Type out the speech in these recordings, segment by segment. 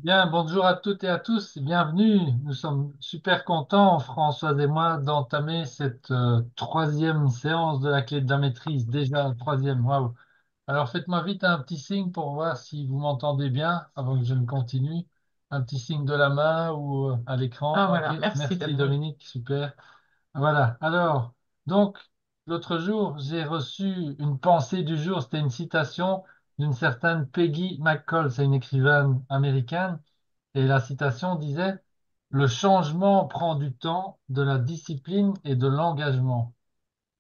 Bien, bonjour à toutes et à tous, bienvenue. Nous sommes super contents, François et moi, d'entamer cette troisième séance de la clé de la maîtrise. Déjà, la troisième, waouh. Alors faites-moi vite un petit signe pour voir si vous m'entendez bien avant que je ne continue. Un petit signe de la main ou à l'écran. Ah Ok, voilà, merci merci Dominique. Dominique, super. Voilà. Alors, donc, l'autre jour, j'ai reçu une pensée du jour. C'était une citation d'une certaine Peggy McCall. C'est une écrivaine américaine. Et la citation disait, le changement prend du temps, de la discipline et de l'engagement.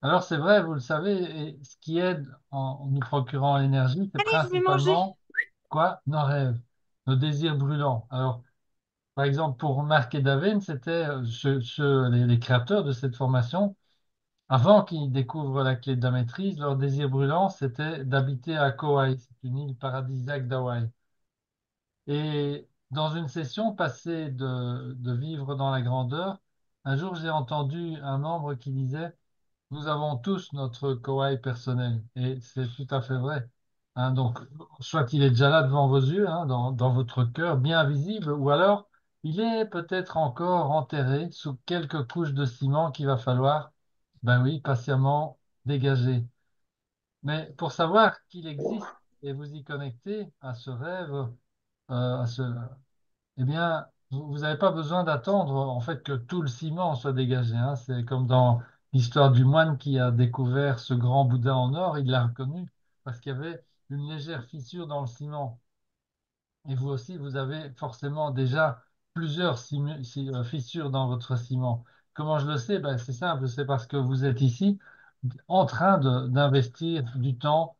Alors, c'est vrai, vous le savez, et ce qui aide en nous procurant l'énergie, c'est Allez, je vais manger. principalement quoi? Nos rêves, nos désirs brûlants. Alors, par exemple, pour Marc et David, c'était les créateurs de cette formation. Avant qu'ils découvrent la clé de la maîtrise, leur désir brûlant, c'était d'habiter à Kauai. C'est une île paradisiaque d'Hawaï. Et dans une session passée de vivre dans la grandeur, un jour j'ai entendu un membre qui disait, nous avons tous notre Kauai personnel. Et c'est tout à fait vrai. Hein, donc, soit il est déjà là devant vos yeux, hein, dans votre cœur, bien visible, ou alors il est peut-être encore enterré sous quelques couches de ciment qu'il va falloir, ben oui, patiemment dégager. Mais pour savoir qu'il existe et vous y connecter à ce rêve, à ce, eh bien, vous n'avez pas besoin d'attendre en fait que tout le ciment soit dégagé. Hein. C'est comme dans l'histoire du moine qui a découvert ce grand Bouddha en or, il l'a reconnu parce qu'il y avait une légère fissure dans le ciment. Et vous aussi, vous avez forcément déjà plusieurs fissures dans votre ciment. Comment je le sais? Ben, c'est simple, c'est parce que vous êtes ici en train d'investir du temps,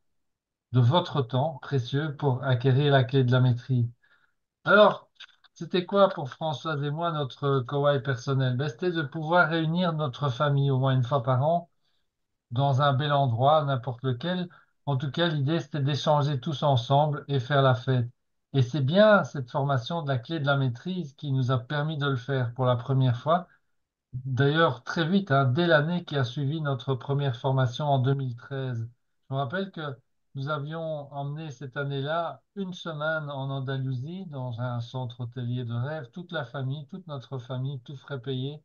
de votre temps précieux pour acquérir la clé de la maîtrise. Alors, c'était quoi pour Françoise et moi notre Koweït personnel? Ben, c'était de pouvoir réunir notre famille au moins une fois par an dans un bel endroit, n'importe lequel. En tout cas, l'idée, c'était d'échanger tous ensemble et faire la fête. Et c'est bien cette formation de la clé de la maîtrise qui nous a permis de le faire pour la première fois. D'ailleurs, très vite, hein, dès l'année qui a suivi notre première formation en 2013. Je me rappelle que nous avions emmené cette année-là une semaine en Andalousie, dans un centre hôtelier de rêve, toute la famille, toute notre famille, tout frais payé.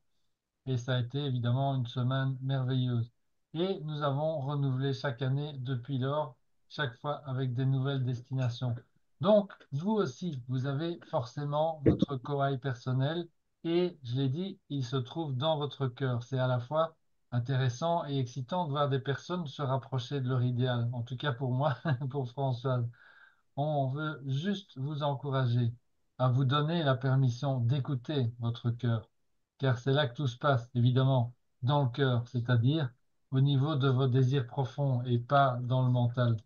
Et ça a été évidemment une semaine merveilleuse. Et nous avons renouvelé chaque année depuis lors, chaque fois avec des nouvelles destinations. Donc, vous aussi, vous avez forcément votre Koweït personnel et, je l'ai dit, il se trouve dans votre cœur. C'est à la fois intéressant et excitant de voir des personnes se rapprocher de leur idéal. En tout cas pour moi, pour Françoise. On veut juste vous encourager à vous donner la permission d'écouter votre cœur, car c'est là que tout se passe, évidemment, dans le cœur, c'est-à-dire au niveau de vos désirs profonds et pas dans le mental.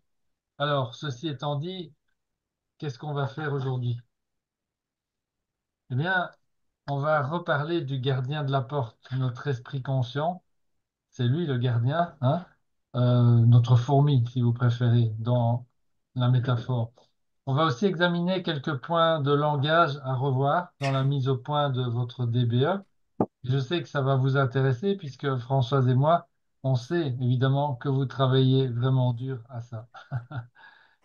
Alors, ceci étant dit, qu'est-ce qu'on va faire aujourd'hui? Eh bien, on va reparler du gardien de la porte, notre esprit conscient. C'est lui le gardien, hein? Notre fourmi, si vous préférez, dans la métaphore. On va aussi examiner quelques points de langage à revoir dans la mise au point de votre DBE. Je sais que ça va vous intéresser puisque Françoise et moi, on sait évidemment que vous travaillez vraiment dur à ça.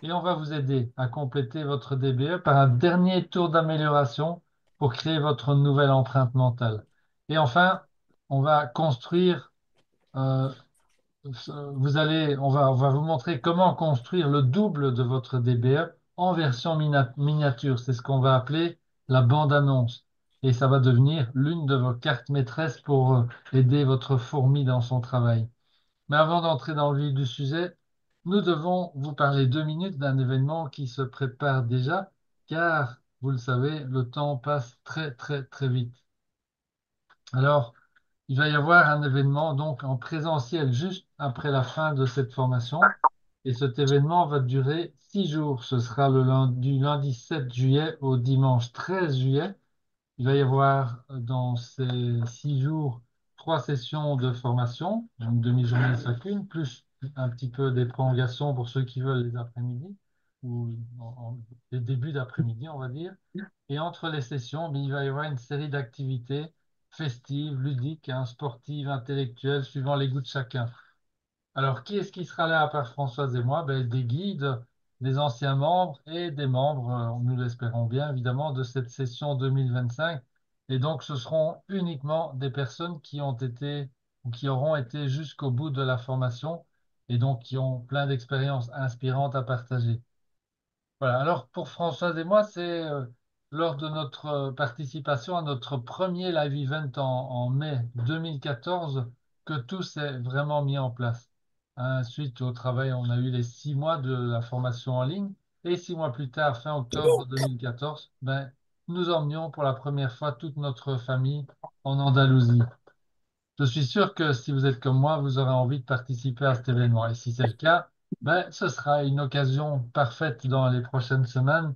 Et on va vous aider à compléter votre DBE par un dernier tour d'amélioration pour créer votre nouvelle empreinte mentale. Et enfin, on va construire euh, on va vous montrer comment construire le double de votre DBE en version miniature. C'est ce qu'on va appeler la bande-annonce. Et ça va devenir l'une de vos cartes maîtresses pour aider votre fourmi dans son travail. Mais avant d'entrer dans le vif du sujet, nous devons vous parler 2 minutes d'un événement qui se prépare déjà, car, vous le savez, le temps passe très, très, très vite. Alors, il va y avoir un événement donc en présentiel juste après la fin de cette formation. Et cet événement va durer 6 jours. Ce sera du lundi 7 juillet au dimanche 13 juillet. Il va y avoir dans ces 6 jours 3 sessions de formation, une demi-journée chacune, plus un petit peu des prolongations pour ceux qui veulent les après-midi ou les débuts d'après-midi, on va dire. Et entre les sessions, il va y avoir une série d'activités festives, ludiques, hein, sportives, intellectuelles, suivant les goûts de chacun. Alors, qui est-ce qui sera là à part Françoise et moi? Ben, des guides. des anciens membres et des membres, nous l'espérons bien évidemment, de cette session 2025. Et donc, ce seront uniquement des personnes qui ont été ou qui auront été jusqu'au bout de la formation et donc qui ont plein d'expériences inspirantes à partager. Voilà. Alors, pour Françoise et moi, c'est lors de notre participation à notre premier live event en mai 2014 que tout s'est vraiment mis en place. Hein, suite au travail, on a eu les 6 mois de la formation en ligne et 6 mois plus tard, fin octobre 2014, ben, nous emmenions pour la première fois toute notre famille en Andalousie. Je suis sûr que si vous êtes comme moi, vous aurez envie de participer à cet événement. Et si c'est le cas, ben, ce sera une occasion parfaite dans les prochaines semaines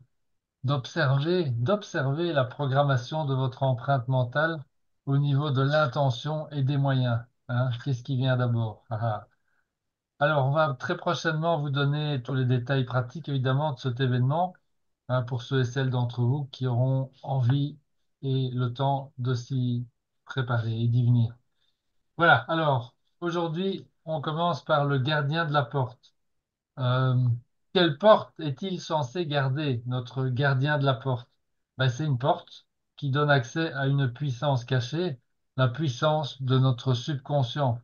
d'observer la programmation de votre empreinte mentale au niveau de l'intention et des moyens. Hein. Qu'est-ce qui vient d'abord? Ah, ah. Alors, on va très prochainement vous donner tous les détails pratiques, évidemment, de cet événement, hein, pour ceux et celles d'entre vous qui auront envie et le temps de s'y préparer et d'y venir. Voilà, alors, aujourd'hui, on commence par le gardien de la porte. Euh, Quelle porte est-il censé garder, notre gardien de la porte? Ben, c'est une porte qui donne accès à une puissance cachée, la puissance de notre subconscient.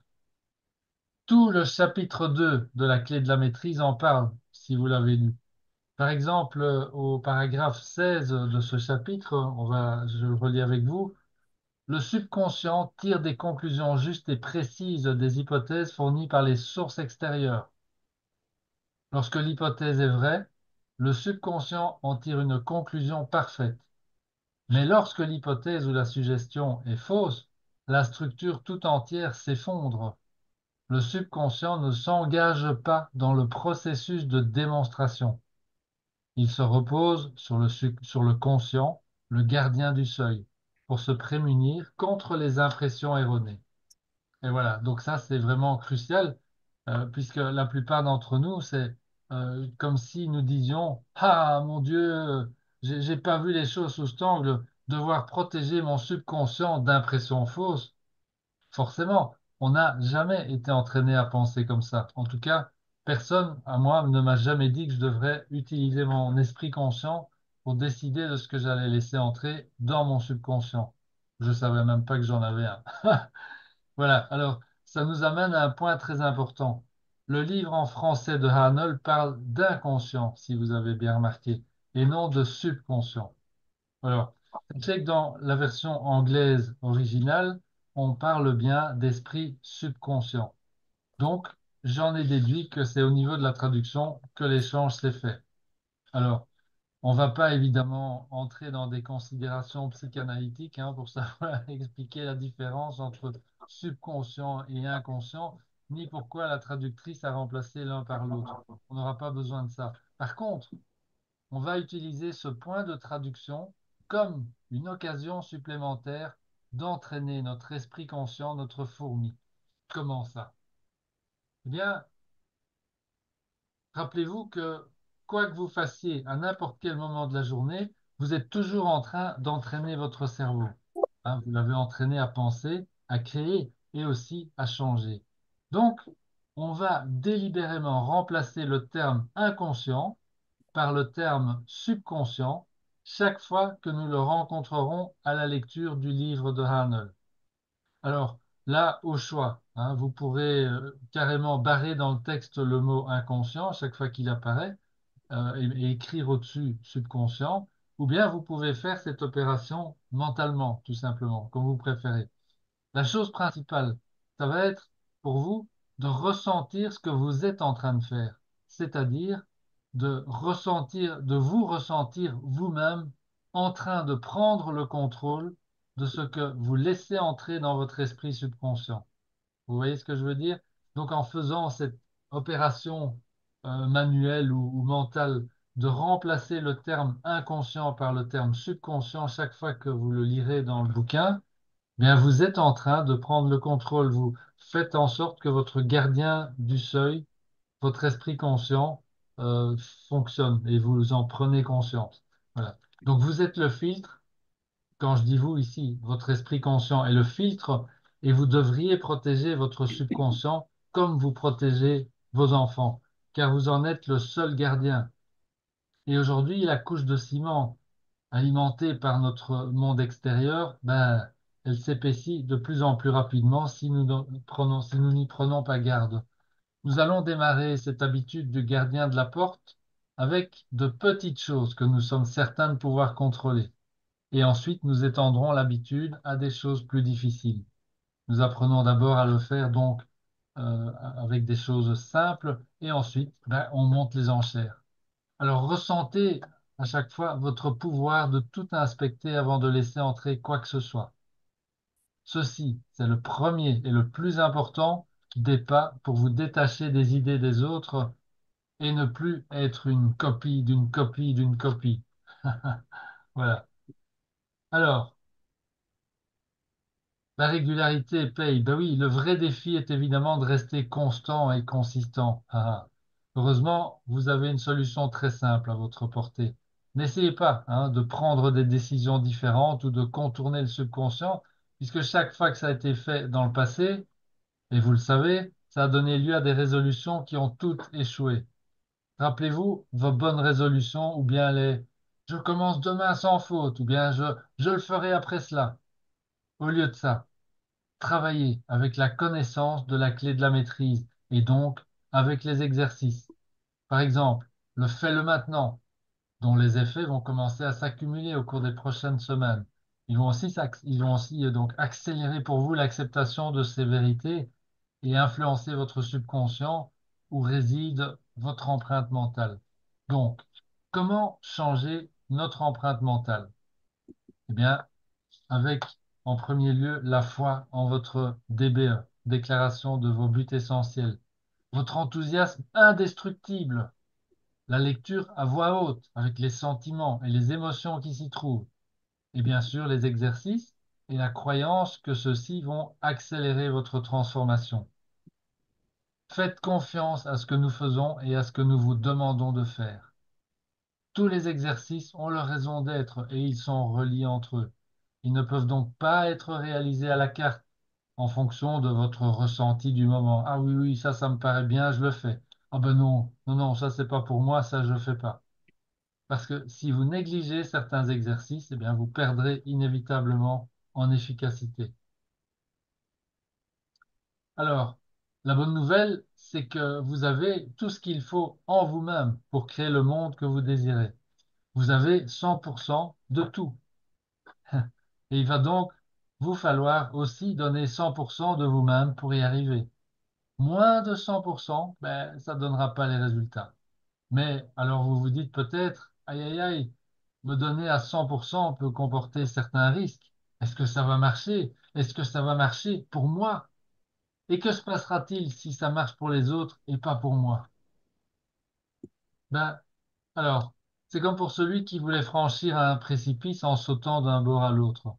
Tout le chapitre 2 de la clé de la maîtrise en parle, si vous l'avez lu. Par exemple, au paragraphe 16 de ce chapitre, je le relis avec vous. Le subconscient tire des conclusions justes et précises des hypothèses fournies par les sources extérieures. Lorsque l'hypothèse est vraie, le subconscient en tire une conclusion parfaite. Mais lorsque l'hypothèse ou la suggestion est fausse, la structure tout entière s'effondre. Le subconscient ne s'engage pas dans le processus de démonstration. Il se repose sur le conscient, le gardien du seuil, pour se prémunir contre les impressions erronées. Et voilà, donc ça c'est vraiment crucial, puisque la plupart d'entre nous, c'est comme si nous disions, ah mon Dieu, j'ai pas vu les choses sous cet angle, devoir protéger mon subconscient d'impressions fausses. Forcément, on n'a jamais été entraîné à penser comme ça. En tout cas, personne, à moi, ne m'a jamais dit que je devrais utiliser mon esprit conscient pour décider de ce que j'allais laisser entrer dans mon subconscient. Je savais même pas que j'en avais un. Voilà, alors ça nous amène à un point très important. Le livre en français de Hanel parle d'inconscient, si vous avez bien remarqué, et non de subconscient. Alors, sachez que dans la version anglaise originale, on parle bien d'esprit subconscient. Donc, j'en ai déduit que c'est au niveau de la traduction que l'échange s'est fait. Alors, on ne va pas évidemment entrer dans des considérations psychanalytiques hein, pour savoir expliquer la différence entre subconscient et inconscient, ni pourquoi la traductrice a remplacé l'un par l'autre. On n'aura pas besoin de ça. Par contre, on va utiliser ce point de traduction comme une occasion supplémentaire d'entraîner notre esprit conscient, notre fourmi. Comment ça? Eh bien, rappelez-vous que quoi que vous fassiez à n'importe quel moment de la journée, vous êtes toujours en train d'entraîner votre cerveau. Hein, vous l'avez entraîné à penser, à créer et aussi à changer. Donc, on va délibérément remplacer le terme inconscient par le terme subconscient chaque fois que nous le rencontrerons à la lecture du livre de Hanel. Alors, là, au choix, hein, vous pourrez carrément barrer dans le texte le mot inconscient chaque fois qu'il apparaît et écrire au-dessus subconscient, ou bien vous pouvez faire cette opération mentalement, tout simplement, comme vous préférez. La chose principale, ça va être pour vous de ressentir ce que vous êtes en train de faire, c'est-à-dire de vous ressentir vous-même en train de prendre le contrôle de ce que vous laissez entrer dans votre esprit subconscient. Vous voyez ce que je veux dire? Donc en faisant cette opération manuelle ou mentale de remplacer le terme inconscient par le terme subconscient chaque fois que vous le lirez dans le bouquin, bien, vous êtes en train de prendre le contrôle. Vous faites en sorte que votre gardien du seuil, votre esprit conscient, euh, fonctionne et vous en prenez conscience. Voilà. Donc, vous êtes le filtre. Quand je dis vous ici, votre esprit conscient est le filtre et vous devriez protéger votre subconscient comme vous protégez vos enfants, car vous en êtes le seul gardien. Et aujourd'hui, la couche de ciment alimentée par notre monde extérieur, ben, elle s'épaissit de plus en plus rapidement si nous n'y prenons pas garde. Nous allons démarrer cette habitude du gardien de la porte avec de petites choses que nous sommes certains de pouvoir contrôler. Et ensuite, nous étendrons l'habitude à des choses plus difficiles. Nous apprenons d'abord à le faire donc avec des choses simples et ensuite, ben, on monte les enchères. Alors ressentez à chaque fois votre pouvoir de tout inspecter avant de laisser entrer quoi que ce soit. Ceci, c'est le premier et le plus important des pas pour vous détacher des idées des autres et ne plus être une copie d'une copie d'une copie. Voilà. Alors, la régularité paye. Ben oui, le vrai défi est évidemment de rester constant et consistant. Ah, ah. Heureusement, vous avez une solution très simple à votre portée. N'essayez pas, hein, de prendre des décisions différentes ou de contourner le subconscient, puisque chaque fois que ça a été fait dans le passé, et vous le savez, ça a donné lieu à des résolutions qui ont toutes échoué. Rappelez-vous vos bonnes résolutions ou bien les je commence demain sans faute ou bien je le ferai après cela. Au lieu de ça, travaillez avec la connaissance de la clé de la maîtrise et donc avec les exercices. Par exemple, le fais-le maintenant, dont les effets vont commencer à s'accumuler au cours des prochaines semaines. Ils vont aussi donc accélérer pour vous l'acceptation de ces vérités et influencer votre subconscient où réside votre empreinte mentale. Donc, comment changer notre empreinte mentale? Eh bien, avec en premier lieu la foi en votre DBE, déclaration de vos buts essentiels, votre enthousiasme indestructible, la lecture à voix haute avec les sentiments et les émotions qui s'y trouvent, et bien sûr les exercices et la croyance que ceux-ci vont accélérer votre transformation. Faites confiance à ce que nous faisons et à ce que nous vous demandons de faire. Tous les exercices ont leur raison d'être et ils sont reliés entre eux. Ils ne peuvent donc pas être réalisés à la carte en fonction de votre ressenti du moment. Ah oui, oui, ça me paraît bien, je le fais. Ah ben non, non, non, ça c'est pas pour moi, ça je ne fais pas. Parce que si vous négligez certains exercices, eh bien vous perdrez inévitablement en efficacité. Alors, la bonne nouvelle, c'est que vous avez tout ce qu'il faut en vous-même pour créer le monde que vous désirez. Vous avez 100% de tout. Et il va donc vous falloir aussi donner 100% de vous-même pour y arriver. Moins de 100%, ben, ça ne donnera pas les résultats. Mais alors vous vous dites peut-être, aïe aïe aïe, me donner à 100% peut comporter certains risques. Est-ce que ça va marcher? Est-ce que ça va marcher pour moi? Et que se passera-t-il si ça marche pour les autres et pas pour moi? Ben, alors, c'est comme pour celui qui voulait franchir un précipice en sautant d'un bord à l'autre.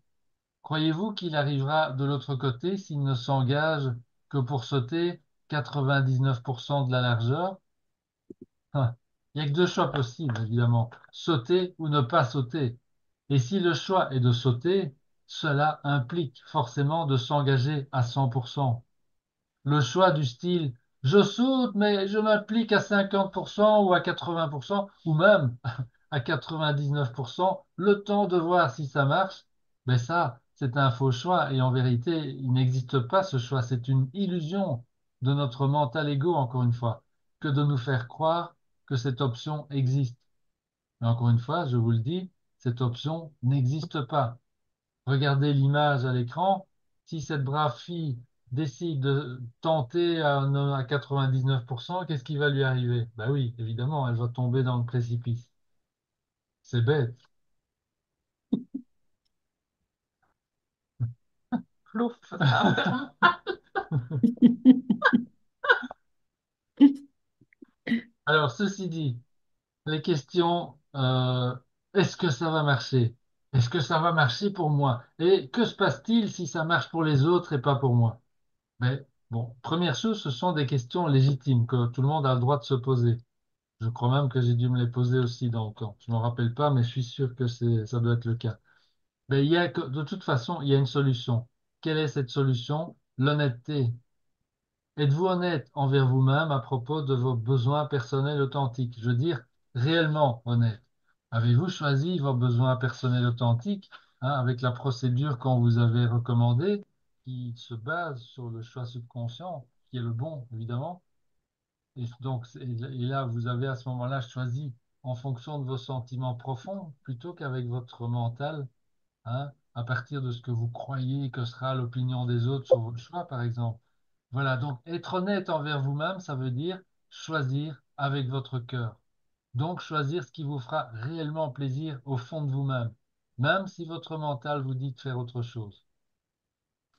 Croyez-vous qu'il arrivera de l'autre côté s'il ne s'engage que pour sauter 99% de la largeur? Hein. Il n'y a que deux choix possibles, évidemment. Sauter ou ne pas sauter. Et si le choix est de sauter, cela implique forcément de s'engager à 100%. Le choix du style je saute, mais je m'applique à 50% ou à 80%, ou même à 99%, le temps de voir si ça marche, mais ça, c'est un faux choix et en vérité, il n'existe pas ce choix. C'est une illusion de notre mental ego, encore une fois, que de nous faire croire que cette option existe. Mais encore une fois, je vous le dis, cette option n'existe pas. Regardez l'image à l'écran. Si cette brave fille décide de tenter à 99%, qu'est-ce qui va lui arriver? Ben oui, évidemment, elle va tomber dans le précipice. C'est bête. Plouf, ça fait un peu mal. Alors, ceci dit, les questions, est-ce que ça va marcher? Est-ce que ça va marcher pour moi? Et que se passe-t-il si ça marche pour les autres et pas pour moi? Mais bon, première chose, ce sont des questions légitimes que tout le monde a le droit de se poser. Je crois même que j'ai dû me les poser aussi dans le temps. Je ne m'en rappelle pas, mais je suis sûr que ça doit être le cas. Mais de toute façon, il y a une solution. Quelle est cette solution? L'honnêteté. Êtes-vous honnête envers vous-même à propos de vos besoins personnels authentiques? Je veux dire, réellement honnête? Avez-vous choisi vos besoins personnels authentiques, hein, avec la procédure qu'on vous avait recommandée, qui se base sur le choix subconscient, qui est le bon, évidemment? Et donc, et là, vous avez à ce moment-là choisi en fonction de vos sentiments profonds plutôt qu'avec votre mental, hein, à partir de ce que vous croyez que sera l'opinion des autres sur votre choix, par exemple. Voilà, donc être honnête envers vous-même, ça veut dire choisir avec votre cœur. Donc choisir ce qui vous fera réellement plaisir au fond de vous-même, même si votre mental vous dit de faire autre chose.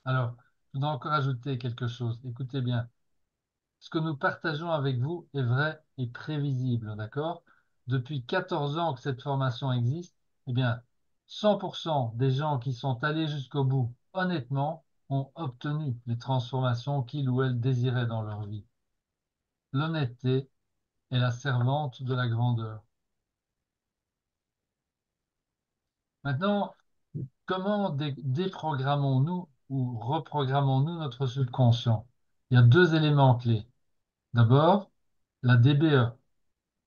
Alors, je voudrais encore ajouter quelque chose. Écoutez bien. Ce que nous partageons avec vous est vrai et prévisible, d'accord? Depuis 14 ans que cette formation existe, eh bien, 100% des gens qui sont allés jusqu'au bout, honnêtement, ont obtenu les transformations qu'ils ou elles désiraient dans leur vie. L'honnêteté est la servante de la grandeur. Maintenant, comment déprogrammons-nous ou reprogrammons-nous notre subconscient? Il y a deux éléments clés. D'abord, la DBE,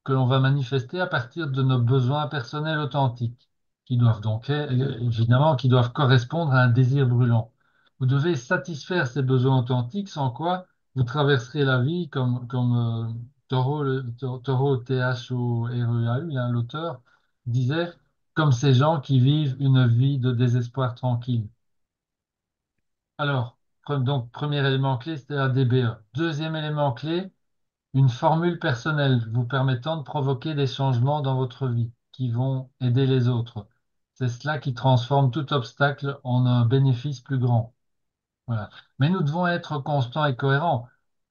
que l'on va manifester à partir de nos besoins personnels authentiques, qui doivent donc, évidemment, qui doivent correspondre à un désir brûlant. Vous devez satisfaire ces besoins authentiques, sans quoi vous traverserez la vie comme Thoreau, T-H-O-R-E-A-U, hein, l'auteur, disait, comme ces gens qui vivent une vie de désespoir tranquille. Alors, donc, premier élément clé, c'était la DBE. Deuxième élément clé, une formule personnelle vous permettant de provoquer des changements dans votre vie qui vont aider les autres. C'est cela qui transforme tout obstacle en un bénéfice plus grand. Voilà. Mais nous devons être constants et cohérents.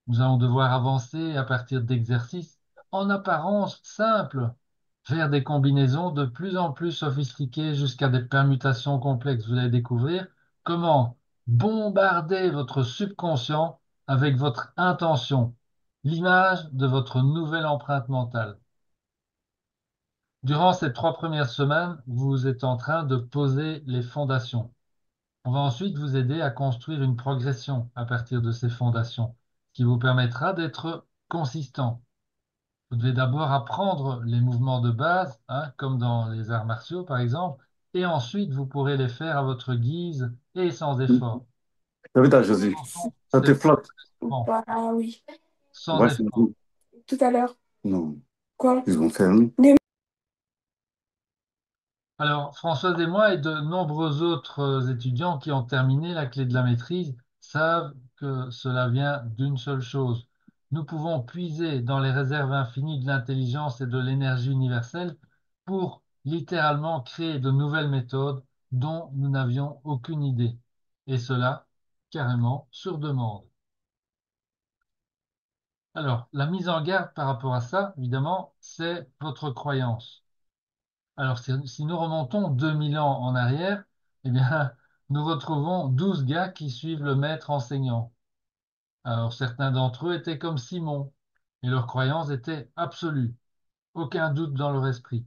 Nous allons devoir avancer à partir d'exercices en apparence simples, faire des combinaisons de plus en plus sophistiquées jusqu'à des permutations complexes. Vous allez découvrir comment bombarder votre subconscient avec votre intention, l'image de votre nouvelle empreinte mentale. Durant ces 3 premières semaines, vous êtes en train de poser les fondations. On va ensuite vous aider à construire une progression à partir de ces fondations, qui vous permettra d'être consistant. Vous devez d'abord apprendre les mouvements de base, hein, comme dans les arts martiaux par exemple, et ensuite vous pourrez les faire à votre guise et sans effort. David à Jésus. Attention, Ça te c'est flatte. bon, Bah oui. sans Ouais, c'est effort. bon. Tout à l'heure. Non, Quoi? ils vont faire nous. Alors, Françoise et moi et de nombreux autres étudiants qui ont terminé la clé de la maîtrise savent que cela vient d'une seule chose. Nous pouvons puiser dans les réserves infinies de l'intelligence et de l'énergie universelle pour littéralement créer de nouvelles méthodes dont nous n'avions aucune idée. Et cela, carrément, sur demande. Alors, la mise en garde par rapport à ça, évidemment, c'est votre croyance. Alors, si nous remontons 2000 ans en arrière, eh bien, nous retrouvons 12 gars qui suivent le maître enseignant. Alors, certains d'entre eux étaient comme Simon, et leurs croyances étaient absolues, aucun doute dans leur esprit.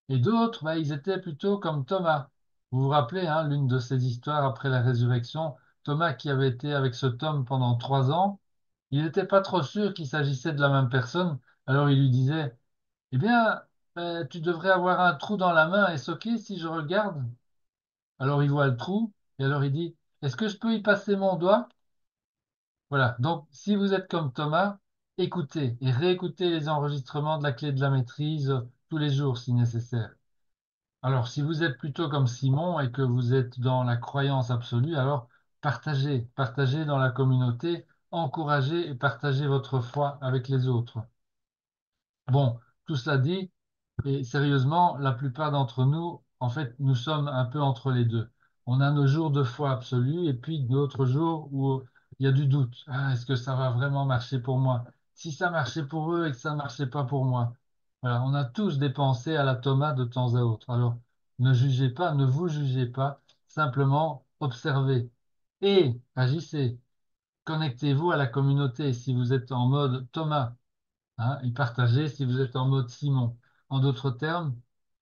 Et d'autres, bah, ils étaient plutôt comme Thomas. Vous vous rappelez, hein, l'une de ces histoires après la résurrection, Thomas qui avait été avec ce Tom pendant 3 ans, il n'était pas trop sûr qu'il s'agissait de la même personne, alors il lui disait, eh bien, tu devrais avoir un trou dans la main, est-ce ok si je regarde? Alors il voit le trou, et alors il dit, est-ce que je peux y passer mon doigt? Voilà, donc si vous êtes comme Thomas, écoutez et réécoutez les enregistrements de la clé de la maîtrise tous les jours si nécessaire. Alors si vous êtes plutôt comme Simon et que vous êtes dans la croyance absolue, alors partagez dans la communauté, encouragez et partagez votre foi avec les autres. Bon, tout cela dit, et sérieusement, la plupart d'entre nous, en fait, nous sommes un peu entre les deux. On a nos jours de foi absolue et puis d'autres jours où il y a du doute. Ah, est-ce que ça va vraiment marcher pour moi? Si ça marchait pour eux et que ça ne marchait pas pour moi. Voilà, on a tous des pensées à la Thomas de temps à autre. Alors, ne jugez pas, ne vous jugez pas, simplement observez et agissez. Connectez-vous à la communauté si vous êtes en mode Thomas, hein, et partagez si vous êtes en mode Simon. En d'autres termes,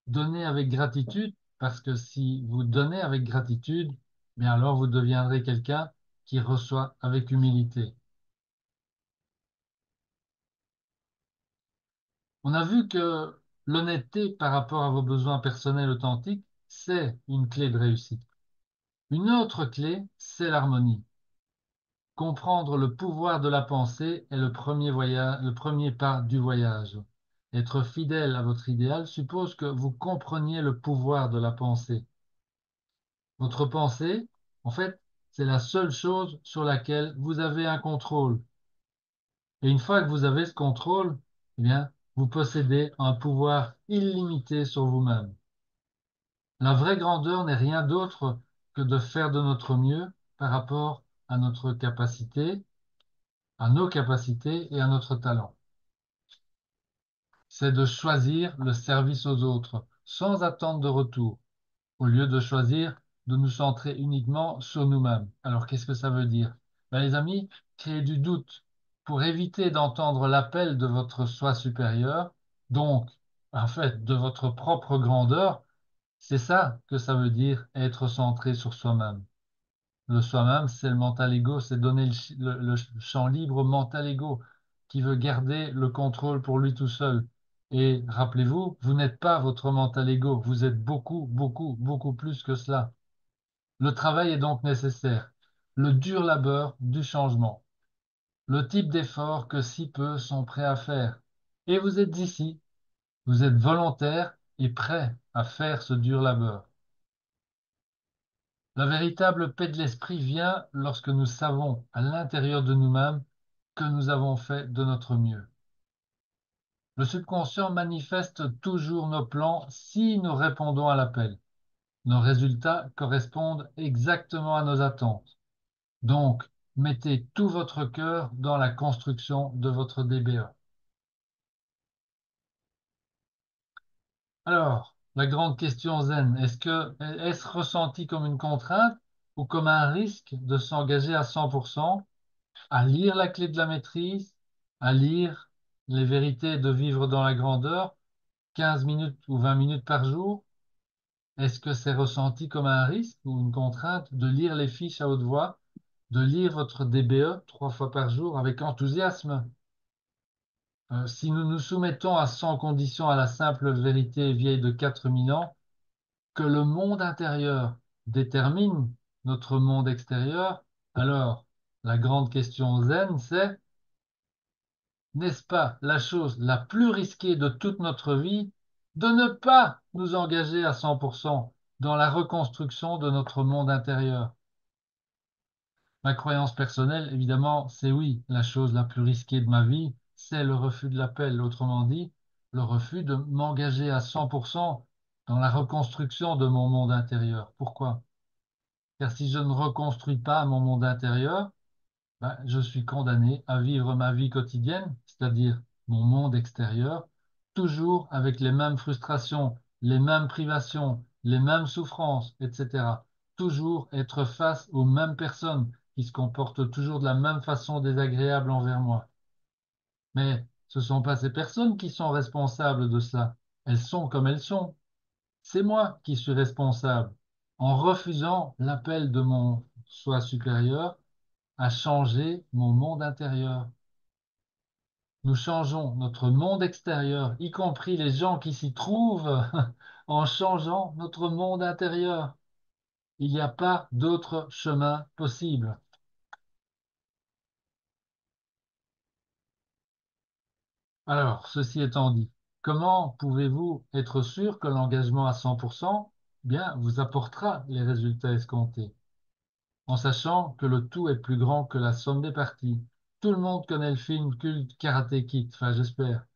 donnez avec gratitude, parce que si vous donnez avec gratitude, bien alors vous deviendrez quelqu'un qui reçoit avec humilité. On a vu que L'honnêteté par rapport à vos besoins personnels authentiques, c'est une clé de réussite. Une autre clé, c'est l'harmonie. Comprendre le pouvoir de la pensée est le premier pas du voyage. Être fidèle à votre idéal suppose que vous compreniez le pouvoir de la pensée. Votre pensée, en fait, c'est la seule chose sur laquelle vous avez un contrôle. Et une fois que vous avez ce contrôle, eh bien, vous possédez un pouvoir illimité sur vous-même. La vraie grandeur n'est rien d'autre que de faire de notre mieux par rapport à notre capacité, à nos capacités et à notre talent. C'est de choisir le service aux autres sans attendre de retour, au lieu de choisir de nous centrer uniquement sur nous-mêmes. Alors, qu'est-ce que ça veut dire? Ben, les amis, créer du doute pour éviter d'entendre l'appel de votre soi supérieur, donc, en fait, de votre propre grandeur, c'est ça que ça veut dire être centré sur soi-même. Le soi-même, c'est le mental ego, c'est donner le champ libre au mental ego qui veut garder le contrôle pour lui tout seul. Et rappelez-vous, vous n'êtes pas votre mental ego, vous êtes beaucoup, beaucoup, beaucoup plus que cela. Le travail est donc nécessaire, le dur labeur du changement, le type d'effort que si peu sont prêts à faire. Et vous êtes ici, vous êtes volontaire et prêt à faire ce dur labeur. La véritable paix de l'esprit vient lorsque nous savons à l'intérieur de nous-mêmes que nous avons fait de notre mieux. Le subconscient manifeste toujours nos plans si nous répondons à l'appel. Nos résultats correspondent exactement à nos attentes. Donc, mettez tout votre cœur dans la construction de votre DBA. Alors, la grande question zen, est-ce ressenti comme une contrainte ou comme un risque de s'engager à 100%, à lire la clé de la maîtrise, à lire les vérités de vivre dans la grandeur, 15 minutes ou 20 minutes par jour? Est-ce que c'est ressenti comme un risque ou une contrainte de lire les fiches à haute voix, de lire votre DBE 3 fois par jour avec enthousiasme? Si nous nous soumettons à 100 conditions à la simple vérité vieille de 4000 ans, que le monde intérieur détermine notre monde extérieur, alors la grande question zen, c'est: n'est-ce pas la chose la plus risquée de toute notre vie de ne pas nous engager à 100% dans la reconstruction de notre monde intérieur? Ma croyance personnelle, évidemment, c'est oui, la chose la plus risquée de ma vie, c'est le refus de l'appel, autrement dit, le refus de m'engager à 100% dans la reconstruction de mon monde intérieur. Pourquoi? Car si je ne reconstruis pas mon monde intérieur, ben, je suis condamné à vivre ma vie quotidienne, c'est-à-dire mon monde extérieur, toujours avec les mêmes frustrations, les mêmes privations, les mêmes souffrances, etc. Toujours être face aux mêmes personnes qui se comportent toujours de la même façon désagréable envers moi. Mais ce ne sont pas ces personnes qui sont responsables de cela. Elles sont comme elles sont. C'est moi qui suis responsable en refusant l'appel de mon soi supérieur à changer mon monde intérieur. Nous changeons notre monde extérieur, y compris les gens qui s'y trouvent, en changeant notre monde intérieur. Il n'y a pas d'autre chemin possible. Alors, ceci étant dit, comment pouvez-vous être sûr que l'engagement à 100% bien, vous apportera les résultats escomptés, en sachant que le tout est plus grand que la somme des parties? Tout le monde connaît le film culte Karate Kid, enfin j'espère.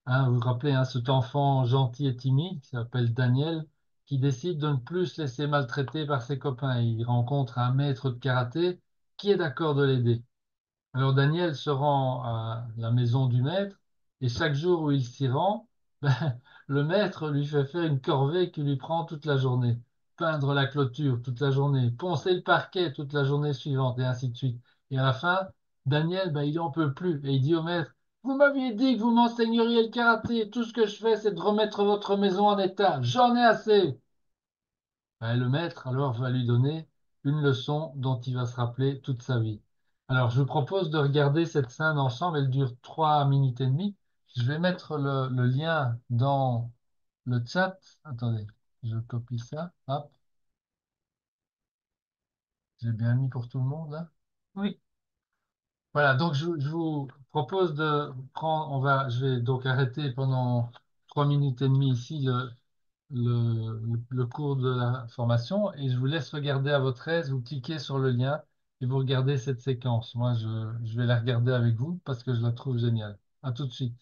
Hein, vous vous rappelez, hein, cet enfant gentil et timide, qui s'appelle Daniel, qui décide de ne plus se laisser maltraiter par ses copains. Il rencontre un maître de karaté qui est d'accord de l'aider. Alors Daniel se rend à la maison du maître et chaque jour où il s'y rend, ben, le maître lui fait faire une corvée qui lui prend toute la journée. Peindre la clôture toute la journée, poncer le parquet toute la journée suivante et ainsi de suite. Et à la fin, Daniel, ben, il en peut plus et il dit au maître: vous m'aviez dit que vous m'enseigneriez le karaté. Tout ce que je fais, c'est de remettre votre maison en état. J'en ai assez. Ben, le maître, alors, va lui donner une leçon dont il va se rappeler toute sa vie. Alors, je vous propose de regarder cette scène ensemble. Elle dure 3 minutes et demie. Je vais mettre le lien dans le chat. Attendez, je copie ça. Hop, j'ai bien mis pour tout le monde là. Oui, Voilà, donc je vous propose de prendre, je vais donc arrêter pendant 3 minutes et demie ici le cours de la formation et je vous laisse regarder à votre aise, vous cliquez sur le lien et vous regardez cette séquence. Moi, je vais la regarder avec vous parce que je la trouve géniale. À tout de suite.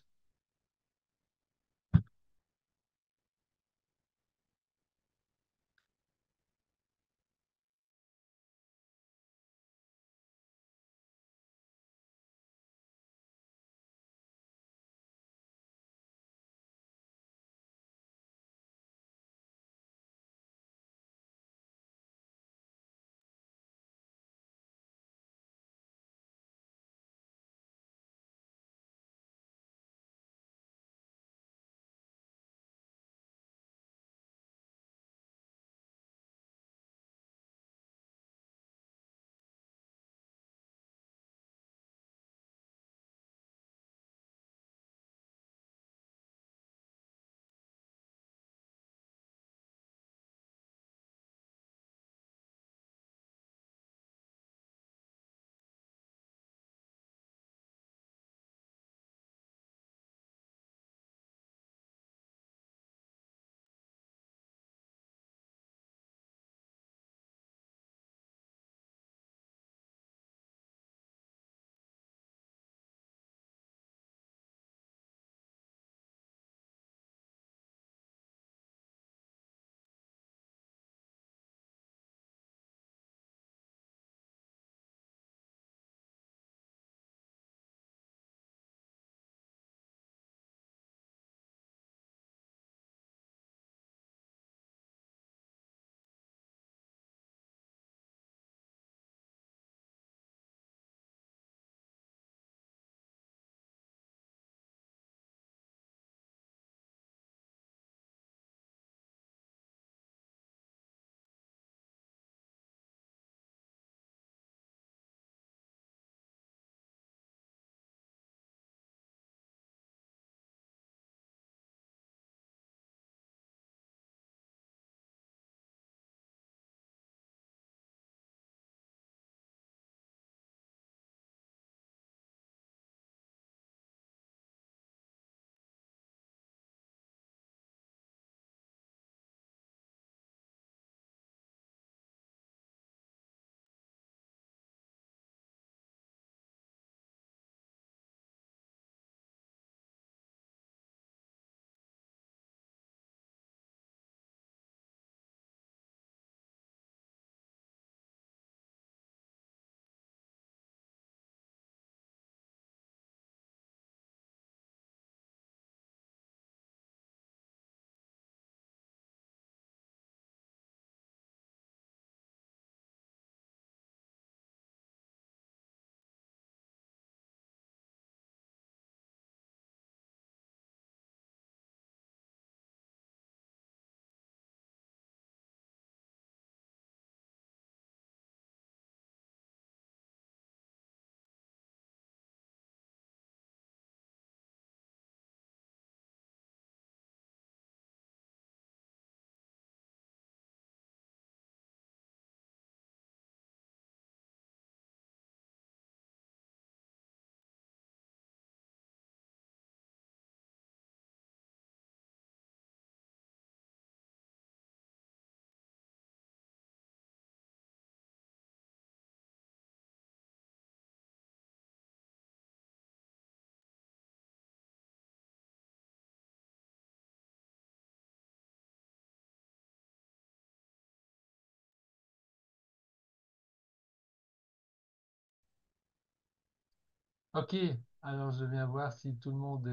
Ok, alors je viens voir si tout le monde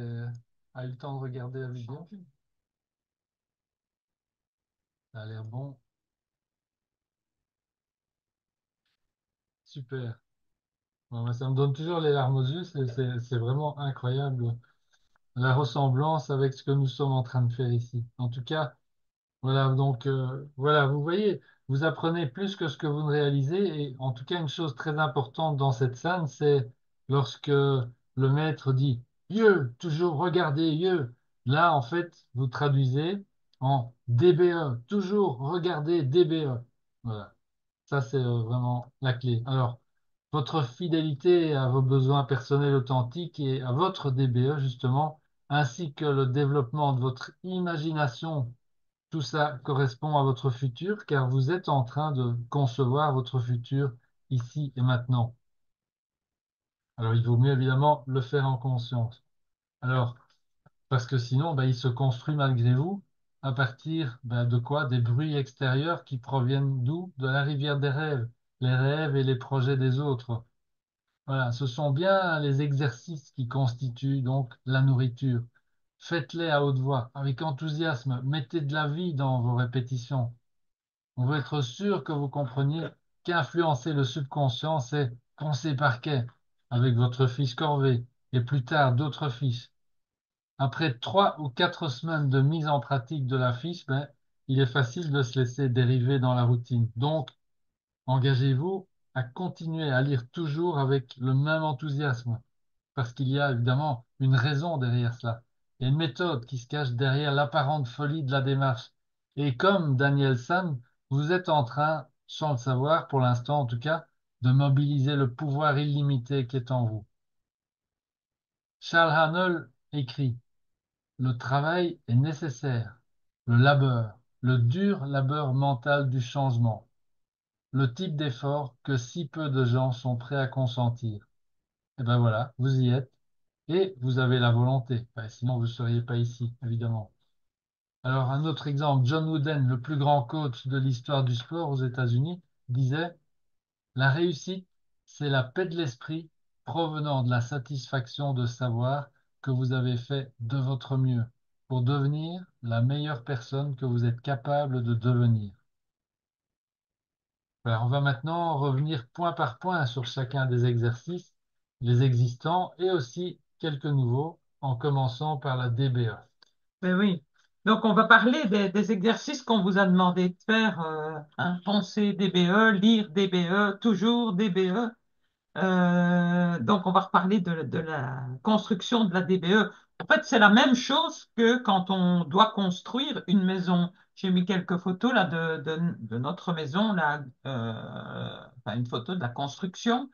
a eu le temps de regarder la vidéo. Ça a l'air bon. Super. Bon, bah, ça me donne toujours les larmes aux yeux. C'est vraiment incroyable la ressemblance avec ce que nous sommes en train de faire ici. En tout cas, voilà, donc voilà, vous voyez, vous apprenez plus que ce que vous ne réalisez. Et en tout cas, une chose très importante dans cette scène, c'est lorsque le maître dit Yeux, toujours regardez, yeux. Là, en fait, vous traduisez. en DBE. Toujours regarder DBE. Voilà. Ça, c'est vraiment la clé. Alors, votre fidélité à vos besoins personnels authentiques et à votre DBE, justement, ainsi que le développement de votre imagination, tout ça correspond à votre futur, car vous êtes en train de concevoir votre futur ici et maintenant. Alors, il vaut mieux évidemment le faire en conscience. Alors, parce que sinon, ben, il se construit malgré vous à partir de quoi? Des bruits extérieurs qui proviennent d'où? De la rivière des rêves, les rêves et les projets des autres. Voilà, ce sont bien les exercices qui constituent donc la nourriture. Faites-les à haute voix, avec enthousiasme, mettez de la vie dans vos répétitions. On veut être sûr que vous compreniez qu'influencer le subconscient, c'est penser par quai avec votre fils Corvée et plus tard d'autres fils. Après 3 ou 4 semaines de mise en pratique de la fiche, ben, il est facile de se laisser dériver dans la routine. Donc, engagez-vous à continuer à lire toujours avec le même enthousiasme, parce qu'il y a évidemment une raison derrière cela. Il y a une méthode qui se cache derrière l'apparente folie de la démarche. Et comme Daniel San, vous êtes en train, sans le savoir, pour l'instant en tout cas, de mobiliser le pouvoir illimité qui est en vous. Charles Haanel écrit: le travail est nécessaire, le labeur, le dur labeur mental du changement, le type d'effort que si peu de gens sont prêts à consentir. Et ben voilà, vous y êtes et vous avez la volonté. Ben, sinon, vous ne seriez pas ici, évidemment. Alors, un autre exemple, John Wooden, le plus grand coach de l'histoire du sport aux États-Unis, disait: la réussite, c'est la paix de l'esprit provenant de la satisfaction de savoir que vous avez fait de votre mieux pour devenir la meilleure personne que vous êtes capable de devenir. Alors, on va maintenant revenir point par point sur chacun des exercices, les existants et aussi quelques nouveaux, en commençant par la DBE. Mais oui. Donc, on va parler des exercices qu'on vous a demandé de faire. Penser DBE, lire DBE, toujours DBE. Donc, on va reparler de la construction de la DBE. En fait, c'est la même chose que quand on doit construire une maison. J'ai mis quelques photos là de notre maison, là, enfin, une photo de la construction.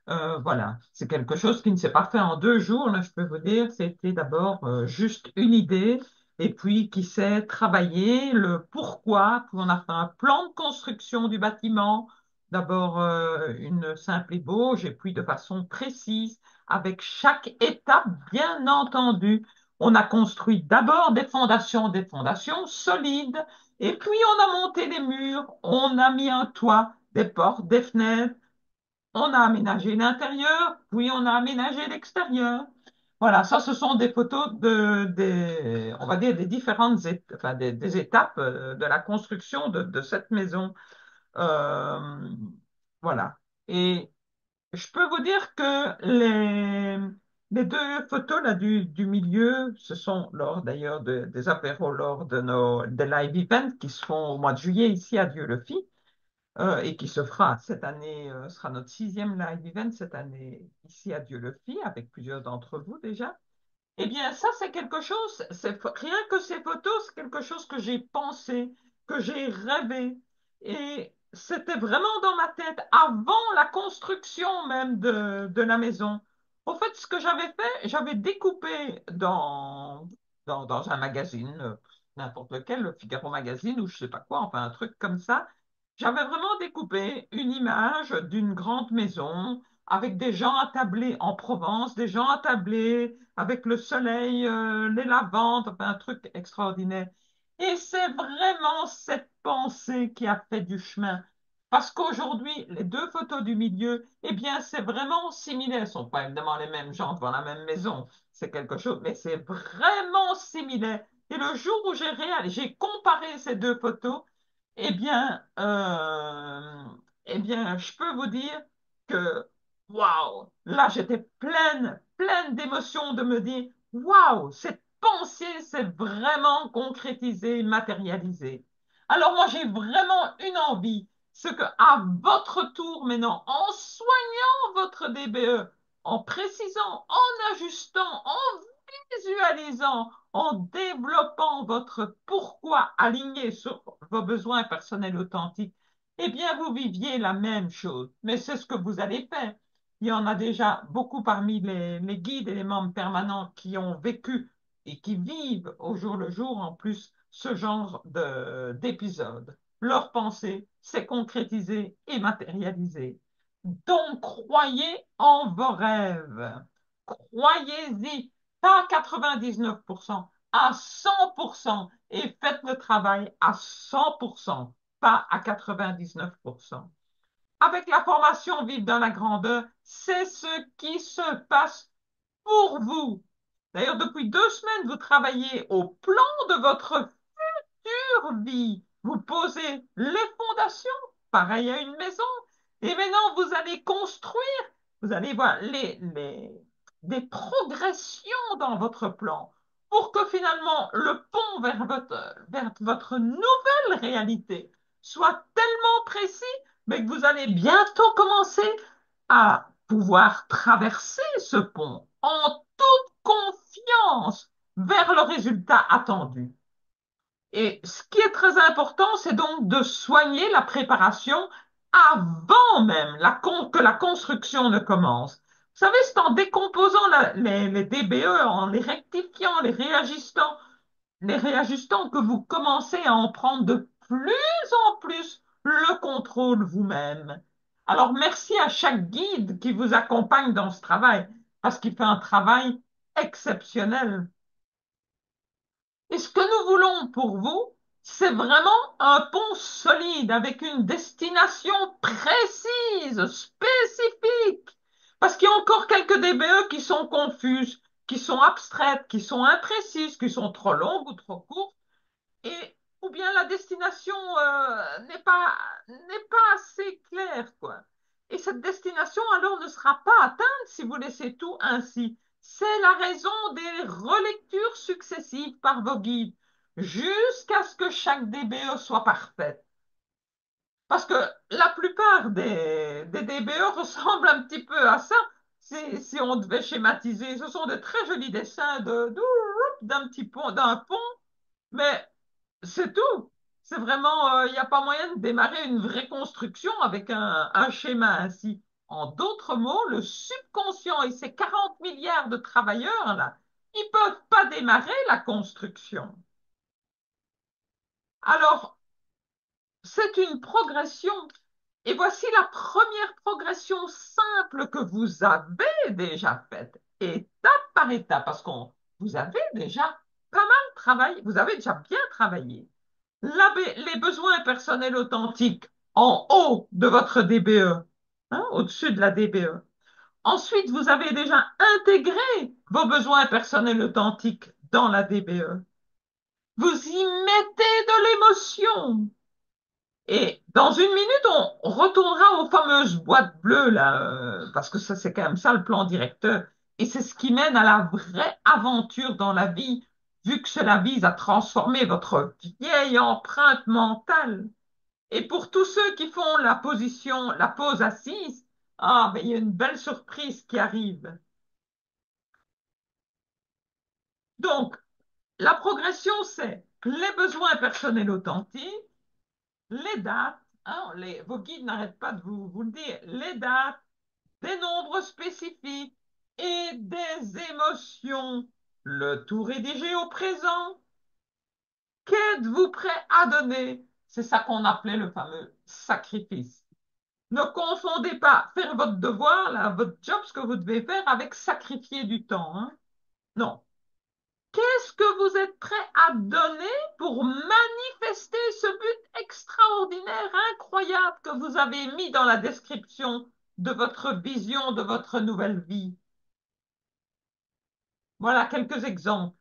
Voilà, c'est quelque chose qui ne s'est pas fait en 2 jours, là, je peux vous dire. C'était d'abord juste une idée, et puis qui s'est travaillé le pourquoi. Puis on a fait un plan de construction du bâtiment, d'abord une simple ébauche, et puis de façon précise, avec chaque étape, bien entendu. On a construit d'abord des fondations solides, et puis on a monté les murs, on a mis un toit, des portes, des fenêtres. On a aménagé l'intérieur, puis on a aménagé l'extérieur. Voilà, ça, ce sont des photos on va dire, des différentes enfin, des étapes de la construction de cette maison. Euh, voilà. Et je peux vous dire que les deux photos là du milieu, ce sont lors d'ailleurs des apéros, lors des live events qui se font au mois de juillet ici à Dieu-le-Fit et qui se fera cette année, sera notre 6e live event cette année ici à Dieu-le-Fit, avec plusieurs d'entre vous déjà. Eh bien, ça, c'est quelque chose, rien que ces photos, c'est quelque chose que j'ai pensé, que j'ai rêvé. Et c'était vraiment dans ma tête avant la construction même de la maison. Au fait, ce que j'avais fait, j'avais découpé dans un magazine, n'importe lequel, le Figaro Magazine ou je sais pas quoi, enfin un truc comme ça. J'avais vraiment découpé une image d'une grande maison avec des gens attablés en Provence, des gens attablés avec le soleil, les lavandes, enfin un truc extraordinaire. Et c'est vraiment cette pensée qui a fait du chemin. Parce qu'aujourd'hui, les deux photos du milieu, eh bien, c'est vraiment similaire. Elles ne sont pas évidemment les mêmes gens devant la même maison. C'est quelque chose, mais c'est vraiment similaire. Et le jour où j'ai comparé ces deux photos, eh bien, je peux vous dire que, waouh, là, j'étais pleine d'émotions de me dire, waouh, cette pensée s'est vraiment concrétisée, matérialisée. Alors moi, j'ai vraiment une envie, ce que à votre tour maintenant, en soignant votre DBE, en précisant, en ajustant, en visualisant, en développant votre pourquoi aligné sur vos besoins personnels authentiques, eh bien, vous viviez la même chose. Mais c'est ce que vous allez faire. Il y en a déjà beaucoup parmi les guides et les membres permanents qui ont vécu et qui vivent au jour le jour, en plus, ce genre d'épisode. Leur pensée s'est concrétisée et matérialisée. Donc, croyez en vos rêves. Croyez-y, pas à 99%, à 100%, et faites le travail à 100%, pas à 99%. Avec la formation Vivre dans la grandeur, c'est ce qui se passe pour vous. D'ailleurs, depuis 2 semaines, vous travaillez au plan de votre vie. Vous posez les fondations, pareil à une maison. Et maintenant, vous allez construire, vous allez voir des progressions dans votre plan pour que finalement le pont vers votre nouvelle réalité soit tellement précis, mais que vous allez bientôt commencer à pouvoir traverser ce pont en toute confiance vers le résultat attendu. Et ce qui est très important, c'est donc de soigner la préparation avant même que la construction ne commence. Vous savez, c'est en décomposant les DBE, en les rectifiant, les réajustant que vous commencez à en prendre de plus en plus le contrôle vous-même. Alors, merci à chaque guide qui vous accompagne dans ce travail, parce qu'il fait un travail exceptionnel. Et ce que nous voulons pour vous, c'est vraiment un pont solide avec une destination précise, spécifique. Parce qu'il y a encore quelques DBE qui sont confuses, qui sont abstraites, qui sont imprécises, qui sont trop longues ou trop courtes, et ou bien la destination n'est pas assez claire, quoi. Et cette destination alors ne sera pas atteinte si vous laissez tout ainsi. C'est la raison des relectures successives par vos guides, jusqu'à ce que chaque DBE soit parfaite. Parce que la plupart des DBE ressemblent un petit peu à ça, si on devait schématiser. Ce sont de très jolis dessins d'un petit pont, d'un pont, mais c'est tout. C'est vraiment, il n'y a pas moyen de démarrer une vraie construction avec un schéma ainsi. En d'autres mots, le subconscient et ses 40 milliards de travailleurs, là, ils ne peuvent pas démarrer la construction. Alors, c'est une progression. Et voici la première progression simple que vous avez déjà faite, étape par étape, parce qu'on vous avez déjà pas mal travaillé, vous avez déjà bien travaillé. Les besoins personnels authentiques en haut de votre DBE, hein, au-dessus de la DBE. Ensuite, vous avez déjà intégré vos besoins personnels authentiques dans la DBE. Vous y mettez de l'émotion. Et dans une minute, on retournera aux fameuses boîtes bleues, là, parce que ça, c'est quand même ça le plan directeur. Et c'est ce qui mène à la vraie aventure dans la vie, vu que cela vise à transformer votre vieille empreinte mentale. Et pour tous ceux qui font la pause assise, ah, ben, il y a une belle surprise qui arrive. Donc, la progression, c'est les besoins personnels authentiques, les dates, hein, vos guides n'arrêtent pas de vous le dire, les dates, des nombres spécifiques et des émotions, le tout rédigé au présent. Qu'êtes-vous prêt à donner? C'est ça qu'on appelait le fameux sacrifice. Ne confondez pas faire votre devoir, là, votre job, ce que vous devez faire, avec sacrifier du temps, hein. Non. Qu'est-ce que vous êtes prêt à donner pour manifester ce but extraordinaire, incroyable que vous avez mis dans la description de votre vision, de votre nouvelle vie? Voilà quelques exemples.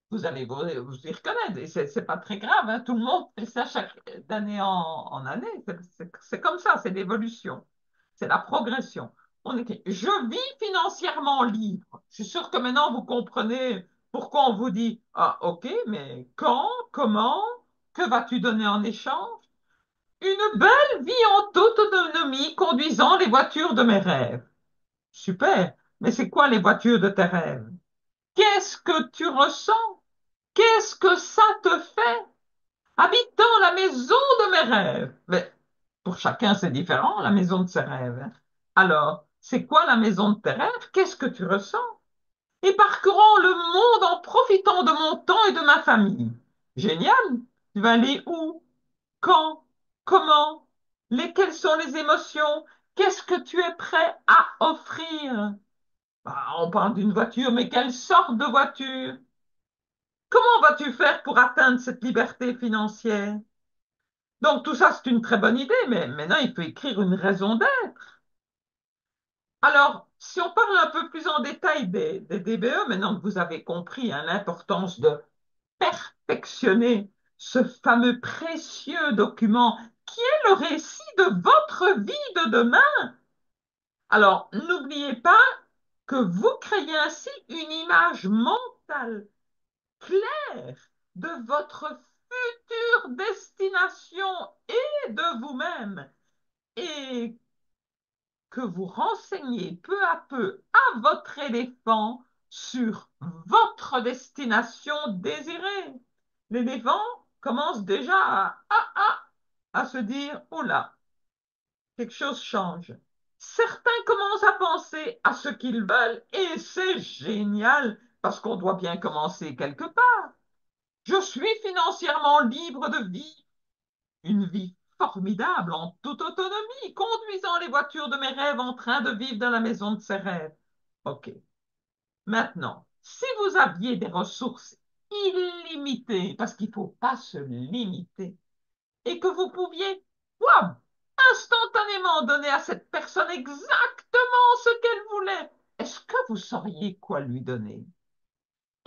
Vous allez vous y reconnaître et c'est pas très grave, hein. Tout le monde fait ça d'année en année. C'est comme ça, c'est l'évolution, c'est la progression. Je vis financièrement libre. Je suis sûr que maintenant vous comprenez pourquoi on vous dit, ah ok, mais quand, comment, que vas-tu donner en échange? Une belle vie en toute autonomie conduisant les voitures de mes rêves. Super, mais c'est quoi les voitures de tes rêves? Qu'est-ce que tu ressens? Qu'est-ce que ça te fait? Habitant la maison de mes rêves. Mais pour chacun, c'est différent, la maison de ses rêves, hein. Alors, c'est quoi la maison de tes rêves? Qu'est-ce que tu ressens? Et parcourant le monde en profitant de mon temps et de ma famille. Génial! Tu vas aller où? Quand? Comment? Quelles sont les émotions? Qu'est-ce que tu es prêt à offrir? Bah, on parle d'une voiture, mais quelle sorte de voiture? Comment vas-tu faire pour atteindre cette liberté financière? Donc tout ça, c'est une très bonne idée, mais maintenant, il faut écrire une raison d'être. Alors, si on parle un peu plus en détail des DBE, maintenant que vous avez compris hein, l'importance de perfectionner ce fameux précieux document qui est le récit de votre vie de demain, alors n'oubliez pas que vous créez ainsi une image mentale claire de votre future destination et de vous-même et que vous renseignez peu à peu à votre éléphant sur votre destination désirée. L'éléphant commence déjà à se dire, oh là, quelque chose change. Certains commencent à penser à ce qu'ils veulent et c'est génial parce qu'on doit bien commencer quelque part. Je suis financièrement libre de vivre une vie formidable en toute autonomie, conduisant les voitures de mes rêves en train de vivre dans la maison de ses rêves. OK. Maintenant, si vous aviez des ressources illimitées, parce qu'il ne faut pas se limiter, et que vous pouviez, wow, instantanément donner à cette personne exactement ce qu'elle voulait, est-ce que vous sauriez quoi lui donner?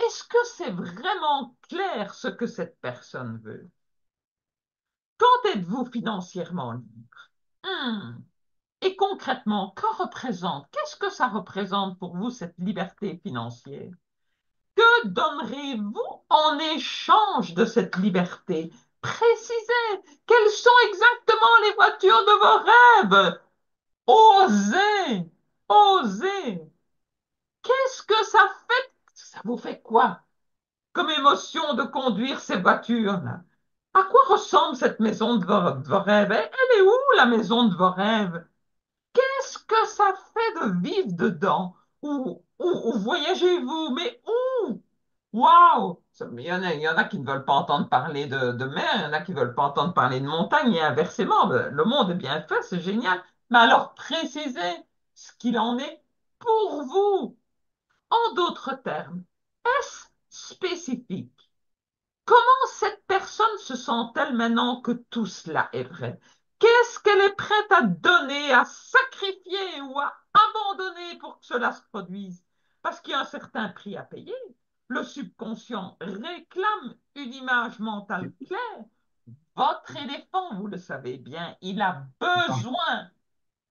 Est-ce que c'est vraiment clair ce que cette personne veut? Quand êtes-vous financièrement libre? Hmm. Et concrètement, qu'est-ce que ça représente pour vous cette liberté financière? Que donnerez-vous en échange de cette liberté? Précisez quelles sont exactement les voitures de vos rêves. Osez, osez. Qu'est-ce que ça fait? Ça vous fait quoi comme émotion de conduire ces voitures-là? À quoi ressemble cette maison de vos rêves? Elle est où la maison de vos rêves? Qu'est-ce que ça fait de vivre dedans? Où voyagez-vous? Mais où? Waouh! Il y en a qui ne veulent pas entendre parler de mer, il y en a qui ne veulent pas entendre parler de montagne, et inversement, le monde est bien fait, c'est génial. Mais alors précisez ce qu'il en est pour vous. En d'autres termes, est-ce spécifique? Comment cette personne se sent-elle maintenant que tout cela est vrai? Qu'est-ce qu'elle est prête à donner, à sacrifier ou à abandonner pour que cela se produise? Parce qu'il y a un certain prix à payer. Le subconscient réclame une image mentale claire. Votre éléphant, vous le savez bien, il a besoin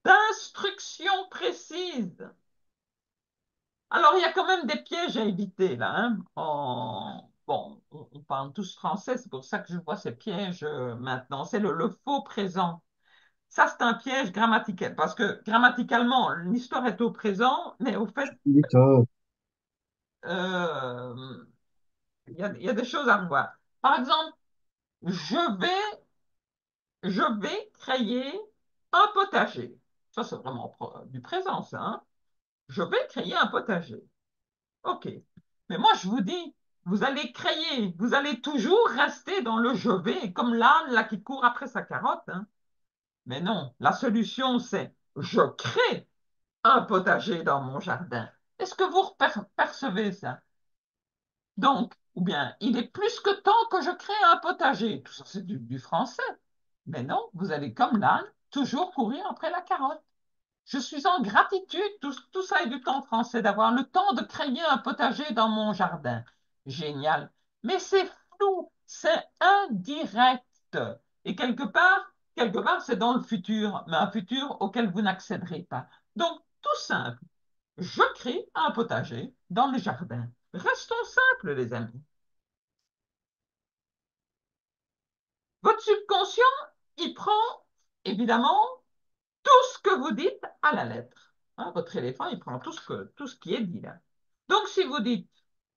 d'instructions précises. Alors, il y a quand même des pièges à éviter là, hein. Bon, on parle tous français, c'est pour ça que je vois ces pièges maintenant. C'est le faux présent. Ça, c'est un piège grammatical, parce que grammaticalement, l'histoire est au présent, mais au fait, D'accord. euh, il y a des choses à revoir. Par exemple, je vais, je vais créer un potager. Ça, c'est vraiment du présent, ça, hein. Je vais créer un potager. OK. Mais moi, je vous dis, vous allez créer, vous allez toujours rester dans le je vais, comme l'âne là qui court après sa carotte, hein. Mais non, la solution, c'est je crée un potager dans mon jardin. Est-ce que vous percevez ça? Donc, ou bien, il est plus que temps que je crée un potager. Tout ça, c'est du français. Mais non, vous allez, comme l'âne, toujours courir après la carotte. Je suis en gratitude, tout ça est du temps français, d'avoir le temps de créer un potager dans mon jardin. Génial. Mais c'est flou, c'est indirect. Et quelque part, c'est dans le futur, mais un futur auquel vous n'accéderez pas. Donc, tout simple, je crée un potager dans le jardin. Restons simples, les amis. Votre subconscient, il prend, évidemment, tout ce que vous dites à la lettre. Hein, votre éléphant, il prend tout ce qui est dit là. Donc, si vous dites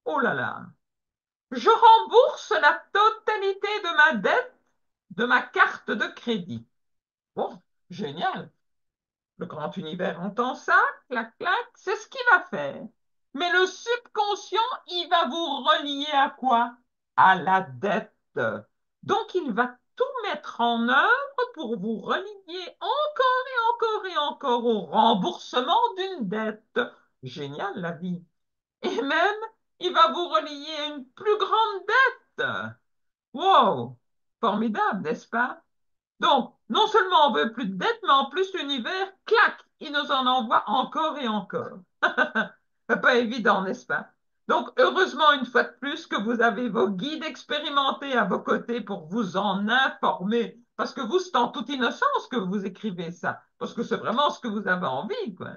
Oh là là. Je rembourse la totalité de ma dette de ma carte de crédit. Bon, génial. Le grand univers entend ça, clac, clac, c'est ce qu'il va faire. Mais le subconscient, il va vous relier à quoi? À la dette. Donc, il va tout mettre en œuvre pour vous relier encore et encore et encore au remboursement d'une dette. Génial, la vie. Et même, il va vous relier à une plus grande dette. Wow! Formidable, n'est-ce pas? Donc, non seulement on veut plus de dettes, mais en plus l'univers, clac, il nous en envoie encore et encore. Pas évident, n'est-ce pas? Donc, heureusement, une fois de plus, que vous avez vos guides expérimentés à vos côtés pour vous en informer. Parce que vous, c'est en toute innocence que vous écrivez ça. Parce que c'est vraiment ce que vous avez envie, quoi.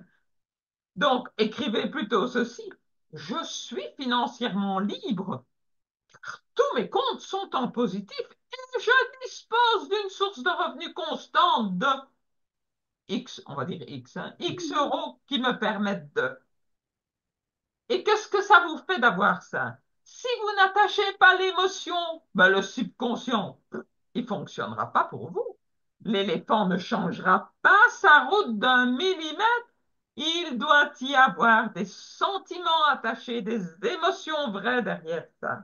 Donc, écrivez plutôt ceci. Je suis financièrement libre. Tous mes comptes sont en positif et je dispose d'une source de revenus constante de X, on va dire X, hein, X euros qui me permettent de. Et qu'est-ce que ça vous fait d'avoir ça? Si vous n'attachez pas l'émotion, ben le subconscient, il fonctionnera pas pour vous. L'éléphant ne changera pas sa route d'un millimètre. Il doit y avoir des sentiments attachés, des émotions vraies derrière ça.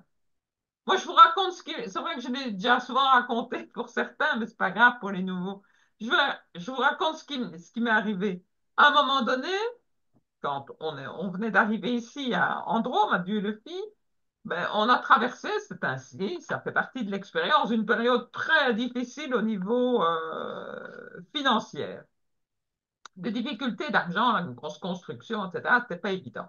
Moi, je vous raconte ce qui... C'est vrai que je l'ai déjà souvent raconté pour certains, mais c'est pas grave pour les nouveaux. Je vous raconte ce qui m'est arrivé. À un moment donné, quand on venait d'arriver ici à Andrôme, à Dieu-le-Fit, ben, on a traversé, c'est ainsi, ça fait partie de l'expérience, une période très difficile au niveau financier. Des difficultés d'argent, une grosse construction, etc. C'était pas évident.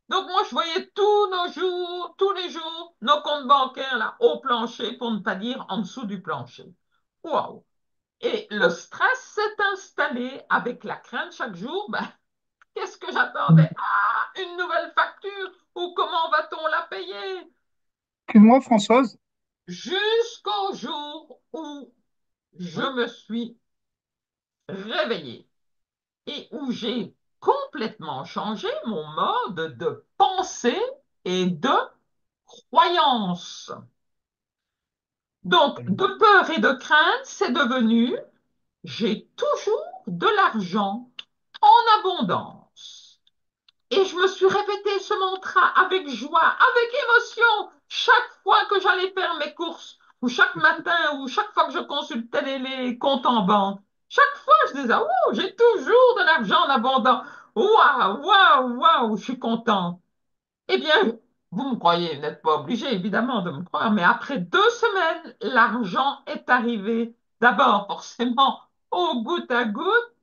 Donc moi, je voyais tous nos jours, tous les jours, nos comptes bancaires là au plancher, pour ne pas dire en dessous du plancher. Waouh! Et le stress s'est installé avec la crainte chaque jour. Ben, qu'est-ce que j'attendais? Ah, une nouvelle facture ou comment va-t-on la payer? Excuse-moi, Françoise. Jusqu'au jour où je me suis réveillé et où j'ai complètement changé mon mode de pensée et de croyance. Donc, de peur et de crainte, c'est devenu j'ai toujours de l'argent en abondance. Et je me suis répété ce mantra avec joie, avec émotion, chaque fois que j'allais faire mes courses, ou chaque matin, ou chaque fois que je consultais les comptes en banque. Chaque fois, je disais, oh, j'ai toujours de l'argent en abondance. Waouh, waouh, waouh, je suis content. Eh bien, vous me croyez, vous n'êtes pas obligé évidemment de me croire, mais après 2 semaines, l'argent est arrivé. D'abord, forcément, au goutte à goutte,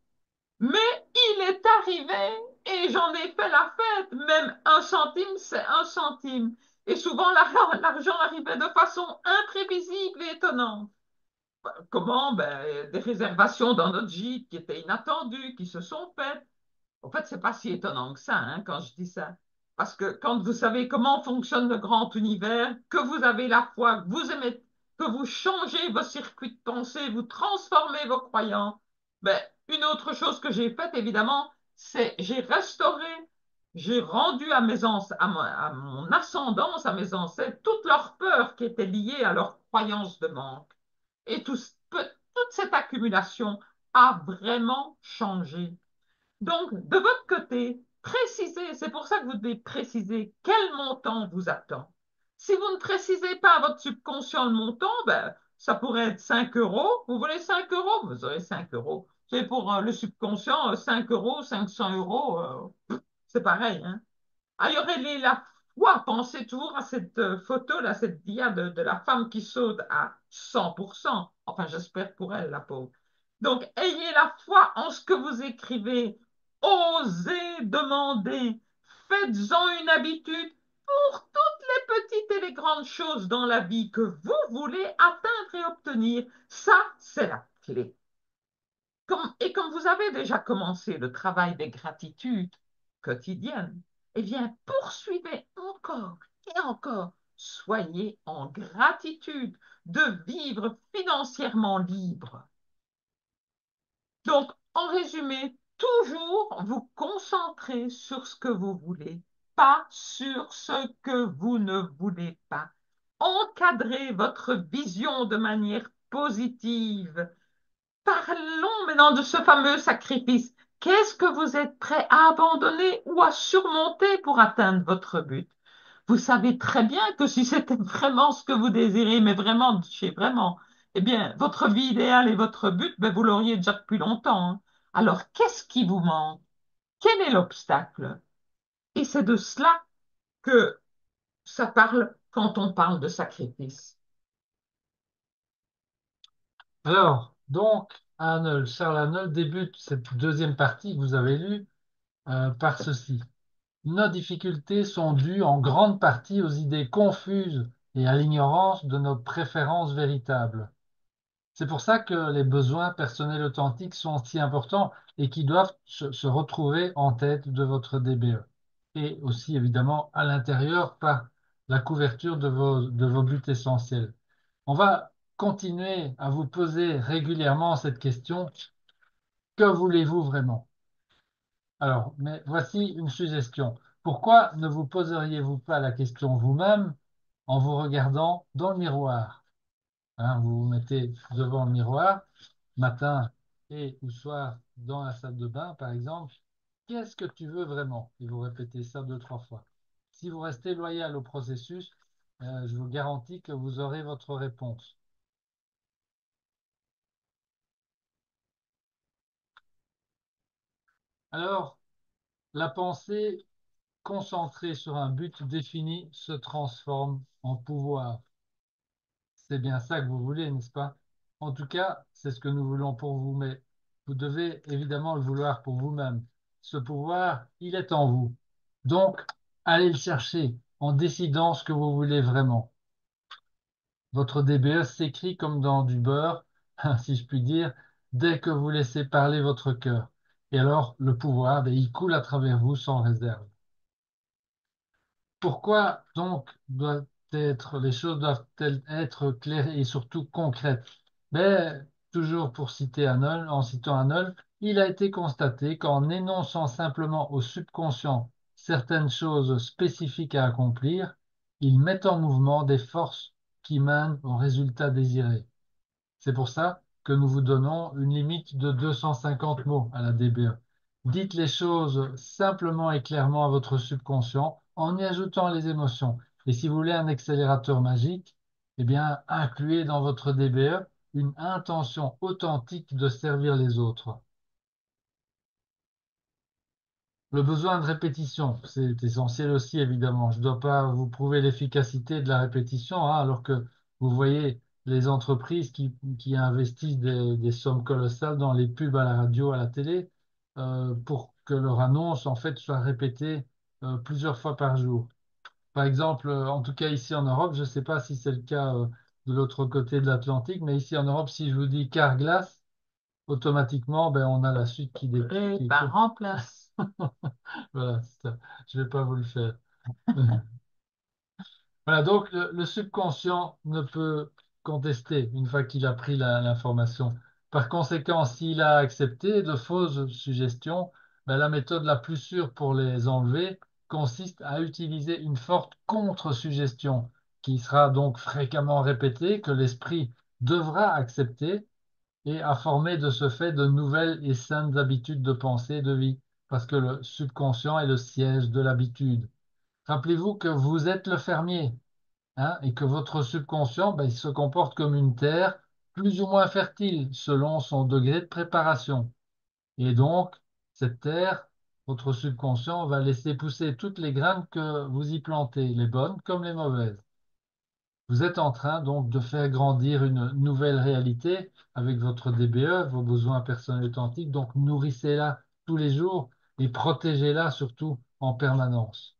mais il est arrivé et j'en ai fait la fête. Même un centime, c'est un centime. Et souvent, l'argent arrivait de façon imprévisible et étonnante. Comment? Ben, des réservations dans notre gîte qui étaient inattendues, qui se sont faites. En fait, c'est pas si étonnant que ça, hein, quand je dis ça. Parce que quand vous savez comment fonctionne le grand univers, que vous avez la foi, que vous aimez, que vous changez vos circuits de pensée, vous transformez vos croyances, ben, une autre chose que j'ai faite, évidemment, c'est j'ai restauré, j'ai rendu à mon ascendance, à mes ancêtres, toutes leurs peurs qui étaient liées à leurs croyances de manque. Et toute cette accumulation a vraiment changé. Donc, de votre côté, précisez, c'est pour ça que vous devez préciser quel montant vous attend. Si vous ne précisez pas à votre subconscient le montant, ben, ça pourrait être 5 euros. Vous voulez 5 euros? Vous aurez 5 euros. C'est pour le subconscient, 5 euros, 500 euros, c'est pareil, hein. Ah, il y aurait la foi. Pensez toujours à cette photo-là, cette dia de la femme qui saute à 100%. Enfin, j'espère pour elle, la pauvre. Donc, ayez la foi en ce que vous écrivez. Osez demander. Faites-en une habitude pour toutes les petites et les grandes choses dans la vie que vous voulez atteindre et obtenir. Ça, c'est la clé. Et comme vous avez déjà commencé le travail des gratitudes quotidiennes, eh bien, poursuivez encore et encore. Soyez en gratitude de vivre financièrement libre. Donc, en résumé, toujours vous concentrer sur ce que vous voulez pas sur ce que vous ne voulez pas. Encadrez votre vision de manière positive. Parlons maintenant de ce fameux sacrifice. Qu'est-ce que vous êtes prêt à abandonner ou à surmonter pour atteindre votre but? Vous savez très bien que si c'était vraiment ce que vous désirez, mais vraiment, chez vraiment, eh bien, votre vie idéale et votre but, ben, vous l'auriez déjà depuis longtemps, hein. Alors, qu'est-ce qui vous manque? Quel est l'obstacle? Et c'est de cela que ça parle quand on parle de sacrifice. Alors, donc, Arnold, Charles Arnold débute cette deuxième partie que vous avez lue par ceci. Nos difficultés sont dues en grande partie aux idées confuses et à l'ignorance de nos préférences véritables. C'est pour ça que les besoins personnels authentiques sont si importants et qui doivent se retrouver en tête de votre DBE. Et aussi, évidemment, à l'intérieur par la couverture de vos buts essentiels. On va continuer à vous poser régulièrement cette question, que voulez-vous vraiment? Alors, mais voici une suggestion. Pourquoi ne vous poseriez-vous pas la question vous-même en vous regardant dans le miroir? Hein, vous vous mettez devant le miroir, matin et ou soir dans la salle de bain, par exemple. Qu'est-ce que tu veux vraiment? Et vous répétez ça deux, trois fois. Si vous restez loyal au processus, je vous garantis que vous aurez votre réponse. Alors, la pensée concentrée sur un but défini se transforme en pouvoir. C'est bien ça que vous voulez, n'est-ce pas? En tout cas, c'est ce que nous voulons pour vous, mais vous devez évidemment le vouloir pour vous-même. Ce pouvoir, il est en vous. Donc, allez le chercher en décidant ce que vous voulez vraiment. Votre DBE s'écrit comme dans du beurre, si je puis dire, dès que vous laissez parler votre cœur. Et alors, le pouvoir, ben, il coule à travers vous sans réserve. Pourquoi donc les choses doivent-elles être claires et surtout concrètes? Mais toujours pour citer Arnold, en citant Arnold, il a été constaté qu'en énonçant simplement au subconscient certaines choses spécifiques à accomplir, il met en mouvement des forces qui mènent au résultat désiré. C'est pour ça que nous vous donnons une limite de 250 mots à la DBE. Dites les choses simplement et clairement à votre subconscient en y ajoutant les émotions. Et si vous voulez un accélérateur magique, eh bien, incluez dans votre DBE une intention authentique de servir les autres. Le besoin de répétition, c'est essentiel aussi, évidemment. Je ne dois pas vous prouver l'efficacité de la répétition, hein, alors que vous voyez les entreprises qui investissent des sommes colossales dans les pubs à la radio, à la télé, pour que leur annonce, en fait, soit répétée plusieurs fois par jour. Par exemple, en tout cas ici en Europe, je ne sais pas si c'est le cas de l'autre côté de l'Atlantique, mais ici en Europe, si je vous dis Carglass, automatiquement, ben, on a la suite Et qui par remplace. voilà, c'est ça. Je ne vais pas vous le faire. Voilà, donc le subconscient ne peut contester une fois qu'il a pris l'information. Par conséquent, s'il a accepté de fausses suggestions, ben, la méthode la plus sûre pour les enlever consiste à utiliser une forte contre-suggestion qui sera donc fréquemment répétée, que l'esprit devra accepter et à former de ce fait de nouvelles et saines habitudes de pensée et de vie, parce que le subconscient est le siège de l'habitude. Rappelez-vous que vous êtes le fermier, hein, et que votre subconscient, ben, il se comporte comme une terre plus ou moins fertile selon son degré de préparation. Et donc, cette terre, votre subconscient va laisser pousser toutes les graines que vous y plantez, les bonnes comme les mauvaises. Vous êtes en train donc de faire grandir une nouvelle réalité avec votre DBE, vos besoins personnels authentiques. Donc nourrissez-la tous les jours et protégez-la surtout en permanence.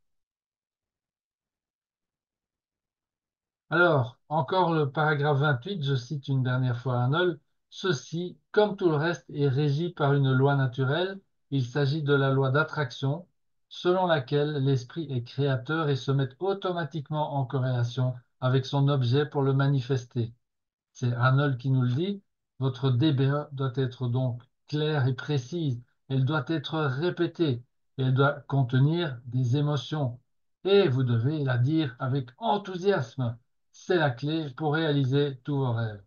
Alors, encore le paragraphe 28, je cite une dernière fois Arnold. Ceci, comme tout le reste, est régi par une loi naturelle. Il s'agit de la loi d'attraction, selon laquelle l'esprit est créateur et se met automatiquement en corrélation avec son objet pour le manifester. C'est Arnold qui nous le dit. Votre DBE doit être donc claire et précise. Elle doit être répétée. Elle doit contenir des émotions et vous devez la dire avec enthousiasme. C'est la clé pour réaliser tous vos rêves.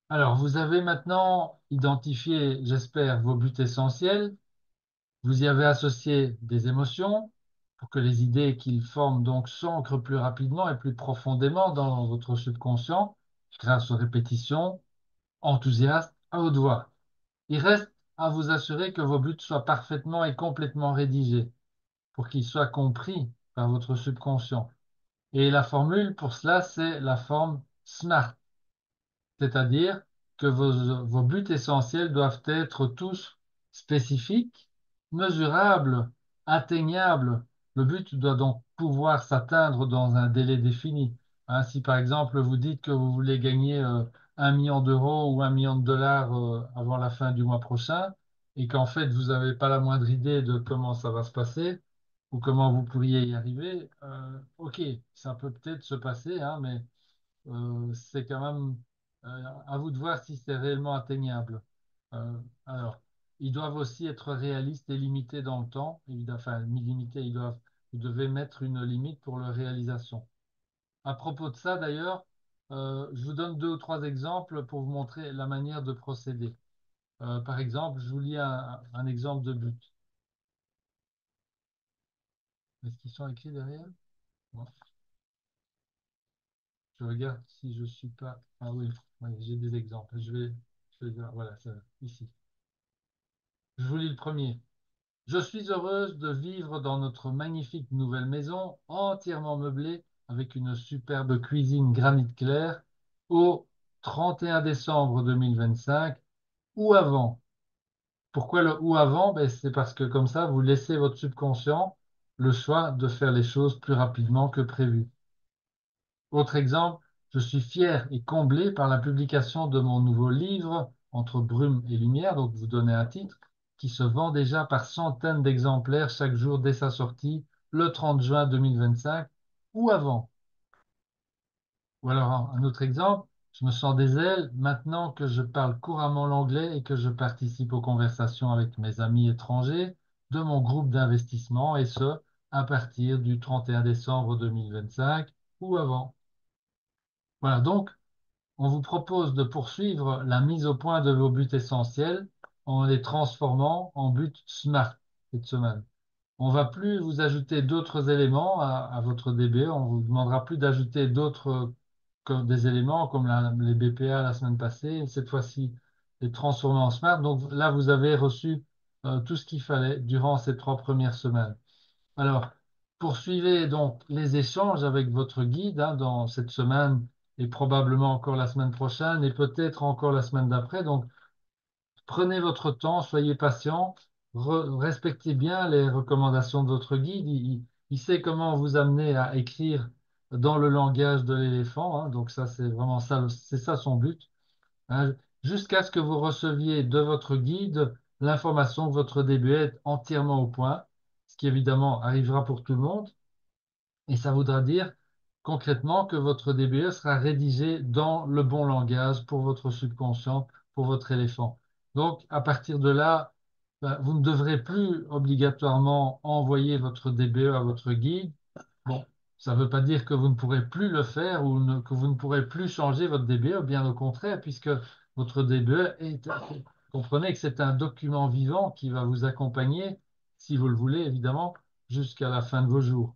Alors, vous avez maintenant identifié, j'espère, vos buts essentiels. Vous y avez associé des émotions pour que les idées qu'ils forment donc s'ancrent plus rapidement et plus profondément dans votre subconscient grâce aux répétitions, enthousiastes, à haute voix. Il reste à vous assurer que vos buts soient parfaitement et complètement rédigés pour qu'ils soient compris par votre subconscient. Et la formule pour cela, c'est la forme SMART, c'est-à-dire que vos buts essentiels doivent être tous spécifiques, mesurables, atteignables. Le but doit donc pouvoir s'atteindre dans un délai défini. Hein, si par exemple vous dites que vous voulez gagner 1 million d'euros ou 1 million de dollars avant la fin du mois prochain, et qu'en fait vous n'avez pas la moindre idée de comment ça va se passer ou comment vous pourriez y arriver, ok, ça peut peut-être se passer, hein, mais c'est quand même à vous de voir si c'est réellement atteignable. Alors, ils doivent aussi être réalistes et limités dans le temps. Évidemment, enfin, limités, vous devez mettre une limite pour leur réalisation. À propos de ça, d'ailleurs, je vous donne 2 ou 3 exemples pour vous montrer la manière de procéder. Par exemple, je vous lis un exemple de but. Est-ce qu'ils sont écrits derrière? Bon, je regarde si je suis pas. Ah oui, oui, j'ai des exemples. Voilà, ça, ici. Je vous lis le premier. Je suis heureuse de vivre dans notre magnifique nouvelle maison, entièrement meublée, avec une superbe cuisine granit clair, au 31 décembre 2025 ou avant. Pourquoi le ou avant? Ben, c'est parce que comme ça, vous laissez votre subconscient le choix de faire les choses plus rapidement que prévu. Autre exemple, je suis fier et comblé par la publication de mon nouveau livre, Entre brume et lumière, donc vous donnez un titre, qui se vend déjà par centaines d'exemplaires chaque jour dès sa sortie, le 30 juin 2025 ou avant. Ou alors un autre exemple, je me sens des ailes maintenant que je parle couramment l'anglais et que je participe aux conversations avec mes amis étrangers de mon groupe d'investissement, et ce, à partir du 31 décembre 2025 ou avant. Voilà, donc on vous propose de poursuivre la mise au point de vos buts essentiels en les transformant en buts SMART cette semaine. On ne va plus vous ajouter d'autres éléments à votre DBE. On vous demandera plus d'ajouter d'autres comme des éléments comme les BPA la semaine passée. Cette fois-ci, les transformer en SMART. Donc là, vous avez reçu tout ce qu'il fallait durant ces 3 premières semaines. Alors, poursuivez donc les échanges avec votre guide hein, dans cette semaine et probablement encore la semaine prochaine et peut-être encore la semaine d'après. Donc, prenez votre temps, soyez patient, respectez bien les recommandations de votre guide. Il sait comment vous amener à écrire dans le langage de l'éléphant. Hein. Donc, ça, c'est vraiment ça, c'est ça son but. Hein, jusqu'à ce que vous receviez de votre guide l'information que votre début est entièrement au point, ce qui évidemment arrivera pour tout le monde, et ça voudra dire concrètement que votre DBE sera rédigé dans le bon langage pour votre subconscient, pour votre éléphant. Donc, à partir de là, ben, vous ne devrez plus obligatoirement envoyer votre DBE à votre guide. Bon, ça ne veut pas dire que vous ne pourrez plus le faire ou que vous ne pourrez plus changer votre DBE, bien au contraire, puisque votre DBE est, comprenez que c'est un document vivant qui va vous accompagner, si vous le voulez, évidemment, jusqu'à la fin de vos jours.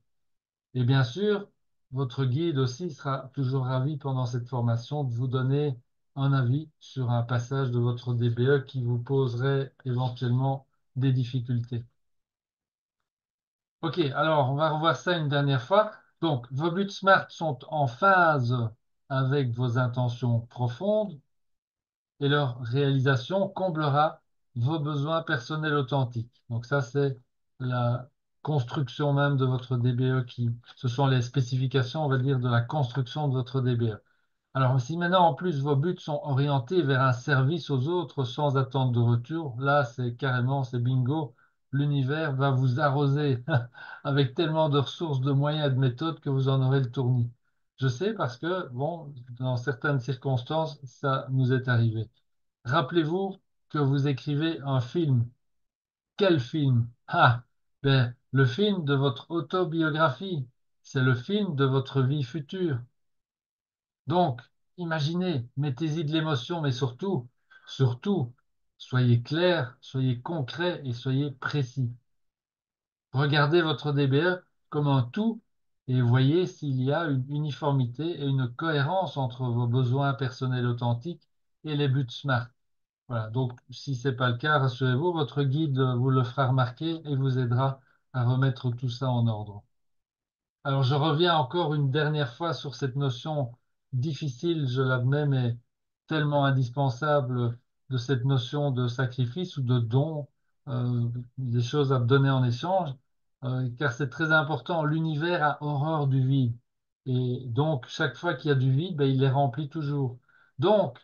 Et bien sûr, votre guide aussi sera toujours ravi pendant cette formation de vous donner un avis sur un passage de votre DBE qui vous poserait éventuellement des difficultés. Ok, alors on va revoir ça une dernière fois. Donc, vos buts SMART sont en phase avec vos intentions profondes et leur réalisation comblera vos besoins personnels authentiques. Donc ça, c'est la construction même de votre DBE ce sont les spécifications, on va dire, de la construction de votre DBE. Alors, si maintenant, en plus, vos buts sont orientés vers un service aux autres sans attente de retour, là, c'est bingo. L'univers va vous arroser avec tellement de ressources, de moyens et de méthodes que vous en aurez le tournis. Je sais parce que, bon, dans certaines circonstances, ça nous est arrivé. Rappelez-vous que vous écrivez un film. Quel film? Ah, ben, le film de votre autobiographie, c'est le film de votre vie future. Donc, imaginez, mettez-y de l'émotion, mais surtout, soyez clair, soyez concret et soyez précis. Regardez votre DBE comme un tout et voyez s'il y a une uniformité et une cohérence entre vos besoins personnels authentiques et les buts SMART. Voilà. Donc, si ce n'est pas le cas, rassurez-vous, votre guide vous le fera remarquer et vous aidera à remettre tout ça en ordre. Alors, je reviens encore une dernière fois sur cette notion difficile, je l'admets, mais tellement indispensable de cette notion de sacrifice ou de don, des choses à donner en échange, car c'est très important. L'univers a horreur du vide. Et donc, chaque fois qu'il y a du vide, ben, il les remplit toujours. Donc,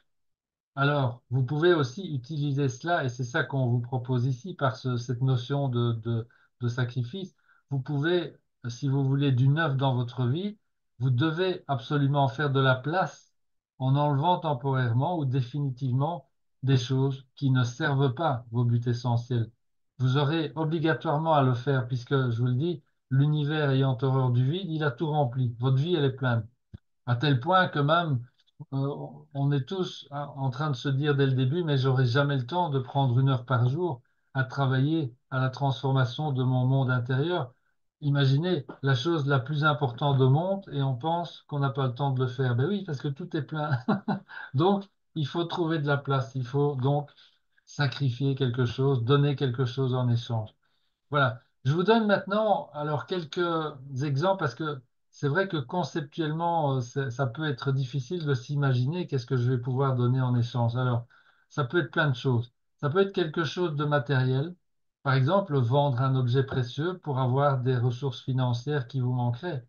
alors, vous pouvez aussi utiliser cela, et c'est ça qu'on vous propose ici par cette notion de sacrifice. Vous pouvez, si vous voulez du neuf dans votre vie, vous devez absolument faire de la place en enlevant temporairement ou définitivement des choses qui ne servent pas vos buts essentiels. Vous aurez obligatoirement à le faire, puisque, je vous le dis, l'univers ayant horreur du vide, il a tout rempli. Votre vie, elle est pleine. À tel point que même, on est tous en train de se dire dès le début, mais j'aurai jamais le temps de prendre 1 heure par jour à travailler à la transformation de mon monde intérieur. Imaginez la chose la plus importante au monde et on pense qu'on n'a pas le temps de le faire. Ben oui, parce que tout est plein. Donc, il faut trouver de la place. Il faut donc sacrifier quelque chose, donner quelque chose en échange. Voilà. Je vous donne maintenant alors quelques exemples parce que c'est vrai que conceptuellement, ça peut être difficile de s'imaginer qu'est-ce que je vais pouvoir donner en échange. Alors, ça peut être plein de choses. Ça peut être quelque chose de matériel. Par exemple, vendre un objet précieux pour avoir des ressources financières qui vous manqueraient.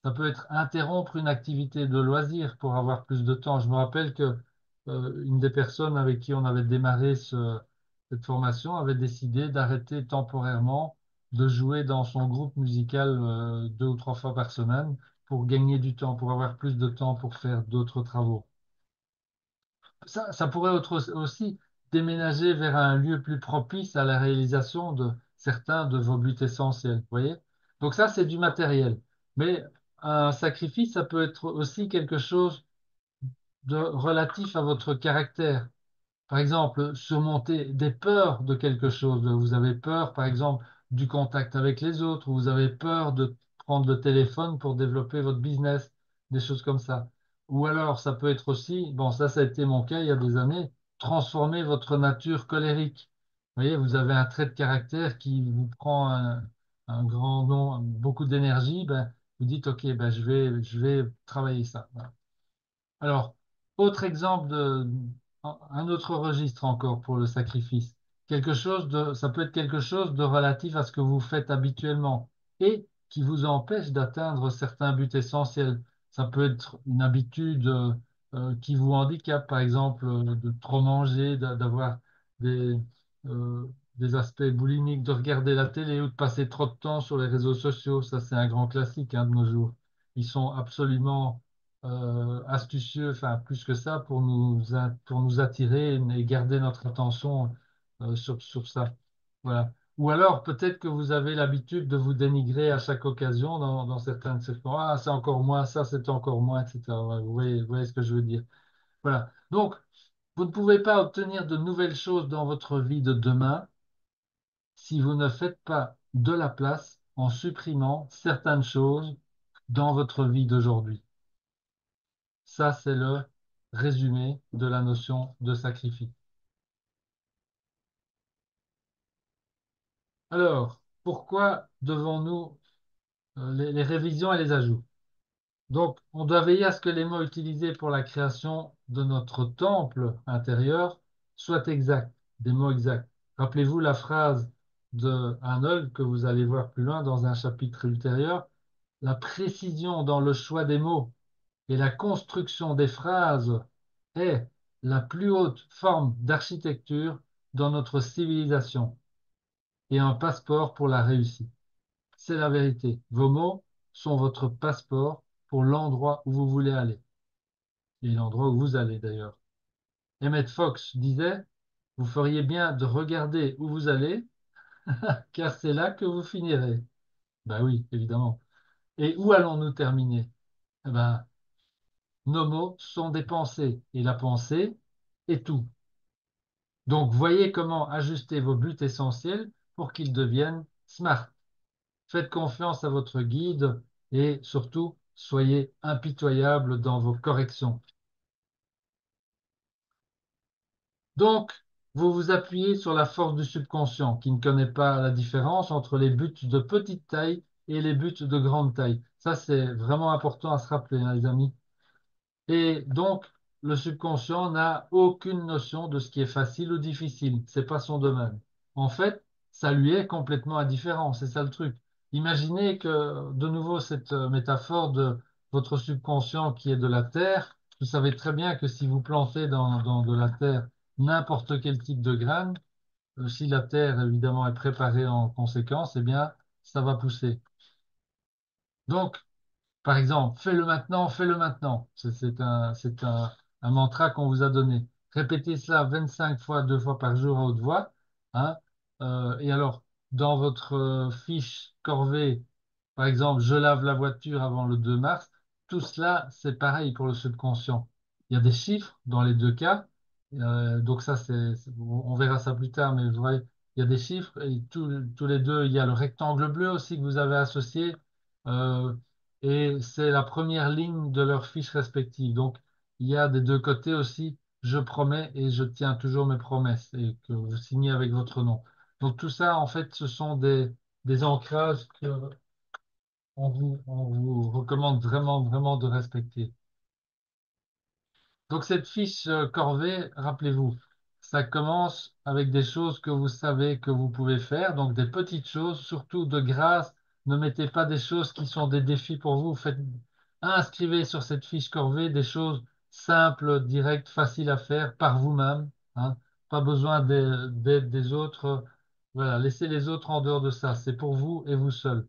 Ça peut être interrompre une activité de loisir pour avoir plus de temps. Je me rappelle que une des personnes avec qui on avait démarré cette formation avait décidé d'arrêter temporairement de jouer dans son groupe musical 2 ou 3 fois par semaine pour gagner du temps, pour avoir plus de temps pour faire d'autres travaux. Ça pourrait être aussi déménager vers un lieu plus propice à la réalisation de certains de vos buts essentiels. Vous voyez? Donc ça, c'est du matériel. Mais un sacrifice, ça peut être aussi quelque chose de relatif à votre caractère. Par exemple, surmonter des peurs de quelque chose. Vous avez peur, par exemple, du contact avec les autres, ou vous avez peur de prendre le téléphone pour développer votre business, des choses comme ça. Ou alors, ça peut être aussi, bon, ça a été mon cas il y a des années, transformer votre nature colérique. Vous voyez, vous avez un trait de caractère qui vous prend un grand nom, beaucoup d'énergie, ben, vous dites, OK, ben, je vais travailler ça. Voilà. Alors, autre exemple un autre registre encore pour le sacrifice. Ça peut être quelque chose de relatif à ce que vous faites habituellement et qui vous empêche d'atteindre certains buts essentiels. Ça peut être une habitude qui vous handicape, par exemple, de trop manger, d'avoir des, euh, des aspects boulimiques, de regarder la télé ou de passer trop de temps sur les réseaux sociaux. Ça, c'est un grand classique, hein, de nos jours. Ils sont absolument astucieux, enfin plus que ça, pour nous attirer et garder notre attention sur ça. Voilà. Ou alors peut-être que vous avez l'habitude de vous dénigrer à chaque occasion dans certaines circonstances. Ah, c'est encore moins, ça c'est encore moins, etc. Ouais, vous voyez ce que je veux dire. Voilà. Donc, vous ne pouvez pas obtenir de nouvelles choses dans votre vie de demain si vous ne faites pas de la place en supprimant certaines choses dans votre vie d'aujourd'hui. Ça, c'est le résumé de la notion de sacrifice. Alors, pourquoi devons-nous les révisions et les ajouts? Donc, on doit veiller à ce que les mots utilisés pour la création de notre temple intérieur soient exacts, des mots exacts. Rappelez-vous la phrase de Arnold que vous allez voir plus loin dans un chapitre ultérieur. La précision dans le choix des mots et la construction des phrases est la plus haute forme d'architecture dans notre civilisation et un passeport pour la réussite. C'est la vérité. Vos mots sont votre passeport pour l'endroit où vous voulez aller et l'endroit où vous allez d'ailleurs. Emmett Fox disait, vous feriez bien de regarder où vous allez, car c'est là que vous finirez. Ben oui, évidemment. Et où allons-nous terminer? Eh ben, nos mots sont des pensées, et la pensée est tout. Donc, voyez comment ajuster vos buts essentiels pour qu'ils deviennent smart. Faites confiance à votre guide et surtout, soyez impitoyable dans vos corrections. Donc, vous vous appuyez sur la force du subconscient qui ne connaît pas la différence entre les buts de petite taille et les buts de grande taille. Ça, c'est vraiment important à se rappeler, hein, les amis. Et donc, le subconscient n'a aucune notion de ce qui est facile ou difficile. C'est pas son domaine. En fait, ça lui est complètement indifférent. C'est ça le truc. Imaginez que, de nouveau, cette métaphore de votre subconscient qui est de la terre. Vous savez très bien que si vous plantez dans de la terre n'importe quel type de graine, si la terre évidemment est préparée en conséquence, eh bien, ça va pousser. Donc, par exemple, fais-le maintenant, fais-le maintenant. C'est un mantra qu'on vous a donné. Répétez cela 25 fois, 2 fois par jour à haute voix. Hein. Et alors, dans votre fiche corvée, par exemple, je lave la voiture avant le 2 mars, tout cela, c'est pareil pour le subconscient. Il y a des chiffres dans les deux cas. Donc ça, on verra ça plus tard, mais vous voyez, il y a des chiffres et tous les deux, il y a le rectangle bleu aussi que vous avez associé. Euh, et c'est la première ligne de leurs fiches respectives. Donc, il y a des deux côtés aussi, je promets et je tiens toujours mes promesses et que vous signez avec votre nom. Donc, tout ça, en fait, ce sont des ancrages on vous recommande vraiment, vraiment de respecter. Donc cette fiche corvée, rappelez-vous, ça commence avec des choses que vous savez que vous pouvez faire, donc des petites choses, surtout de grâce, ne mettez pas des choses qui sont des défis pour vous. Inscrivez sur cette fiche corvée des choses simples, directes, faciles à faire par vous-même, hein. Pas besoin d'aide des autres. Voilà, laissez les autres en dehors de ça. C'est pour vous et vous seul.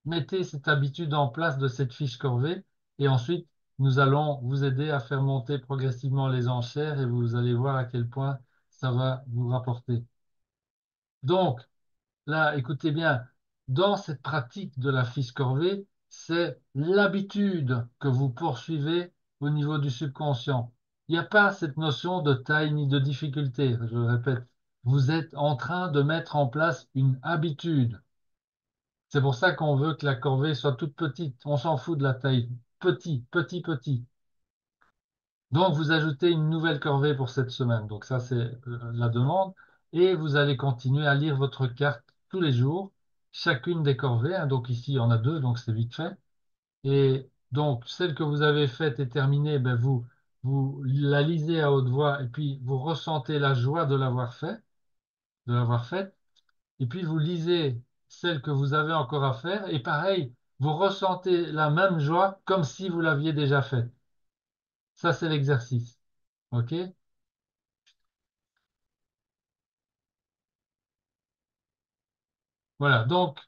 Mettez cette habitude en place de cette fiche corvée et ensuite nous allons vous aider à faire monter progressivement les enchères et vous allez voir à quel point ça va vous rapporter. Donc, là, écoutez bien, dans cette pratique de la fiche corvée, c'est l'habitude que vous poursuivez au niveau du subconscient. Il n'y a pas cette notion de taille ni de difficulté, je le répète. Vous êtes en train de mettre en place une habitude. C'est pour ça qu'on veut que la corvée soit toute petite. On s'en fout de la taille. Petit, petit, petit. Donc, vous ajoutez une nouvelle corvée pour cette semaine. Donc, ça, c'est la demande. Et vous allez continuer à lire votre carte tous les jours, chacune des corvées, hein. Donc, ici, il y en a deux, donc c'est vite fait. Et donc, celle que vous avez faite et terminée, ben, vous la lisez à haute voix et puis vous ressentez la joie de l'avoir fait, de l'avoir faite. Et puis vous lisez celle que vous avez encore à faire, et pareil, vous ressentez la même joie comme si vous l'aviez déjà faite. Ça, c'est l'exercice. OK? Voilà. Donc,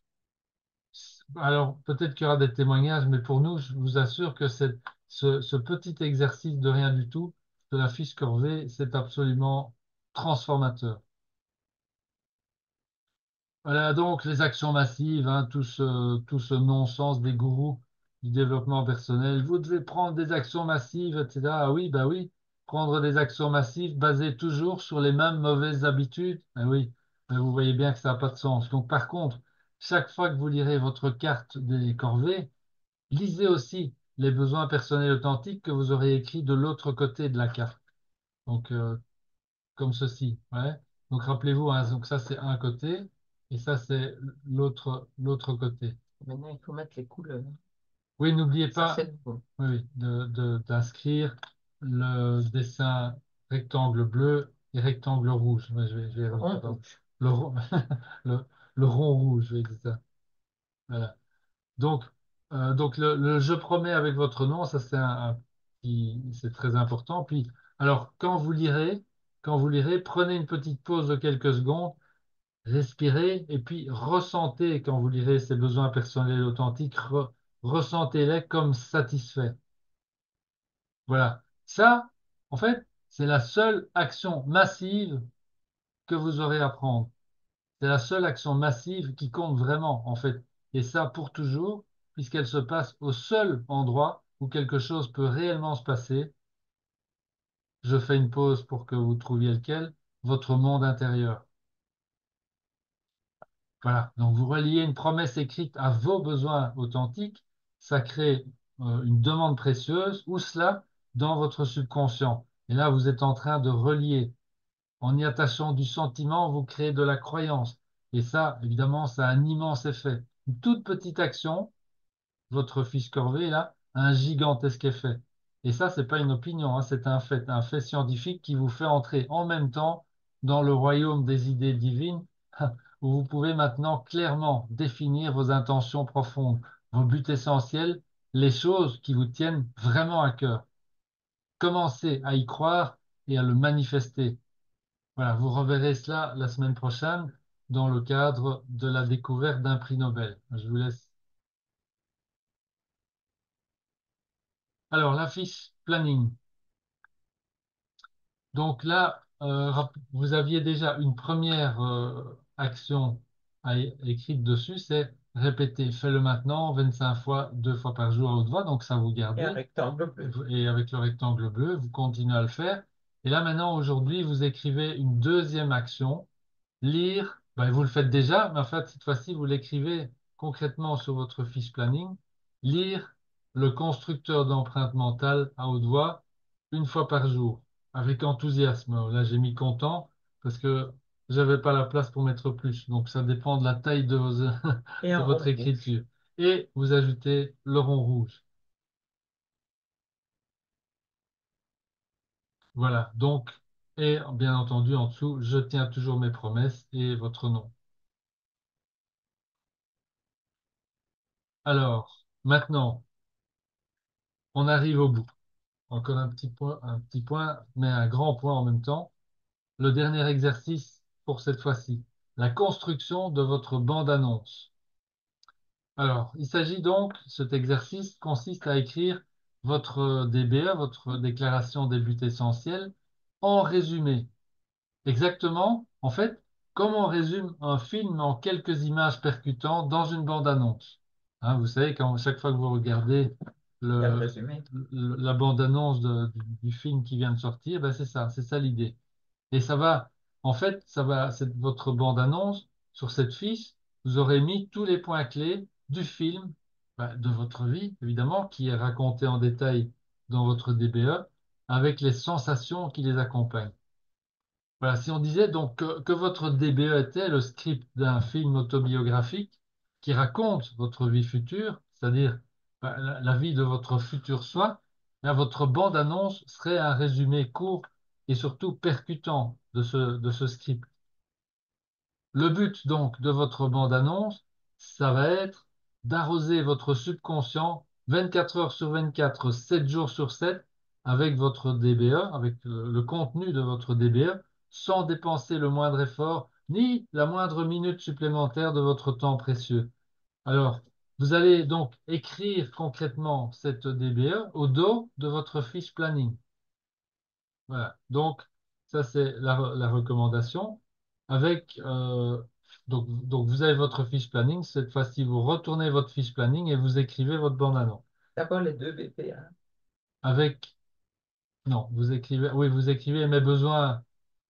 alors peut-être qu'il y aura des témoignages, mais pour nous, je vous assure que ce petit exercice de rien du tout, de la fiche corvée, c'est absolument transformateur. Voilà donc les actions massives, hein, tout ce non-sens des gourous du développement personnel. Vous devez prendre des actions massives, etc. Ah oui, bah oui, prendre des actions massives basées toujours sur les mêmes mauvaises habitudes. Ah oui, mais vous voyez bien que ça n'a pas de sens. Donc par contre, chaque fois que vous lirez votre carte des corvées, lisez aussi les besoins personnels authentiques que vous aurez écrits de l'autre côté de la carte. Donc comme ceci. Ouais. Donc rappelez-vous, hein, donc ça c'est un côté et ça c'est l'autre côté. Maintenant, il faut mettre les couleurs. Oui, n'oubliez Ça, pas, c'est nouveau. oui, oui, d'inscrire le dessin rectangle bleu et rectangle rouge. Ouais, Rond rouge. le, rond- le, le rond rouge, oui, c'est ça. Voilà. Donc, donc le je promets avec votre nom, ça c'est très important. Puis, alors, quand vous lirez, prenez une petite pause de quelques secondes, respirez et puis ressentez quand vous lirez ces besoins personnels authentiques, ressentez-les comme satisfaits. Voilà. Ça, en fait, c'est la seule action massive que vous aurez à prendre. C'est la seule action massive qui compte vraiment, en fait. et ça pour toujours, puisqu'elle se passe au seul endroit où quelque chose peut réellement se passer. Je fais une pause pour que vous trouviez lequel, votre monde intérieur. Voilà, donc vous reliez une promesse écrite à vos besoins authentiques, ça crée une demande précieuse, ou cela dans votre subconscient. Et là, vous êtes en train de relier. En y attachant du sentiment, vous créez de la croyance. Et ça, évidemment, ça a un immense effet. Une toute petite action, votre fiche corvée, là, a un gigantesque effet. Et ça, c'est pas une opinion, hein, c'est un fait scientifique qui vous fait entrer en même temps dans le royaume des idées divines, où vous pouvez maintenant clairement définir vos intentions profondes, vos buts essentiels, les choses qui vous tiennent vraiment à cœur. Commencez à y croire et à le manifester. Voilà, vous reverrez cela la semaine prochaine dans le cadre de la découverte d'un prix Nobel. Je vous laisse. Alors, la fiche planning. Donc là, vous aviez déjà une première action écrite dessus, c'est répéter. Fais-le maintenant 25 fois, 2 fois par jour à haute voix. Donc ça, vous Et un gardez. rectangle bleu. Et avec le rectangle bleu, vous continuez à le faire. Et là, maintenant, aujourd'hui, vous écrivez une deuxième action. Lire, ben, vous le faites déjà, mais en fait, cette fois-ci, vous l'écrivez concrètement sur votre fiche planning. Lire le constructeur d'empreinte mentale à haute voix 1 fois par jour, avec enthousiasme. Là, j'ai mis content parce que j'avais pas la place pour mettre plus. Donc, ça dépend de la taille de, Et de un votre rond rouge. écriture. Et vous ajoutez le rond rouge. Voilà. Donc, et bien entendu, en dessous, je tiens toujours mes promesses et votre nom. Alors, maintenant, on arrive au bout. Encore un petit point, mais un grand point en même temps. Le dernier exercice pour cette fois-ci, la construction de votre bande-annonce. Alors, il s'agit donc, cet exercice consiste à écrire votre DBE, votre déclaration des buts essentiels, en résumé. Exactement, en fait, comme on résume un film en quelques images percutantes dans une bande-annonce. Hein, vous savez, quand chaque fois que vous regardez Il y a le le, résumé. la bande-annonce du film qui vient de sortir, ben c'est ça l'idée. Et ça va, en fait, c'est votre bande-annonce, sur cette fiche, vous aurez mis tous les points clés du film, ben, de votre vie, évidemment, qui est raconté en détail dans votre DBE, avec les sensations qui les accompagnent. Voilà, si on disait donc que votre DBE était le script d'un film autobiographique qui raconte votre vie future, c'est-à-dire la vie de votre futur soi, là, votre bande-annonce serait un résumé court et surtout percutant de ce script. Le but donc de votre bande-annonce, ça va être d'arroser votre subconscient 24 heures sur 24, 7 jours sur 7 avec votre DBE, avec le contenu de votre DBE, sans dépenser le moindre effort ni la moindre minute supplémentaire de votre temps précieux. Alors, vous allez donc écrire concrètement cette DBE au dos de votre fiche planning. Voilà. Donc, ça, c'est la recommandation. Avec, donc, vous avez votre fiche planning. Cette fois-ci, vous retournez votre fiche planning et vous écrivez votre bande-annonce. D'abord les deux BPA. Avec, non, vous écrivez, oui, vous écrivez mes besoins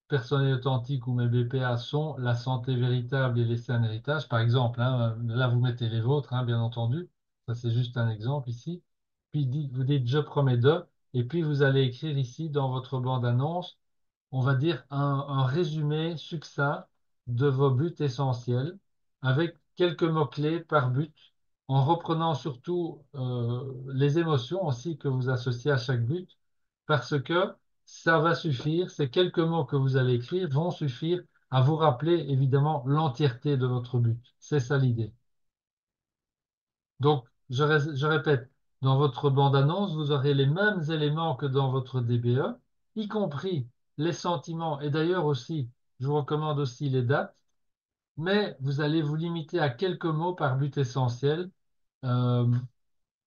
personnels authentiques ou mes BPA sont la santé véritable et laisser un héritage, par exemple. Hein, là, vous mettez les vôtres, hein, bien entendu. Ça, c'est juste un exemple ici. Puis, vous dites je promets de, et puis vous allez écrire ici dans votre bande-annonce on va dire, un résumé succinct de vos buts essentiels avec quelques mots-clés par but, en reprenant surtout les émotions aussi que vous associez à chaque but, parce que ça va suffire, ces quelques mots que vous allez écrire vont suffire à vous rappeler évidemment l'entièreté de votre but. C'est ça l'idée. Donc, je répète, dans votre bande-annonce, vous aurez les mêmes éléments que dans votre DBE, y compris les sentiments et d'ailleurs aussi, je vous recommande aussi les dates, mais vous allez vous limiter à quelques mots par but essentiel euh,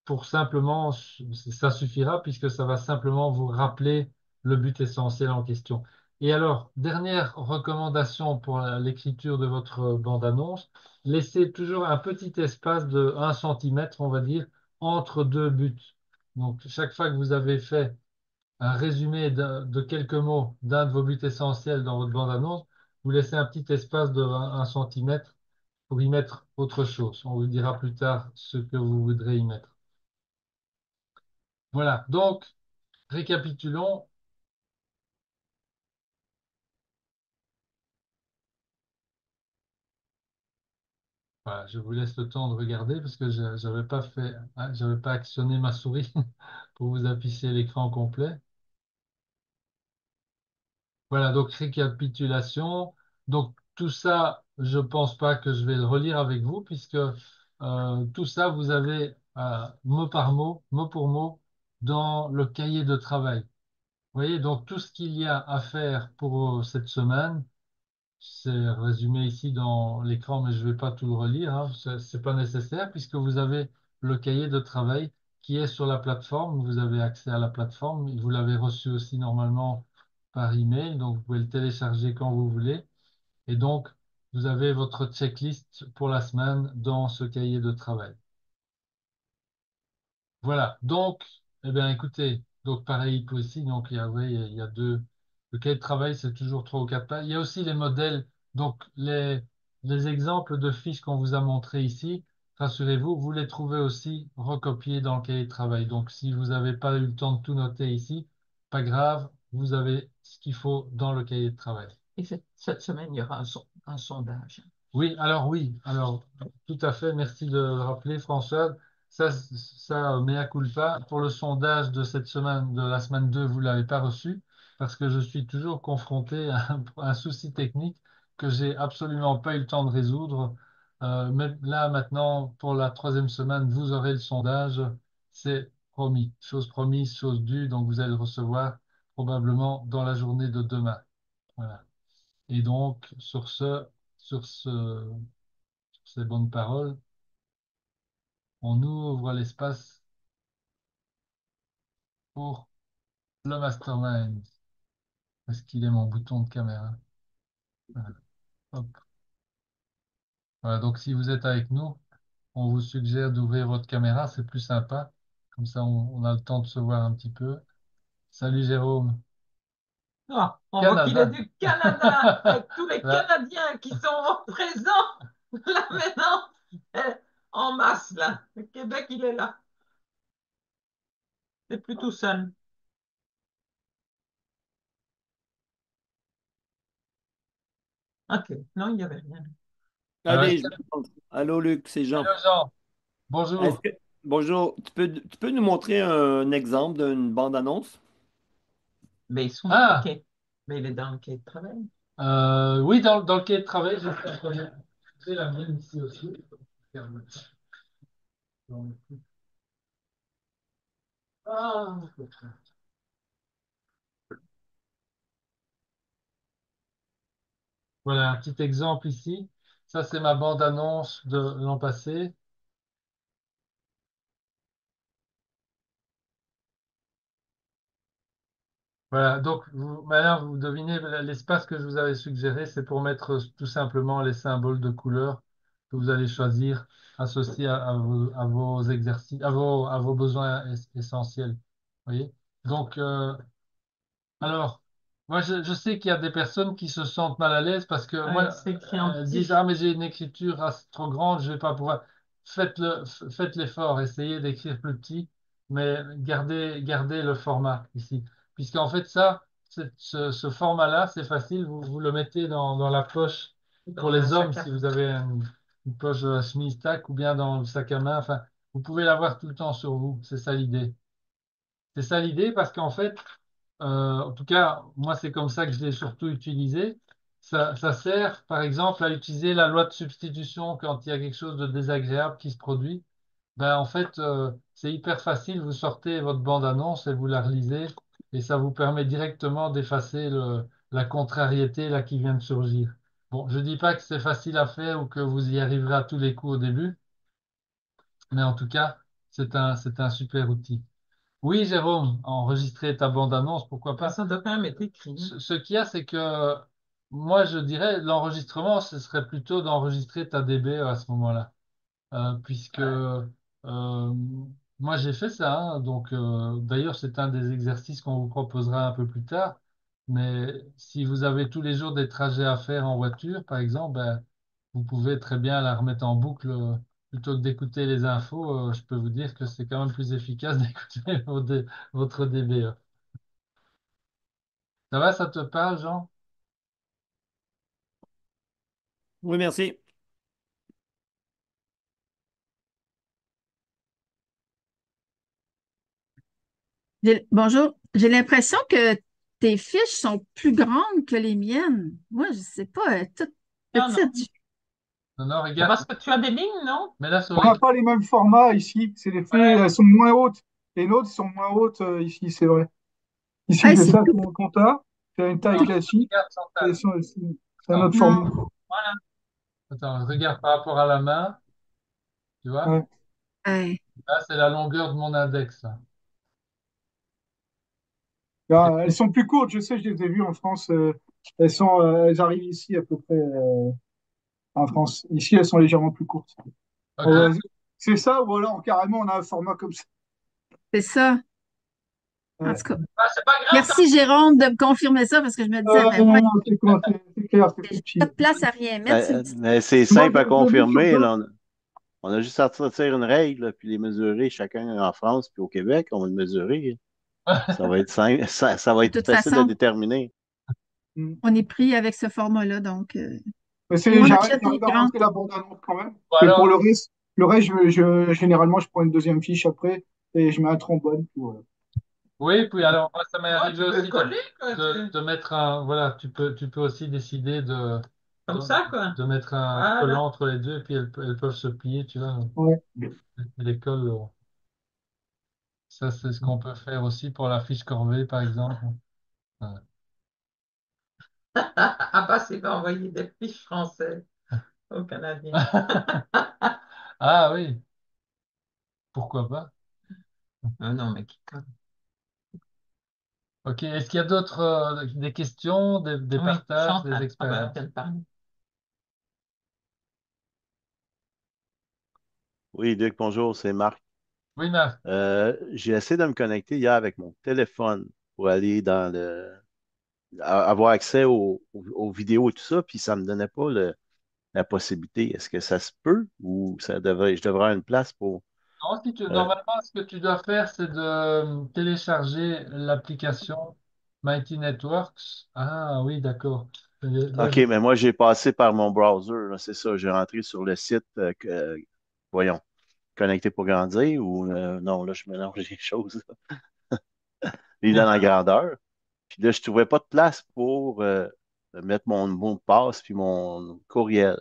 pour simplement, ça suffira puisque ça va simplement vous rappeler le but essentiel en question. Et alors, dernière recommandation pour l'écriture de votre bande-annonce, laissez toujours un petit espace de 1 centimètre, on va dire, entre deux buts. Donc, chaque fois que vous avez fait un résumé de quelques mots d'un de vos buts essentiels dans votre bande-annonce, vous laissez un petit espace de 1 centimètre pour y mettre autre chose. On vous dira plus tard ce que vous voudrez y mettre. Voilà, donc récapitulons. Voilà, je vous laisse le temps de regarder parce que j'avais pas fait, hein, j'avais pas actionné ma souris pour vous afficher l'écran complet. Voilà, donc récapitulation. Donc tout ça, je pense pas que je vais le relire avec vous puisque tout ça, vous avez mot par mot pour mot, dans le cahier de travail. Vous voyez, donc tout ce qu'il y a à faire pour cette semaine, c'est résumé ici dans l'écran, mais je ne vais pas tout le relire, hein. C'est pas nécessaire puisque vous avez le cahier de travail qui est sur la plateforme. Vous avez accès à la plateforme. Vous l'avez reçu aussi normalement par email, donc vous pouvez le télécharger quand vous voulez. Et donc, vous avez votre checklist pour la semaine dans ce cahier de travail. Voilà. Donc, eh bien, écoutez, donc pareil pour ici. Donc, il y a, oui, il y a deux. Le cahier de travail, c'est toujours 3 ou 4 pages. Il y a aussi les modèles. Donc, les exemples de fiches qu'on vous a montrés ici, rassurez-vous, vous les trouvez aussi recopiés dans le cahier de travail. Donc, si vous n'avez pas eu le temps de tout noter ici, pas grave, vous avez ce qu'il faut dans le cahier de travail. Et cette semaine, il y aura un sondage. Oui, alors tout à fait, merci de le rappeler, François. Ça, mea culpa. Pour le sondage de cette semaine, de la semaine 2, vous ne l'avez pas reçu parce que je suis toujours confronté à un souci technique que j'ai absolument pas eu le temps de résoudre. Mais là, maintenant, pour la troisième semaine, vous aurez le sondage. C'est promis, chose promise, chose due. Donc, vous allez le recevoir probablement dans la journée de demain. Voilà. Et donc, sur ces bonnes paroles, on ouvre l'espace pour le mastermind. Est-ce qu'il est mon bouton de caméra? Voilà. Hop. Voilà, donc si vous êtes avec nous, on vous suggère d'ouvrir votre caméra, c'est plus sympa. Comme ça, on a le temps de se voir un petit peu. Salut Jérôme. Ah, on voit qu'il est Canada. du Canada, avec tous les Là. Canadiens qui sont présents là maintenant, eh, en masse là. Le Québec, il est là. C'est plus tout seul. Ok, non, il n'y avait rien. Alors, Allez, je pense. Allô Luc, c'est Jean. hello Jean, Est-ce bonjour. que... Bonjour, tu peux nous montrer un exemple d'une bande-annonce? Mais ils sont, ok. Ah, Mais il est dans le cahier de travail. oui, dans le cahier de travail, j'ai la mienne ici aussi. Ah, voilà un petit exemple ici. Ça, c'est ma bande-annonce de l'an passé. Voilà, donc maintenant, vous devinez l'espace que je vous avais suggéré, c'est pour mettre tout simplement les symboles de couleur que vous allez choisir associés à vos exercices, à vos besoins essentiels. Vous voyez? Donc, alors, moi, je sais qu'il y a des personnes qui se sentent mal à l'aise parce que Ouais, moi, c'est écrit en elles petit. disent, ah, mais j'ai une écriture trop grande, je vais pas pouvoir. Faites l'effort, essayez d'écrire plus petit, mais gardez le format ici. Puisqu'en fait, ce format-là, c'est facile, vous le mettez dans la poche pour Dans un les hommes sac à si vous avez une poche de la chemise tac ou bien dans le sac à main. Enfin, vous pouvez l'avoir tout le temps sur vous. C'est ça l'idée. C'est ça l'idée parce qu'en fait, en tout cas, moi, c'est comme ça que je l'ai surtout utilisé. Ça sert, par exemple, à utiliser la loi de substitution quand il y a quelque chose de désagréable qui se produit. Ben, en fait, c'est hyper facile. Vous sortez votre bande-annonce et vous la relisez et ça vous permet directement d'effacer la contrariété là qui vient de surgir. Bon, je dis pas que c'est facile à faire ou que vous y arriverez à tous les coups au début, mais en tout cas, c'est un super outil. Oui, Jérôme, enregistrer ta bande-annonce, pourquoi Ben, pas? ça doit quand même être écrit, hein. Ce qu'il y a, c'est que moi, je dirais, l'enregistrement, ce serait plutôt d'enregistrer ta DBE à ce moment-là. Puisque moi j'ai fait ça, hein, donc d'ailleurs c'est un des exercices qu'on vous proposera un peu plus tard. Mais si vous avez tous les jours des trajets à faire en voiture, par exemple, ben, vous pouvez très bien la remettre en boucle plutôt que d'écouter les infos. Je peux vous dire que c'est quand même plus efficace d'écouter votre DBE. Ça va, ça te parle, Jean? Oui, merci. Bonjour, j'ai l'impression que tes fiches sont plus grandes que les miennes. Moi, je sais pas, toutes Non, non. petites. Non, non, C'est regarde, parce que tu as des lignes, non? mais là sur On n'a l'écran. pas les mêmes formats ici. C'est les feuilles, elles sont moins hautes. Les nôtres sont moins hautes ici, c'est vrai. Ici, Ah, c'est c'est ça tout. qu'on compta. C'est une taille Non, classique. regarde, Et Chantal. c'est un autre Attends, format. Non. Voilà. attends, regarde par rapport à la main, tu vois? Ouais. Hey. Là, c'est la longueur de mon index, là. Là, elles sont plus courtes, je sais, je les ai vues en France. Elles arrivent ici à peu près en France. Ici, elles sont légèrement plus courtes. Ok. Ouais, c'est ça, ou alors carrément on a un format comme ça. C'est ça. En Ouais. tout cas, Ah, c'est pas grave, merci Jérôme de me confirmer ça parce que je me disais, ben moi, Non, c'est clair, c'est j'ai tout pas petit. de place à rien mettre sur une petite. Mais c'est Moi, simple à j'ai vu sur confirmer, d'autres. là. On a juste à sortir une règle, là, puis les mesurer chacun en France puis au Québec. On va le mesurer. Ça va être simple, ça va De être toute facile à façon, déterminer. Hmm. on est pris avec ce format-là, donc Mais ou on j'arrive achète des à grands. rentrer la bande-annonce quand même. Bon, Et pour alors, le reste, généralement, je prends une deuxième fiche après et je mets un trombone. Puis voilà. oui, puis alors, moi, ça m'est ouais, arrivé tu peux aussi coller, quoi. de mettre un, voilà, tu peux aussi décider de, Comme ça, quoi. de mettre un Voilà. collant entre les deux, et puis elles peuvent se plier, tu vois. Ouais. Les cols, ça, c'est ce qu'on peut faire aussi pour la fiche corvée, par exemple. Voilà. Abbas, il va envoyer des fiches françaises aux Canadiens. Ah oui, pourquoi pas. Non, non, mais qui colle. Ok, est-ce qu'il y a d'autres, des questions, des Oui, partages, des Chantal. Ah ben, elle expériences? vient de parler. Oui, Luc, bonjour, c'est Marc. Oui, Marc. J'ai essayé de me connecter hier avec mon téléphone pour aller avoir accès aux vidéos et tout ça, puis ça me donnait pas la possibilité. Est-ce que ça se peut ou je devrais avoir une place pour. Non, euh, normalement, ce que tu dois faire, c'est de télécharger l'application Mighty Networks. Ah oui, d'accord. Là, OK, mais moi, j'ai passé par mon browser, là, c'est ça. J'ai rentré sur le site, voyons, Connecté pour grandir ou non, là, je mélange les choses. Il dans la grandeur. Puis là, je trouvais pas de place pour mettre mon mot de passe puis mon courriel.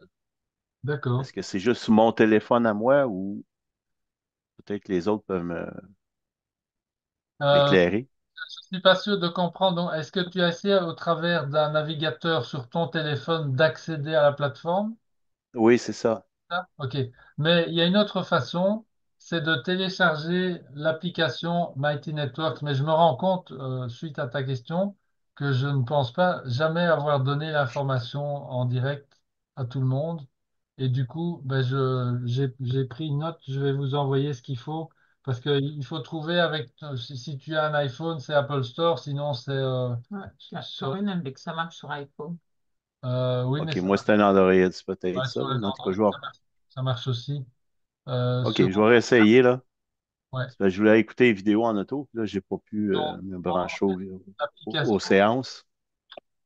d'accord. Est-ce que c'est juste sur mon téléphone à moi ou peut-être que les autres peuvent Euh, m'éclairer? je suis pas sûr de comprendre. Donc, est-ce que tu as essayé au travers d'un navigateur sur ton téléphone d'accéder à la plateforme? Oui, c'est ça. Ah, ok. Mais il y a une autre façon, c'est de télécharger l'application Mighty Networks. Mais je me rends compte, suite à ta question, que je ne pense pas jamais avoir donné l'information en direct à tout le monde. Et du coup, ben j'ai pris une note, je vais vous envoyer ce qu'il faut. Parce qu'il faut trouver avec, si tu as un iPhone, c'est Apple Store, sinon c'est Ouais, sur, Corinne aime bien que ça marche sur iPhone. oui, mais OK, moi, c'est un Android, c'est peut-être ouais, ça, sur là. les Mais en tout cas, Android, ça marche aussi. OK, Sur je vais réessayer, là. ouais. C'est parce que je voulais écouter les vidéos en auto, puis là, j'ai pas pu Donc, me en brancher fait, aux l'application, séances.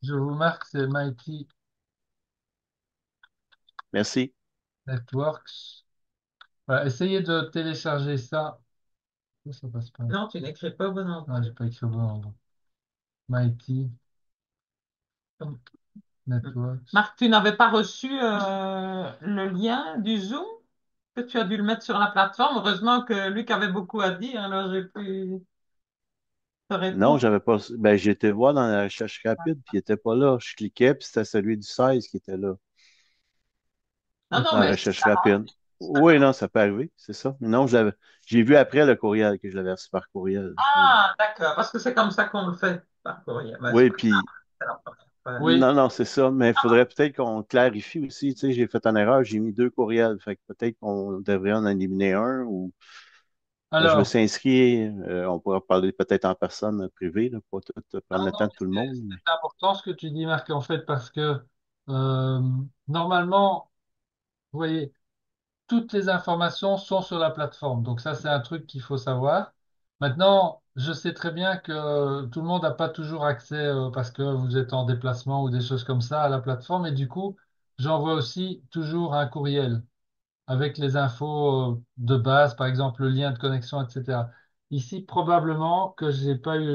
je vous marque, c'est Mighty Merci. Networks. Voilà, essayez de télécharger ça. Pourquoi ça passe pas? Non, tu n'écris pas bon Ah, endroit. j'ai pas écrit au bon endroit. Mighty Networks. Marc, tu n'avais pas reçu le lien du Zoom que tu as dû le mettre sur la plateforme. Heureusement que Luc avait beaucoup à dire, alors j'ai pu te Non, répondre. j'avais pas. Ben, j'étais voir dans la recherche rapide, puis il était pas là. Je cliquais, puis c'était celui du 16 qui était là, Non, non, dans la mais recherche rapide. Oui, non, ça peut arriver, c'est ça. Mais non, j'ai vu après le courriel que je l'avais reçu par courriel. Oui, Ah, d'accord, parce que c'est comme ça qu'on le fait par courrier. Ben, oui, puis c'est la première fois. Oui, non, non, c'est ça. Mais il faudrait peut-être qu'on clarifie aussi. Tu sais, j'ai fait une erreur, j'ai mis deux courriels. Fait que peut-être qu'on devrait en éliminer un ou je me alors, suis inscrit. On pourra parler peut-être en personne privée, là, pas tout non, prendre le non, temps de tout le mais monde. c'est important ce que tu dis, Marc, en fait, parce que euh, normalement, vous voyez, toutes les informations sont sur la plateforme. Donc ça, c'est un truc qu'il faut savoir. Maintenant, je sais très bien que tout le monde n'a pas toujours accès parce que vous êtes en déplacement ou des choses comme ça à la plateforme. Et du coup, j'envoie aussi toujours un courriel avec les infos de base, par exemple le lien de connexion, etc. Ici, probablement que j'ai pas eu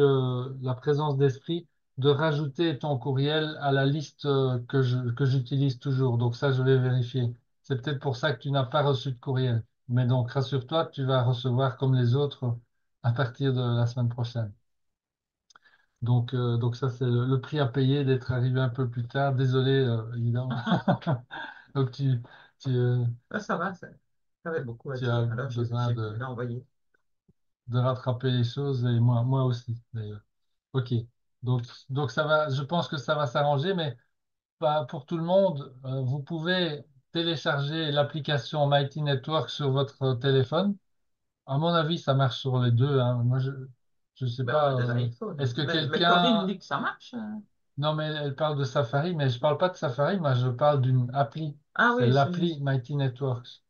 la présence d'esprit de rajouter ton courriel à la liste que j'utilise toujours. Donc ça, je vais vérifier. C'est peut-être pour ça que tu n'as pas reçu de courriel. Mais donc, rassure-toi, tu vas recevoir comme les autres à partir de la semaine prochaine. Donc ça, c'est le prix à payer d'être arrivé un peu plus tard. Désolé, évidemment. Donc Ça va, ça va beaucoup à tu dire. as Alors, besoin j'ai pu l'envoyer. de rattraper les choses et moi aussi d'ailleurs. Ok, donc ça va, je pense que ça va s'arranger, mais pas pour tout le monde. Vous pouvez télécharger l'application Mighty Network sur votre téléphone. À mon avis, ça marche sur les deux, hein. Moi, je sais Ben, on a pas. des iPhones. Est-ce que Mais Corinne quelqu'un... dit que ça marche. Non, mais elle parle de Safari, mais je parle pas de Safari, moi je parle d'une appli. Ah C'est oui, l'appli Mighty Networks.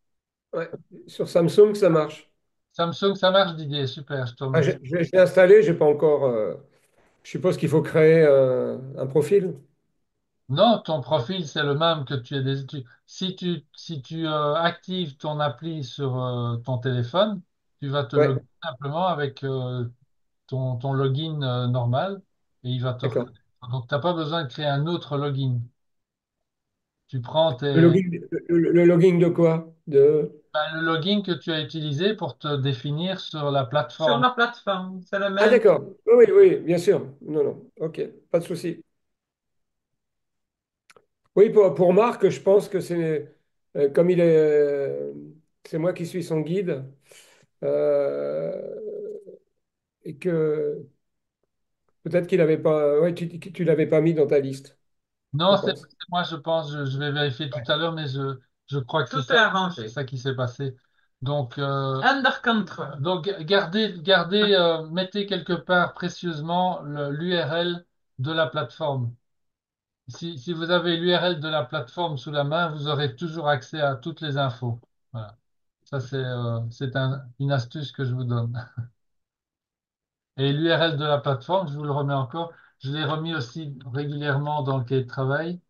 Ouais. Sur Samsung, ça marche. Samsung, ça marche, Didier. Super, je te Ah, remercie. je l'ai installé, j'ai pas encore. Je suppose qu'il faut créer un profil. Non, ton profil, c'est le même que tu es si tu actives ton appli sur ton téléphone, tu vas te Ouais, loguer simplement avec ton login normal et il va te d'accord. reconnaître. Donc, tu n'as pas besoin de créer un autre login. Tu prends Le login de quoi? le login que tu as utilisé pour te définir sur la sur plateforme. la plateforme. C'est le Ah, même. d'accord. Oui, oui, oui, bien sûr. Non, non. OK, pas de souci. Oui, pour Marc, je pense que c'est comme c'est moi qui suis son guide euh, et que peut-être qu'il avait pas, ouais, tu l'avais pas mis dans ta liste, je Non, pense. c'est moi, je pense, je vais vérifier tout à l'heure, mais je crois que c'est Tout est ça, c'est arrangé. ça qui s'est passé. Donc, Under control. mettez quelque part précieusement l'URL de la plateforme. Si vous avez l'URL de la plateforme sous la main, vous aurez toujours accès à toutes les infos. Voilà. Ça, c'est une astuce que je vous donne. Et l'URL de la plateforme, je vous le remets encore. Je l'ai remis aussi régulièrement dans le cahier de travail.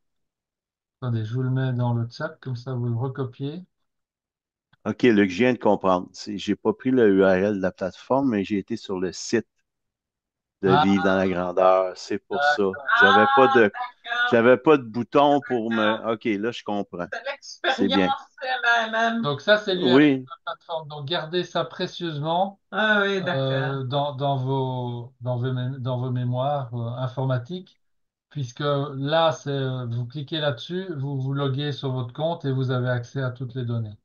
Attendez, je vous le mets dans le chat, comme ça vous le recopiez. OK, Luc, je viens de comprendre. J'ai pas pris le URL de la plateforme, mais j'ai été sur le site de Ah, Vivre dans la grandeur. C'est pour ça. Ah, d'accord. J'avais pas de bouton pour me. OK, là, je comprends. C'est bien. L'expérience est la même. donc ça, c'est l'URL de Oui, la plateforme. Donc gardez ça précieusement Ah oui, d'accord. dans vos mémoires informatiques, puisque là, vous cliquez là-dessus, vous vous loguez sur votre compte et vous avez accès à toutes les données,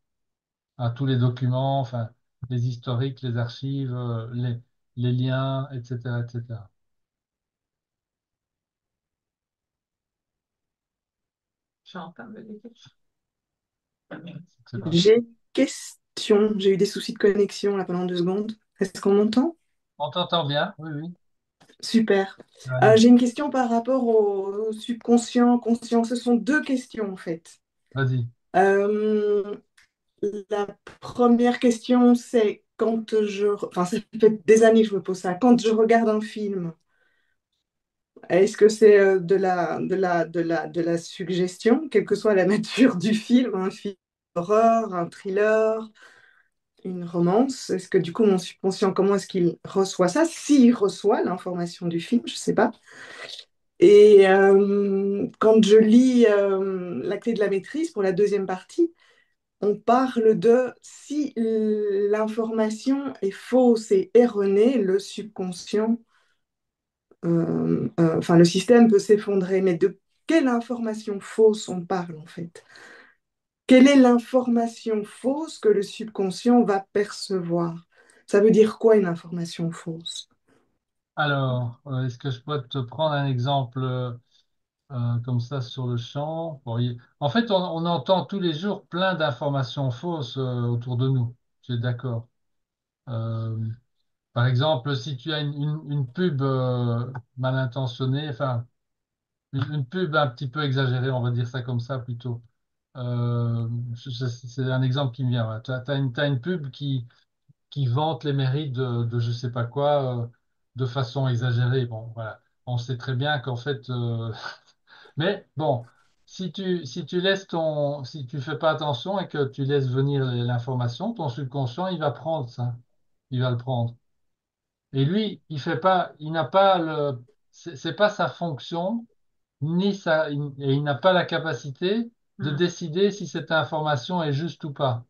à tous les documents, enfin, les historiques, les archives, les liens, etc., etc. J'entends le dire. C'est pas- J'ai une question. J'ai eu des soucis de connexion là pendant 2 secondes. Est-ce qu'on m'entend? On t'entend bien? Oui, oui. Super. Allez, J'ai une question par rapport au subconscient, conscient. Ce sont deux questions en fait. vas-y. Euh, la première question, c'est enfin, ça fait des années que je me pose ça. Quand je regarde un film, est-ce que c'est de la suggestion, quelle que soit la nature du film, un film d'horreur, un thriller, une romance? Est-ce que du coup, mon subconscient, comment est-ce qu'il reçoit ça? S'il reçoit l'information du film, je ne sais pas. Et quand je lis La clé de la maîtrise pour la deuxième partie, on parle de si l'information est fausse et erronée, le subconscient, enfin le système peut s'effondrer. Mais de quelle information fausse on parle en fait? quelle est l'information fausse que le subconscient va percevoir? Ça veut dire quoi une information fausse? Alors, est-ce que je peux te prendre un exemple comme ça sur le champ? Bon, en fait, on entend tous les jours plein d'informations fausses autour de nous. Tu es d'accord? Euh, Par exemple, si tu as une pub mal intentionnée, enfin, une pub un petit peu exagérée, on va dire ça comme ça plutôt. C'est un exemple qui me vient. Tu as une pub qui vante les mérites de je sais pas quoi de façon exagérée. Bon, voilà. On sait très bien qu'en fait, mais bon, si tu fais pas attention et que tu laisses venir l'information, ton subconscient, il va prendre ça. Il va le prendre. Et lui, il n'a pas c'est pas sa fonction, et il n'a pas la capacité de Hmm. décider si cette information est juste ou pas.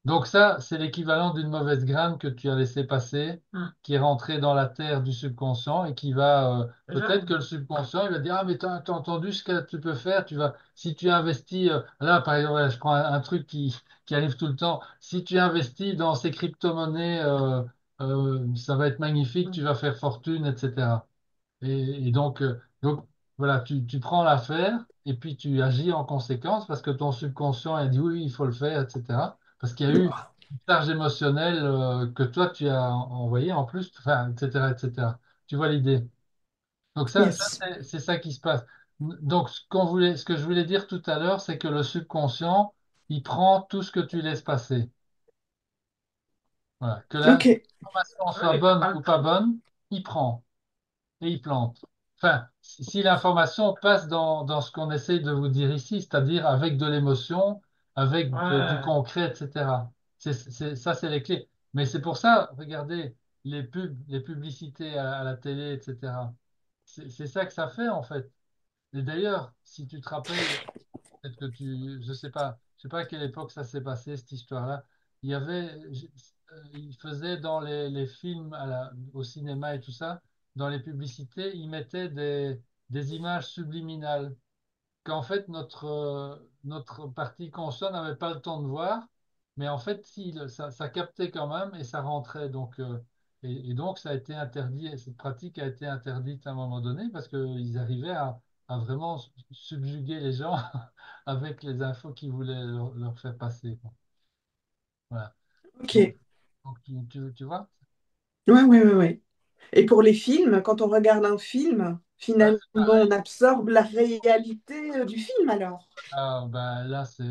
Donc ça, c'est l'équivalent d'une mauvaise graine que tu as laissé passer, Hmm. qui est rentrée dans la terre du subconscient et qui va, peut-être Je- que le subconscient, il va dire, ah, mais t'as entendu ce que tu peux faire, si tu investis, là, par exemple, ouais, je prends un truc qui arrive tout le temps, si tu investis dans ces crypto-monnaies, ça va être magnifique, tu vas faire fortune, etc. Donc voilà, tu prends l'affaire et puis tu agis en conséquence parce que ton subconscient a dit oui, il faut le faire, etc. Parce qu'il y a eu une charge émotionnelle que toi tu as envoyée en plus, enfin, etc., etc. Tu vois l'idée. Donc Yes. c'est ça qui se passe. Donc ce que je voulais dire tout à l'heure, c'est que le subconscient, il prend tout ce que tu laisses passer. Voilà. Que Ok. l'information soit Oui, bonne ou pas bonne, il prend. Et il plante. Enfin, si l'information passe dans ce qu'on essaye de vous dire ici, c'est-à-dire avec de l'émotion, avec du ouais. concret, etc. Ça, c'est les clés. Mais c'est pour ça, regardez, les publicités à la télé, etc. C'est ça que ça fait, en fait. Et d'ailleurs, si tu te rappelles, peut-être que je sais pas à quelle époque ça s'est passé, cette histoire-là. Il y avait, il faisait dans les films au cinéma et tout ça, dans les publicités, il mettait des images subliminales qu'en fait notre partie consciente n'avait pas le temps de voir, mais en fait si, ça captait quand même et ça rentrait. Et donc ça a été interdit, et cette pratique a été interdite à un moment donné parce qu'ils arrivaient à vraiment subjuguer les gens avec les infos qu'ils voulaient leur faire passer, quoi. Voilà. Ok. Donc, tu vois? Ouais, ouais, ouais, ouais. Et pour les films, quand on regarde un film, Ben, finalement, c'est on pareil. absorbe la réalité du film alors. Ah, ben, là, c'est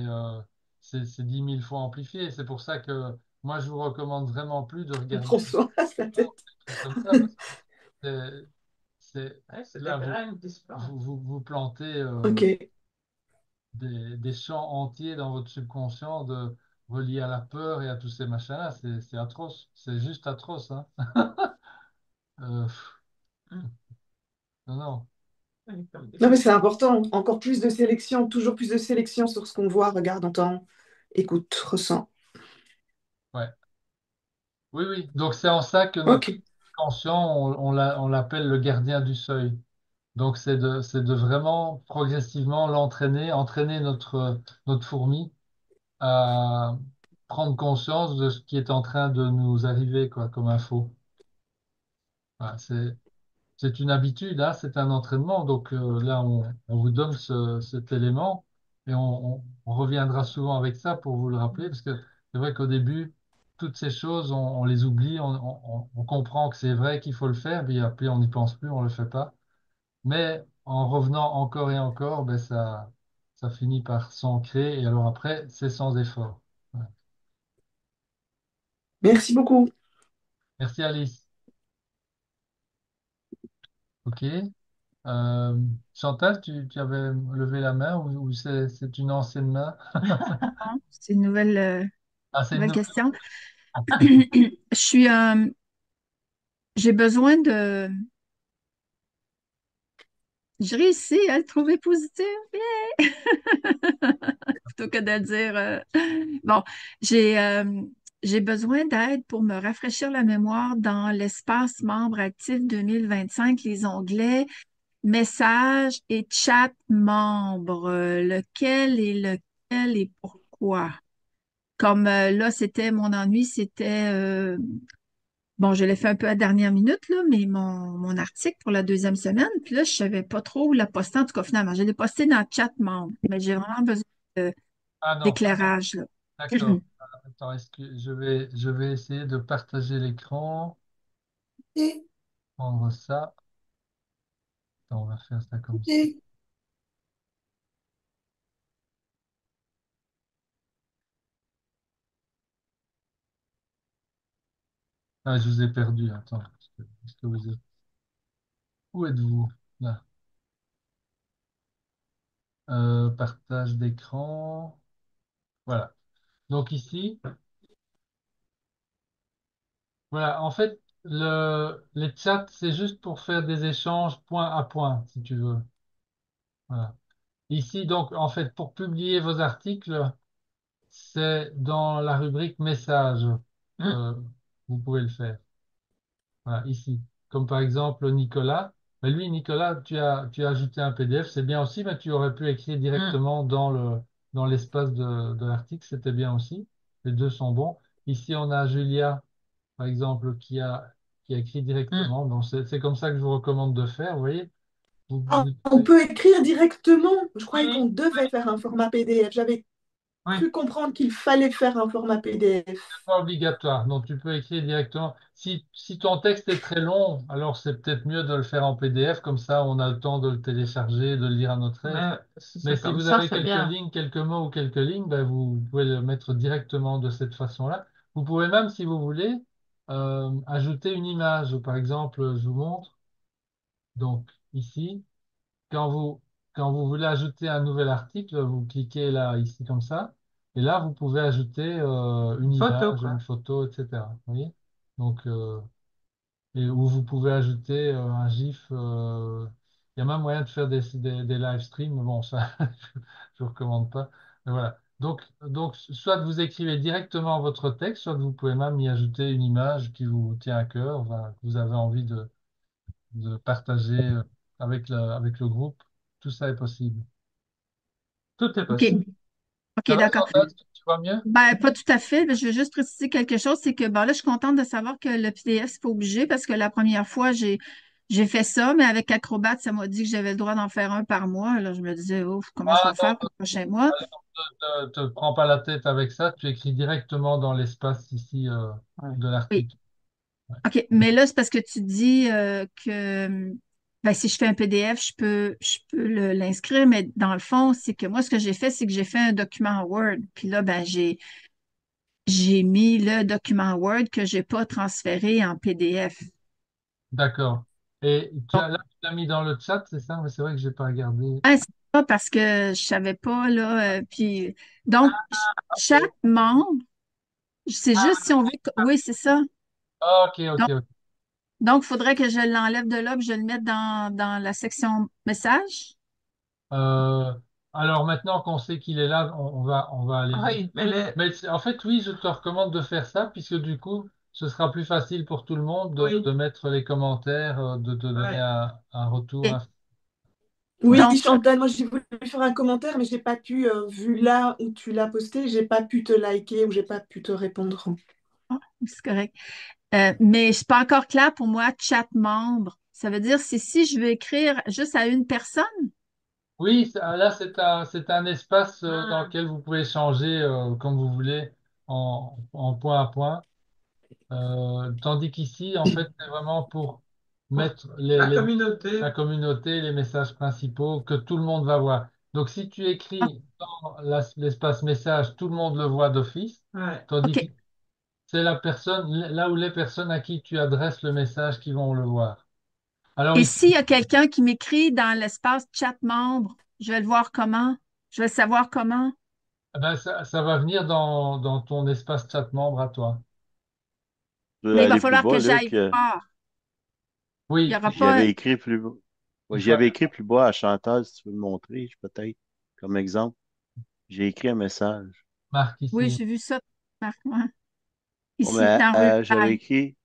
10 000 fois amplifié. C'est pour ça que moi, je vous recommande vraiment plus de regarder François, sa des tête. trucs comme ça parce que c'est, Ouais, c'est des là, graines qui se plantent. vous plantez Ok. des champs entiers dans votre subconscient reliés à la peur et à tous ces machins-là. C'est atroce. C'est juste atroce, hein. Pff, Hmm. non, non. Oui, comme des Non, mais films. c'est important. Encore plus de sélection, toujours plus de sélection sur ce qu'on voit, regarde, entend, écoute, ressent. Ouais. Oui, oui. Donc, c'est en ça que notre Ok. conscient, on l'appelle le gardien du seuil. Donc, c'est de vraiment progressivement entraîner notre fourmi à prendre conscience de ce qui est en train de nous arriver, quoi, comme info. Voilà, c'est une habitude, hein, c'est un entraînement. Donc là, on vous donne cet élément et on reviendra souvent avec ça pour vous le rappeler, parce que c'est vrai qu'au début, toutes ces choses, on les oublie, on comprend que c'est vrai qu'il faut le faire, puis après on n'y pense plus, on le fait pas. Mais en revenant encore et encore, ben ça finit par s'ancrer et alors après, c'est sans effort. Voilà. Merci beaucoup. Merci Alice. OK. Chantal, tu avais levé la main ou c'est une ancienne main? Non, c'est une Ah, c'est une nouvelle nouvelle. question. Je suis, j'ai besoin j'ai réussi à le trouver positif, yeah! Plutôt que de le dire. Bon, j'ai, euh, j'ai besoin d'aide pour me rafraîchir la mémoire dans l'espace membre actif 2025, les onglets messages et chat membres. Lequel est lequel et pourquoi. Comme là, c'était mon ennui, c'était bon, je l'ai fait un peu à la dernière minute, là, mais mon article pour la deuxième semaine, puis là, je savais pas trop où la poster. En tout cas, finalement, je l'ai posté dans le chat membre, mais j'ai vraiment besoin Ah non, d'éclairage, là. d'accord. Attends, je vais essayer de partager l'écran, prendre ça. Attends, on va faire ça comme ça. Ah, je vous ai perdu. Attends, est-ce que vous êtes... Où êtes-vous? Là. Partage d'écran. Voilà. Donc ici, voilà. En fait, les chats, c'est juste pour faire des échanges point à point, si tu veux. Voilà. Ici, donc, en fait, pour publier vos articles, c'est dans la rubrique messages. Euh, vous pouvez le faire. Voilà, ici. Comme par exemple Nicolas. Mais lui, Nicolas, tu as ajouté un PDF, c'est bien aussi, mais tu aurais pu écrire directement dans l'espace de l'article, c'était bien aussi. Les deux sont bons. Ici, on a Julia, par exemple, qui a écrit directement. Donc, c'est comme ça que je vous recommande de faire, vous voyez. Ah, Vous on pouvez- peut écrire directement. Je croyais Oui, qu'on devait faire un format PDF. J'avais oui. cru comprendre qu'il fallait faire un format PDF. Pas obligatoire. Donc, tu peux écrire directement. Si ton texte est très long, alors c'est peut-être mieux de le faire en PDF, comme ça on a le temps de le télécharger, de le lire à notre aise. Mais si Mais c'est si comme vous ça, avez c'est quelques bien. lignes, quelques mots ou quelques lignes, ben vous pouvez le mettre directement de cette façon-là. Vous pouvez même, si vous voulez, ajouter une image. Par exemple, je vous montre. Donc, ici, quand vous, quand vous voulez ajouter un nouvel article, vous cliquez là, ici, comme ça. Et là, vous pouvez ajouter une Photo, image, une quoi. photo, etc. Vous voyez? Donc, ou vous pouvez ajouter un GIF. Il y a même moyen de faire des live streams. Bon, ça, je ne recommande pas. Mais voilà. Donc, soit vous écrivez directement votre texte, soit vous pouvez même y ajouter une image qui vous tient à cœur, enfin, que vous avez envie de partager avec le groupe. Tout ça est possible. Tout est OK, possible. OK, Ça va, d'accord. Chantal? Est-ce que tu vois mieux? Ben, pas tout à fait. Je veux juste préciser quelque chose, c'est que bon, là, je suis contente de savoir que le PDF, c'est pas obligé parce que la première fois, j'ai fait ça, mais avec Acrobat, ça m'a dit que j'avais le droit d'en faire un par mois. Là, je me disais, oh, comment je Ah vais faire non, pour le prochain mois? te prends pas la tête avec ça. Tu écris directement dans l'espace ici Oui. de Oui. l'article. Ouais. OK, mais là, c'est parce que tu dis que ben, si je fais un PDF, je peux l'inscrire, mais dans le fond, c'est que moi, ce que j'ai fait, c'est que j'ai fait un document Word. Puis là, ben, j'ai mis le document Word que j'ai pas transféré en PDF. D'accord. Et Donc, là, tu l'as mis dans le chat, c'est ça? Mais c'est vrai que j'ai pas regardé. c'est pas parce que je savais pas, là. Puis, donc, chaque membre, c'est juste si on veut. Oui, c'est ça. Ah, ok, ok, Donc, ok. donc, il faudrait que je l'enlève de là, puis je le mette dans la section message. Euh, alors maintenant qu'on sait qu'il est là, on va aller vite. Oui, mais Oui, mais en fait, oui, je te recommande de faire ça, puisque du coup, ce sera plus facile pour tout le monde de oui, mettre les commentaires, de te donner ouais. un retour. OK. Oui, Donc, Chantal, moi j'ai voulu faire un commentaire, mais j'ai pas pu, vu là où tu l'as posté, j'ai pas pu te liker ou j'ai pas pu te répondre. oh, c'est correct. Mais c'est pas encore clair pour moi, chat membre. Ça veut dire c'est si je veux écrire juste à une personne. Oui, là, c'est un espace dans Ah, lequel vous pouvez changer comme vous voulez en point à point. Tandis qu'ici, en fait, c'est vraiment pour pour mettre la communauté. la communauté, les messages principaux que tout le monde va voir. Donc, si tu Ah, écris dans l'espace message, tout le monde le voit d'office, Ouais. tandis que OK. c'est la personne, là où les personnes à qui tu adresses le message qui vont le voir. Alors Et ici, s'il y a quelqu'un qui m'écrit dans l'espace chat membre, je vais le voir comment? Je vais savoir comment? eh ben, ça va venir dans ton espace chat membre à toi. Tu peux Mais il va aller plus falloir que bas, j'aille Luc. voir. Il n'y Oui, aura pas. J'avais écrit plus bas. Ouais, il faut, j'avais écrit plus bas à Chantal, si tu veux le montrer, peut-être, comme exemple. J'ai écrit un message. Marc Oui, ici. j'ai vu ça, Marc, ouais. Oh, Ici, mais dans j'avais Reply. écrit,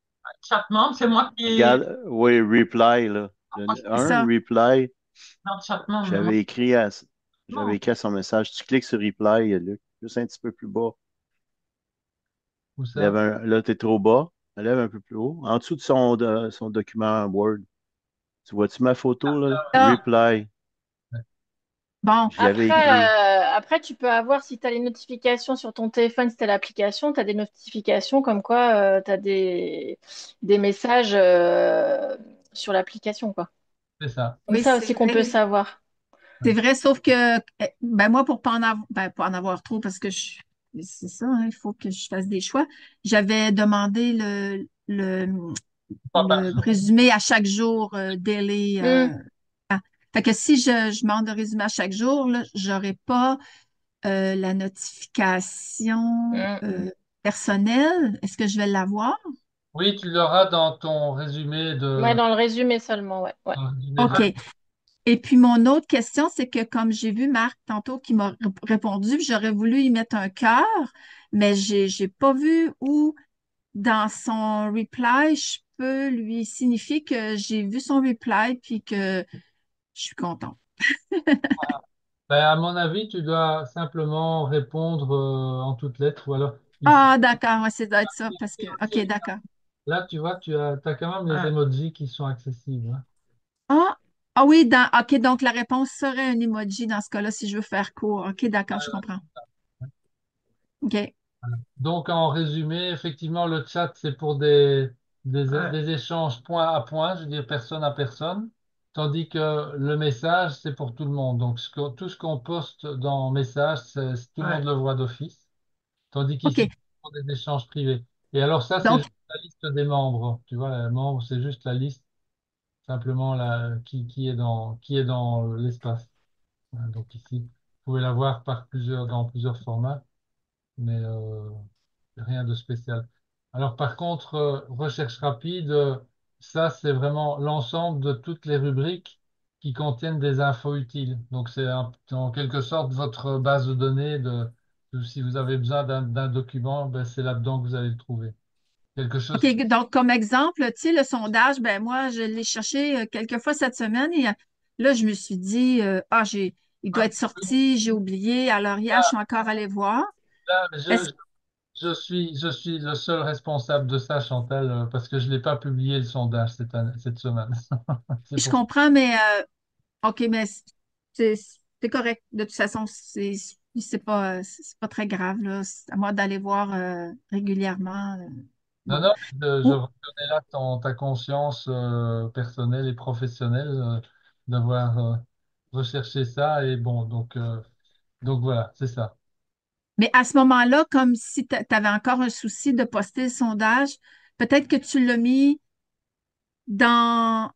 Chaque membre, c'est moi qui ai regarde, oui, reply, là. C'est Un ça. reply, dans chaque membre. j'avais écrit à, J'avais Non. écrit à son message. Tu cliques sur reply, Luc, juste un petit peu plus bas. Où ça? Là, tu es trop bas. Lève un peu plus haut. En dessous de son document Word. Tu vois-tu ma photo, là? Ah, Reply. bon, J'y avais Après, écrit. après, tu peux avoir, si tu as les notifications sur ton téléphone, si tu as l'application, tu as des notifications comme quoi tu as des messages sur l'application, quoi. C'est ça. C'est oui, ça c'est aussi qu'on vrai. peut savoir. C'est vrai, sauf que ben moi, pour pas en avoir, ben, pas en avoir trop, parce que c'est ça, hein, il faut que je fasse des choix. J'avais demandé Pas par le jour. résumé à chaque jour, daily. Hmm, Fait que si je demande de résumé à chaque jour, là, j'aurai pas la notification hmm. personnelle. Est-ce que je vais l'avoir? Oui, tu l'auras dans ton résumé Ouais, de, dans le résumé seulement, ouais. Ouais. dans le résumé de OK. la- Et puis mon autre question, c'est que comme j'ai vu Marc tantôt qui m'a répondu, puis j'aurais voulu y mettre un cœur, mais j'ai pas vu où dans son reply, je peux lui signifier que j'ai vu son reply puis que je suis contente. Ben, à mon avis, tu dois simplement répondre en toutes lettres ou alors ici. Ah, d'accord, ouais, ça doit être ça parce que, OK, d'accord. Là, tu vois, tu as quand même les Ouais. emojis qui sont accessibles, hein. Ah, ah oui, OK, donc la réponse serait un emoji dans ce cas-là si je veux faire court. OK, d'accord, je comprends. OK. Donc, en résumé, effectivement, le chat, c'est pour Ouais. des échanges point à point, je veux dire personne à personne, tandis que le message, c'est pour tout le monde. Donc, tout ce qu'on poste dans message, tout le monde Ouais. le voit d'office, tandis qu'ici, OK. c'est pour des échanges privés. Et alors, ça, c'est Donc, juste la liste des membres. Tu vois, les membres, c'est juste la liste, simplement qui est dans l'espace. Donc, ici, vous pouvez la voir dans plusieurs formats, mais rien de spécial. Alors par contre, recherche rapide, ça c'est vraiment l'ensemble de toutes les rubriques qui contiennent des infos utiles. Donc c'est en quelque sorte votre base de données si vous avez besoin d'un document, ben, c'est là-dedans que vous allez le trouver. Quelque chose OK, donc comme exemple, tu sais, le sondage, ben moi, je l'ai cherché quelques fois cette semaine et là, je me suis dit, il doit être sorti, j'ai oublié. Alors hier, je suis encore allée voir. là, Est-ce je suis le seul responsable de ça, Chantal, parce que je l'ai pas publié le sondage cette semaine. C'est je pour comprends, mais OK, mais c'est c'est correct. De toute façon, c'est pas très grave, là. C'est à moi d'aller voir régulièrement. Non, Bon. non, je Ou- reconnais là ta conscience personnelle et professionnelle d'avoir recherché ça. Et bon, donc voilà, c'est ça. Mais à ce moment-là, comme si tu avais encore un souci de poster le sondage, peut-être que tu l'as mis dans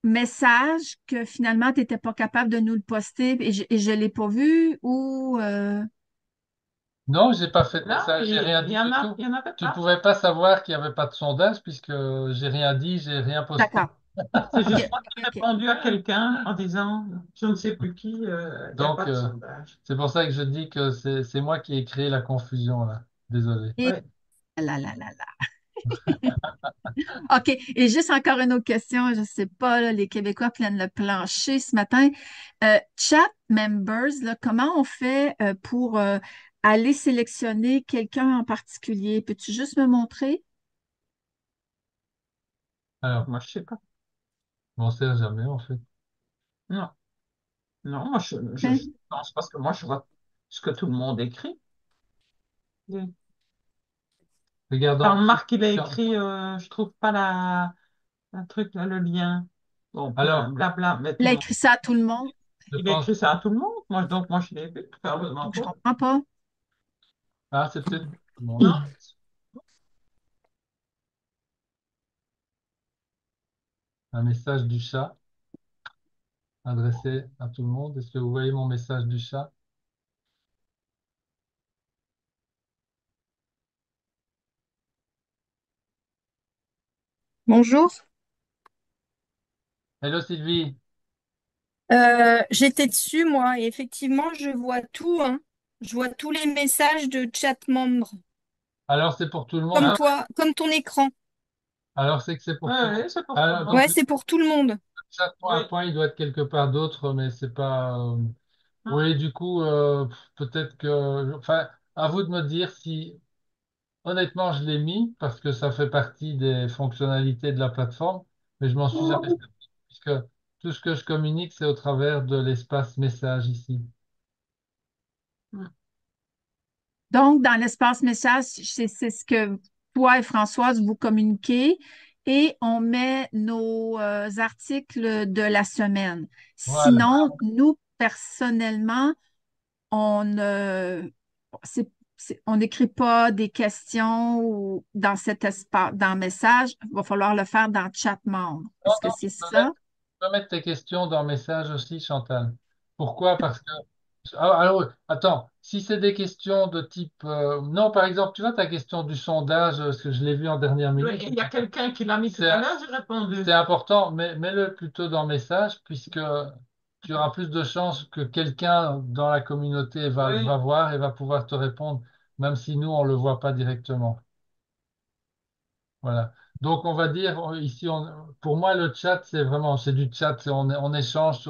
message que finalement, tu n'étais pas capable de nous le poster et je ne l'ai pas vu ou Non, j'ai pas fait de Non, message, j'ai rien il dit y en du a, tout. il y en avait Tu pas. pouvais pas savoir qu'il n'y avait pas de sondage puisque j'ai rien dit, j'ai rien posté. d'accord. C'est OK, juste moi qui ai OK, OK. répondu à quelqu'un en disant, je ne sais plus qui, il n'y a pas Donc de sondage. c'est pour ça que je dis que c'est moi qui ai créé la confusion là. Désolé. Et Ouais. là, là, là, là. OK. Et juste encore une autre question. Je ne sais pas, là, les Québécois prennent le plancher ce matin. Chat members, là, comment on fait pour aller sélectionner quelqu'un en particulier? Peux-tu juste me montrer? Alors, Moi, je sais pas. on ne sait jamais en fait. Non, non, moi, je Hein? pense parce que moi, je vois ce que tout le monde écrit. Quand Regardons. Marc, il a écrit, je trouve pas un truc là, le lien. Bon, Alors, blabla, mais tout Il a le monde. écrit ça à tout le monde. je Il a pense. écrit ça à tout le monde. Donc moi, je l'ai vu faire le Donc, je manteau. comprends pas. Ah, c'est peut-être bon. Non, Un message du chat adressé à tout le monde. Est-ce que vous voyez mon message du chat? Bonjour. Hello Sylvie. J'étais dessus, moi, et effectivement, je vois tout, hein. Je vois tous les messages de chat membres, Alors c'est pour tout le monde. comme ah, toi, comme ton écran. Alors c'est que c'est pour ouais, tout le monde. ouais, c'est pour tout le Alors, monde. donc Ouais, le c'est pour tout le monde. chat point Oui, à point, il doit être quelque part d'autre, mais c'est pas. hein. Oui, du coup, peut-être que, enfin, à vous de me dire si, honnêtement, je l'ai mis parce que ça fait partie des fonctionnalités de la plateforme, mais je m'en suis jamais servi puisque tout ce que je communique, c'est au travers de l'espace message ici. Mm. Donc, dans l'espace message, c'est ce que toi et Françoise vous communiquez et on met nos articles de la semaine. Voilà. Sinon, nous, personnellement, on ne, on n'écrit pas des questions ou dans cet espace, dans le message. Il va falloir le faire dans le chat membre. Non, Est-ce que non, c'est ça? tu peux mettre tes questions dans le message aussi, Chantal. Pourquoi? Parce que, alors, attends, si c'est des questions de type, non, par exemple, tu vois ta question du sondage, parce que je l'ai vu en dernière Oui, minute, et il y a quelqu'un qui l'a mis tout c'est, à l'heure, j'ai répondu. c'est important, mais mets-le plutôt dans le message, puisque tu auras plus de chances que quelqu'un dans la communauté va Oui, voir et va pouvoir te répondre, même si nous, on ne le voit pas directement. Voilà. Donc, on va dire ici, pour moi, le chat, c'est vraiment, c'est du chat, on échange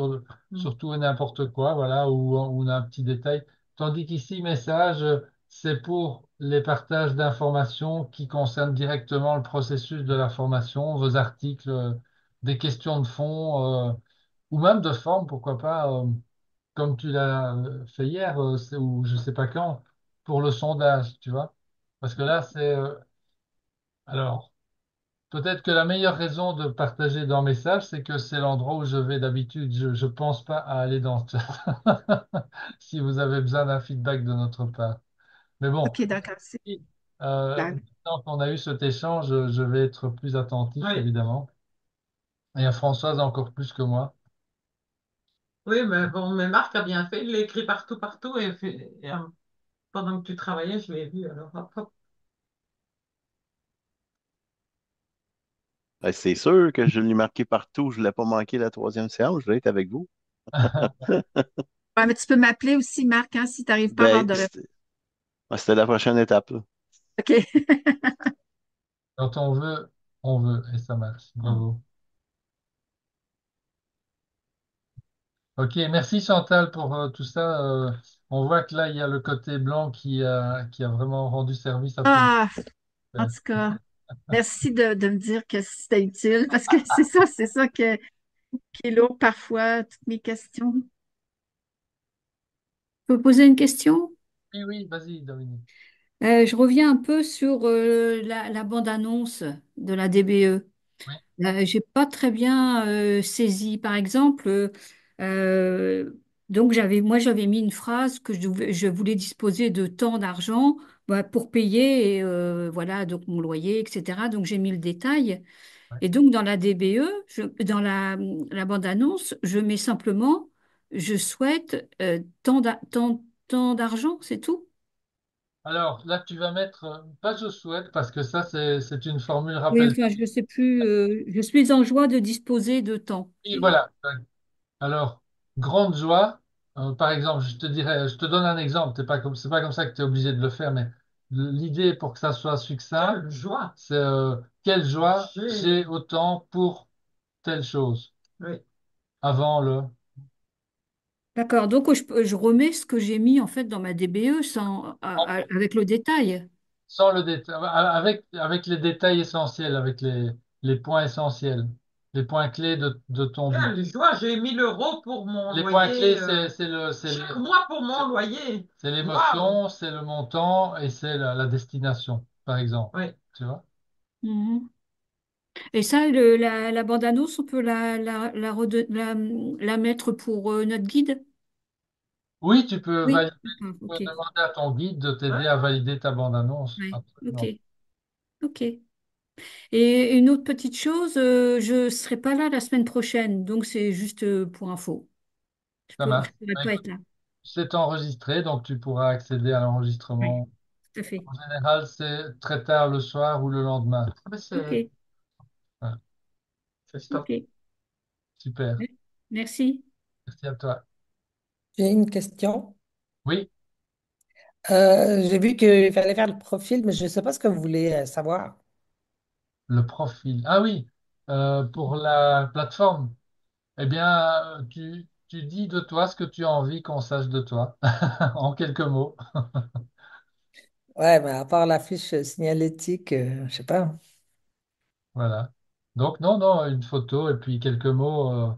mm, sur tout et n'importe quoi, voilà, où on a un petit détail. Tandis qu'ici, message, c'est pour les partages d'informations qui concernent directement le processus de la formation, vos articles, des questions de fond, ou même de forme, pourquoi pas, comme tu l'as fait hier, ou je sais pas quand, pour le sondage, tu vois. Parce que là, alors. Peut-être que la meilleure raison de partager dans Message, c'est que c'est l'endroit où je vais d'habitude. Je ne pense pas à aller dans le chat si vous avez besoin d'un feedback de notre part. Mais bon, OK, d'accord. C'est si, clair. maintenant qu'on a eu cet échange, je vais être plus attentif, oui, évidemment. Et à Françoise encore plus que moi. oui, mais bon, mais Marc a bien fait, il l'a écrit partout, partout, pendant que tu travaillais, je l'ai vu, alors hop, hop. Ben, c'est sûr que je l'ai marqué partout. Je ne l'ai pas manqué la troisième séance. Je vais être avec vous. Ouais, mais tu peux m'appeler aussi, Marc, hein, si tu n'arrives pas à avoir Ben, de réponse. c'était la prochaine étape, là. OK. Quand on veut, et ça marche. Bravo. Ok, merci Chantal pour tout ça. On voit que là, il y a le côté blanc qui a vraiment rendu service à tout le Ah, en monde. tout cas, merci de me dire que c'était utile parce que c'est ça qui est lourd parfois, toutes mes questions. Je peux poser une question? Oui, oui, vas-y, Dominique. Je reviens un peu sur la bande-annonce de la DBE. Oui. J'ai pas très bien saisi. Par exemple, euh, donc moi j'avais mis une phrase que je voulais disposer de tant d'argent bah, pour payer et, voilà donc mon loyer, etc. Donc j'ai mis le détail. Ouais. Et donc dans la DBE, dans la bande-annonce, je mets simplement je souhaite tant d'argent, c'est tout. Alors, là, tu vas mettre, pas je souhaite, parce que ça, c'est une formule Oui, rappel. enfin, je sais plus. Je suis en joie de disposer de temps. Oui, voilà. Alors, grande joie, par exemple, je te dirais, je te donne un exemple, c'est pas comme ça que tu es obligé de le faire, mais l'idée pour que ça soit succinct, Quelle joie. c'est quelle joie J'ai- j'ai autant pour telle chose. Oui. Avant D'accord. Donc, je remets ce que j'ai mis en fait dans ma DBE avec le détail. sans le détail, avec les détails essentiels, avec les points essentiels, les points clés de ton but. Quelle joie, j'ai 1 000 € pour mon Les points clés, loyer. Chaque c'est mois pour mon loyer. c'est Waouh. l'émotion, c'est le montant et c'est la destination, par exemple. Oui. Tu vois? Mhm. Et ça, la bande-annonce, on peut la mettre pour notre guide? Oui, tu peux Oui. valider, D'accord. tu peux Ok. demander à ton guide de t'aider Ouais. à valider ta bande-annonce. Ouais. Ok. Absolument. Ok. Et une autre petite chose, je ne serai pas là la semaine prochaine, donc c'est juste pour info. Ça marche. Je pourrais Bah, pas écoute, être là. c'est enregistré, donc tu pourras accéder à Oui, l'enregistrement. tout à fait. En général, c'est très tard le soir ou le lendemain. Ah ben, Ok. Voilà. c'est stop. Ok. Super. Merci. Merci à toi. J'ai une question. Oui, J'ai vu qu'il fallait faire le profil, mais je ne sais pas ce que vous voulez savoir. le profil. Ah oui, pour la plateforme. Eh bien, tu dis de toi ce que tu as envie qu'on sache de toi, en quelques mots. Ouais, mais à part la fiche signalétique, je sais pas. Voilà. Donc, non, non, une photo et puis quelques mots.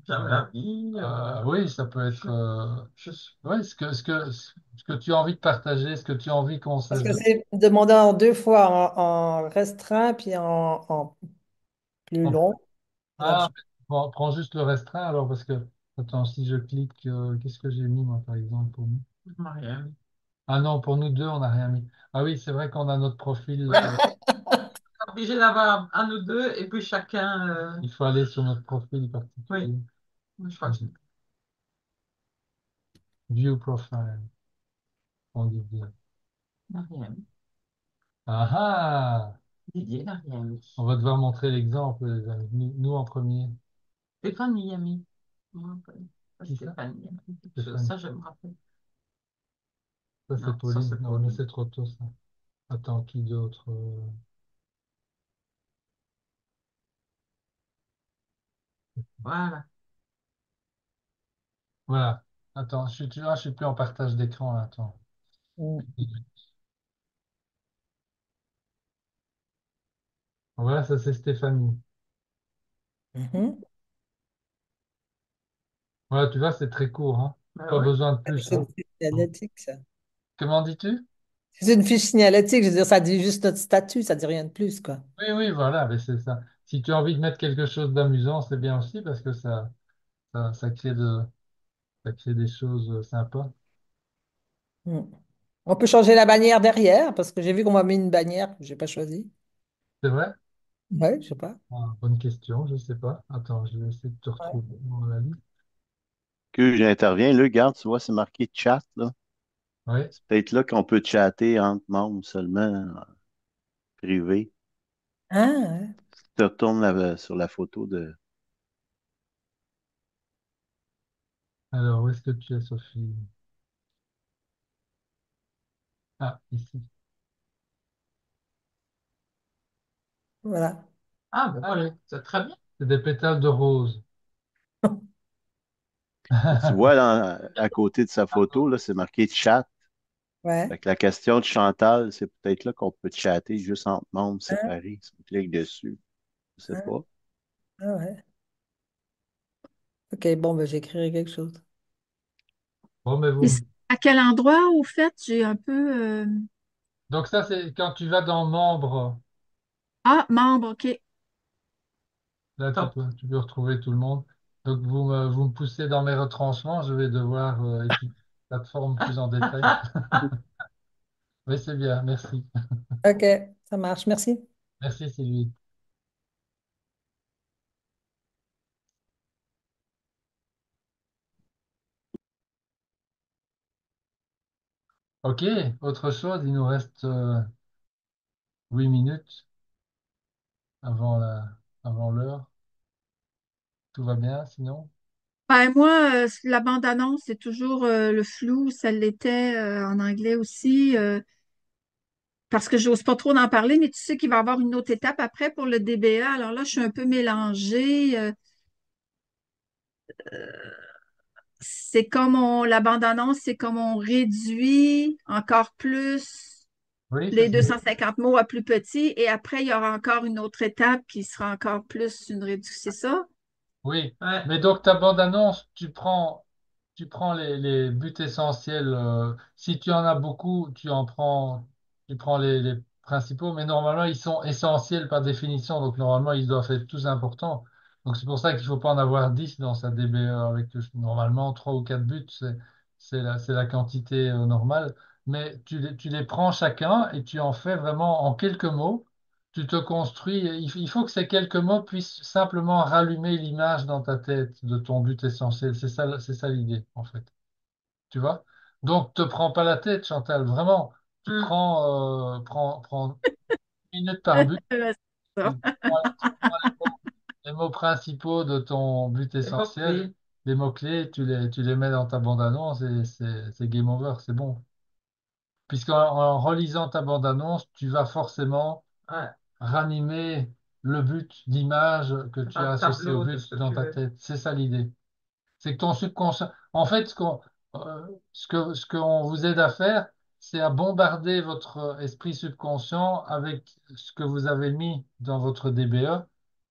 J'aime la vie. Oui, ça peut être. Ouais, ce que tu as envie de partager, ce que tu as envie qu'on Parce sache que de. c'est demandé en deux fois, en restreint puis en plus En- long. Alors, Ah, bon, prends juste le restreint alors, parce que. Attends, si je clique, qu'est-ce que j'ai mis, moi, par exemple, pour nous? Mariam. Ah non, pour nous deux, on n'a rien mis. Ah oui, c'est vrai qu'on a notre profil. Ouais, obligé d'avoir un ou deux et puis chacun. Il faut aller sur notre profil Oui, particulier. je crois que c'est View profile, on dit bien. Mariam. Ah ah! Didier Mariam. On va devoir montrer l'exemple, les amis. Nous en premier. Stéphane Miami. Ouais, pas Qui ça? Stéphane Miami. Stéphane. Ça, je me rappelle. Ça, c'est Non, ça, Pauline. c'est Non, mais Pauline. c'est trop tôt, ça. Attends, qui d'autre? Voilà. Voilà. Attends, je suis plus en partage d'écran, là. Attends. mm, Voilà, ça, c'est Stéphanie. mhm. Voilà, tu vois, c'est très court, hein. Ben Pas ouais. besoin de plus, C'est une hein. fiche signalétique, ça. Comment dis-tu? C'est une fiche signalétique, je veux dire, ça dit juste notre statut, ça dit rien de plus, quoi. Oui, oui, voilà, mais c'est ça. Si tu as envie de mettre quelque chose d'amusant, c'est bien aussi parce que ça ça crée des choses sympas. Mm. On peut changer la bannière derrière, parce que j'ai vu qu'on m'a mis une bannière que j'ai pas choisie. C'est vrai? Ouais, je sais pas. Ah, bonne question, je sais pas. Attends, je vais essayer de te Ouais. retrouver dans la liste. Que j'interviens, là, regarde, tu vois, c'est marqué chat, là. Oui. C'est peut-être là qu'on peut chatter entre membres seulement, privé. Ah, ouais. Si tu retournes sur la photo de. Alors, où est-ce que tu es, Sophie? Ah, ici. Voilà. Ah, ben Ah oui, voilà. C'est très bien. c'est des pétales de rose. Et tu vois, à côté de sa photo, là, c'est marqué chat. Ouais. Fait que la question de Chantal, c'est peut-être là qu'on peut chatter juste entre membres Ah, séparés. Si on clique dessus, je sais ah, pas. ah, ouais. Ok, bon, ben, j'écrirai quelque chose. Bon, mais Et vous. à quel endroit, au fait, j'ai un peu... Donc ça, c'est quand tu vas dans membres, Ah, membre, OK. là, Top. tu peux retrouver tout le monde. Donc, vous me poussez dans mes retranchements, je vais devoir étudier la plateforme plus en détail. Mais c'est bien, merci. Ok, ça marche, merci. Merci, Sylvie. OK, autre chose, il nous reste 8 minutes avant avant l'heure. Tout va bien, sinon? Ben, moi, la bande-annonce, c'est toujours le flou, ça l'était en anglais aussi, parce que j'ose pas trop en parler, mais tu sais qu'il va y avoir une autre étape après pour le DBA. Alors là, je suis un peu mélangée. C'est comme la bande-annonce, c'est comme on réduit encore plus Oui, c'est les ça. 250 mots à plus petit, et après, il y aura encore une autre étape qui sera encore plus une réduction. C'est ça? Oui, Ouais. mais donc ta bande-annonce, tu prends les buts essentiels. Si tu en as beaucoup, tu prends les principaux, mais normalement ils sont essentiels par définition, donc normalement ils doivent être tous importants. Donc c'est pour ça qu'il faut pas en avoir 10 dans sa DBE avec normalement 3 ou 4 buts, c'est la quantité normale. Mais tu les prends chacun et tu en fais vraiment en quelques mots. Tu te construis, il faut que ces quelques mots puissent simplement rallumer l'image dans ta tête de ton but essentiel. C'est ça l'idée, en fait. Tu vois? Donc, te prends pas la tête, Chantal, vraiment. Tu Hmm. prends 1 minute par but. C'est ça. Tu prends les mots principaux de ton but C'est pas essentiel, pris. les mots-clés, tu les mets dans ta bande-annonce et c'est game over, c'est bon. En relisant ta bande-annonce, tu vas forcément Ouais. ranimer le but d'image que tu Faire as le associé au tableau de ce but que dans tu ta veux. tête. C'est ça l'idée. C'est que ton subconscient. En fait, ce qu'on vous aide à faire, c'est à bombarder votre esprit subconscient avec ce que vous avez mis dans votre DBE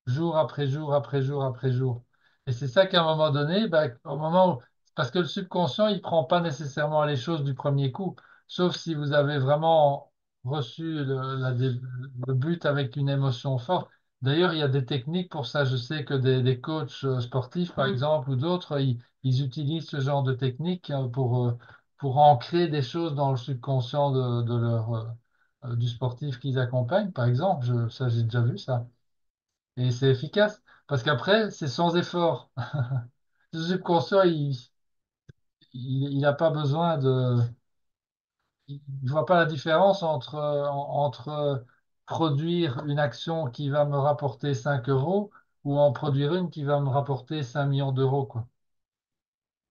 jour après jour après jour après jour. Et c'est ça qu'à un moment donné, ben, au moment où, parce que le subconscient, il prend pas nécessairement les choses du premier coup, sauf si vous avez vraiment reçu le but avec une émotion forte. D'ailleurs, il y a des techniques pour ça. Je sais que des coachs sportifs, par exemple, ou d'autres, ils utilisent ce genre de technique pour ancrer des choses dans le subconscient du sportif qu'ils accompagnent, par exemple. Ça, j'ai déjà vu ça. Et c'est efficace parce qu'après, c'est sans effort. Le subconscient, il n'a pas besoin de. Il ne voit pas la différence entre produire une action qui va me rapporter 5 euros ou en produire une qui va me rapporter 5 millions d'euros, quoi.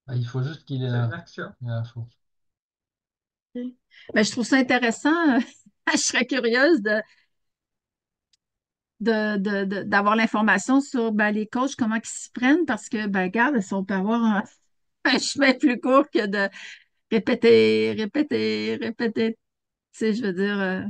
Ben, il faut juste qu'il ait C'est une action. l'info. Ok. Ben, je trouve ça intéressant. Je serais curieuse d'avoir l'information sur ben, les coachs, comment ils s'y prennent, parce que, ben, regarde, si on peut avoir un chemin plus court que de répéter, répéter, répéter. Tu sais, je veux dire,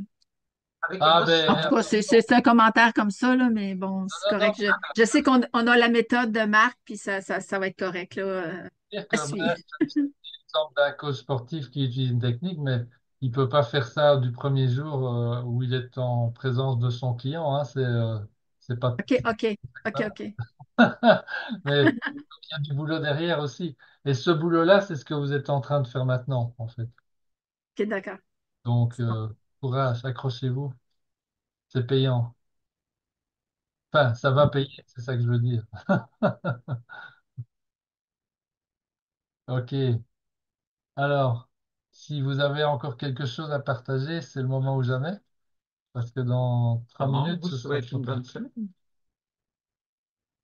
Avec Ah émotion. en tout ben, cas, c'est un commentaire comme ça, là, mais bon, c'est non, non, correct. Je sais qu'on a la méthode de Marc, puis ça va être correct, là, dire à que suivre. c'est l'exemple d'un coach sportif qui utilise une technique, mais il peut pas faire ça du premier jour où il est en présence de son client, hein, c'est pas. OK, OK, OK, OK. Mais il y a du boulot derrière aussi. Et ce boulot-là, c'est ce que vous êtes en train de faire maintenant, en fait. OK, d'accord. Donc, C'est bon. courage, accrochez-vous, c'est payant. Enfin, ça va payer, c'est ça que je veux dire. Ok. Alors, si vous avez encore quelque chose à partager, c'est le moment ou jamais, parce que dans trois Comment minutes, vous ce sera souhaite trop une tard. bonne semaine.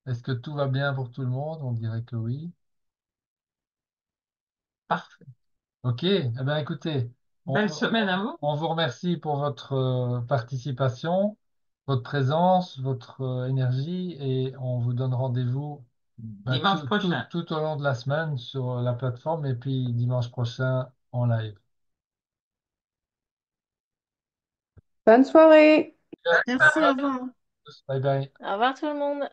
Est-ce que tout va bien pour tout le monde? On dirait que oui. Parfait. Ok. Eh bien, écoutez, Belle semaine à vous. on vous remercie pour votre participation, votre présence, votre énergie, et on vous donne rendez-vous ben, Dimanche prochain. tout au long de la semaine sur la plateforme et puis dimanche prochain en live. Bonne soirée. Merci, au revoir. Bye bye. Au revoir tout le monde.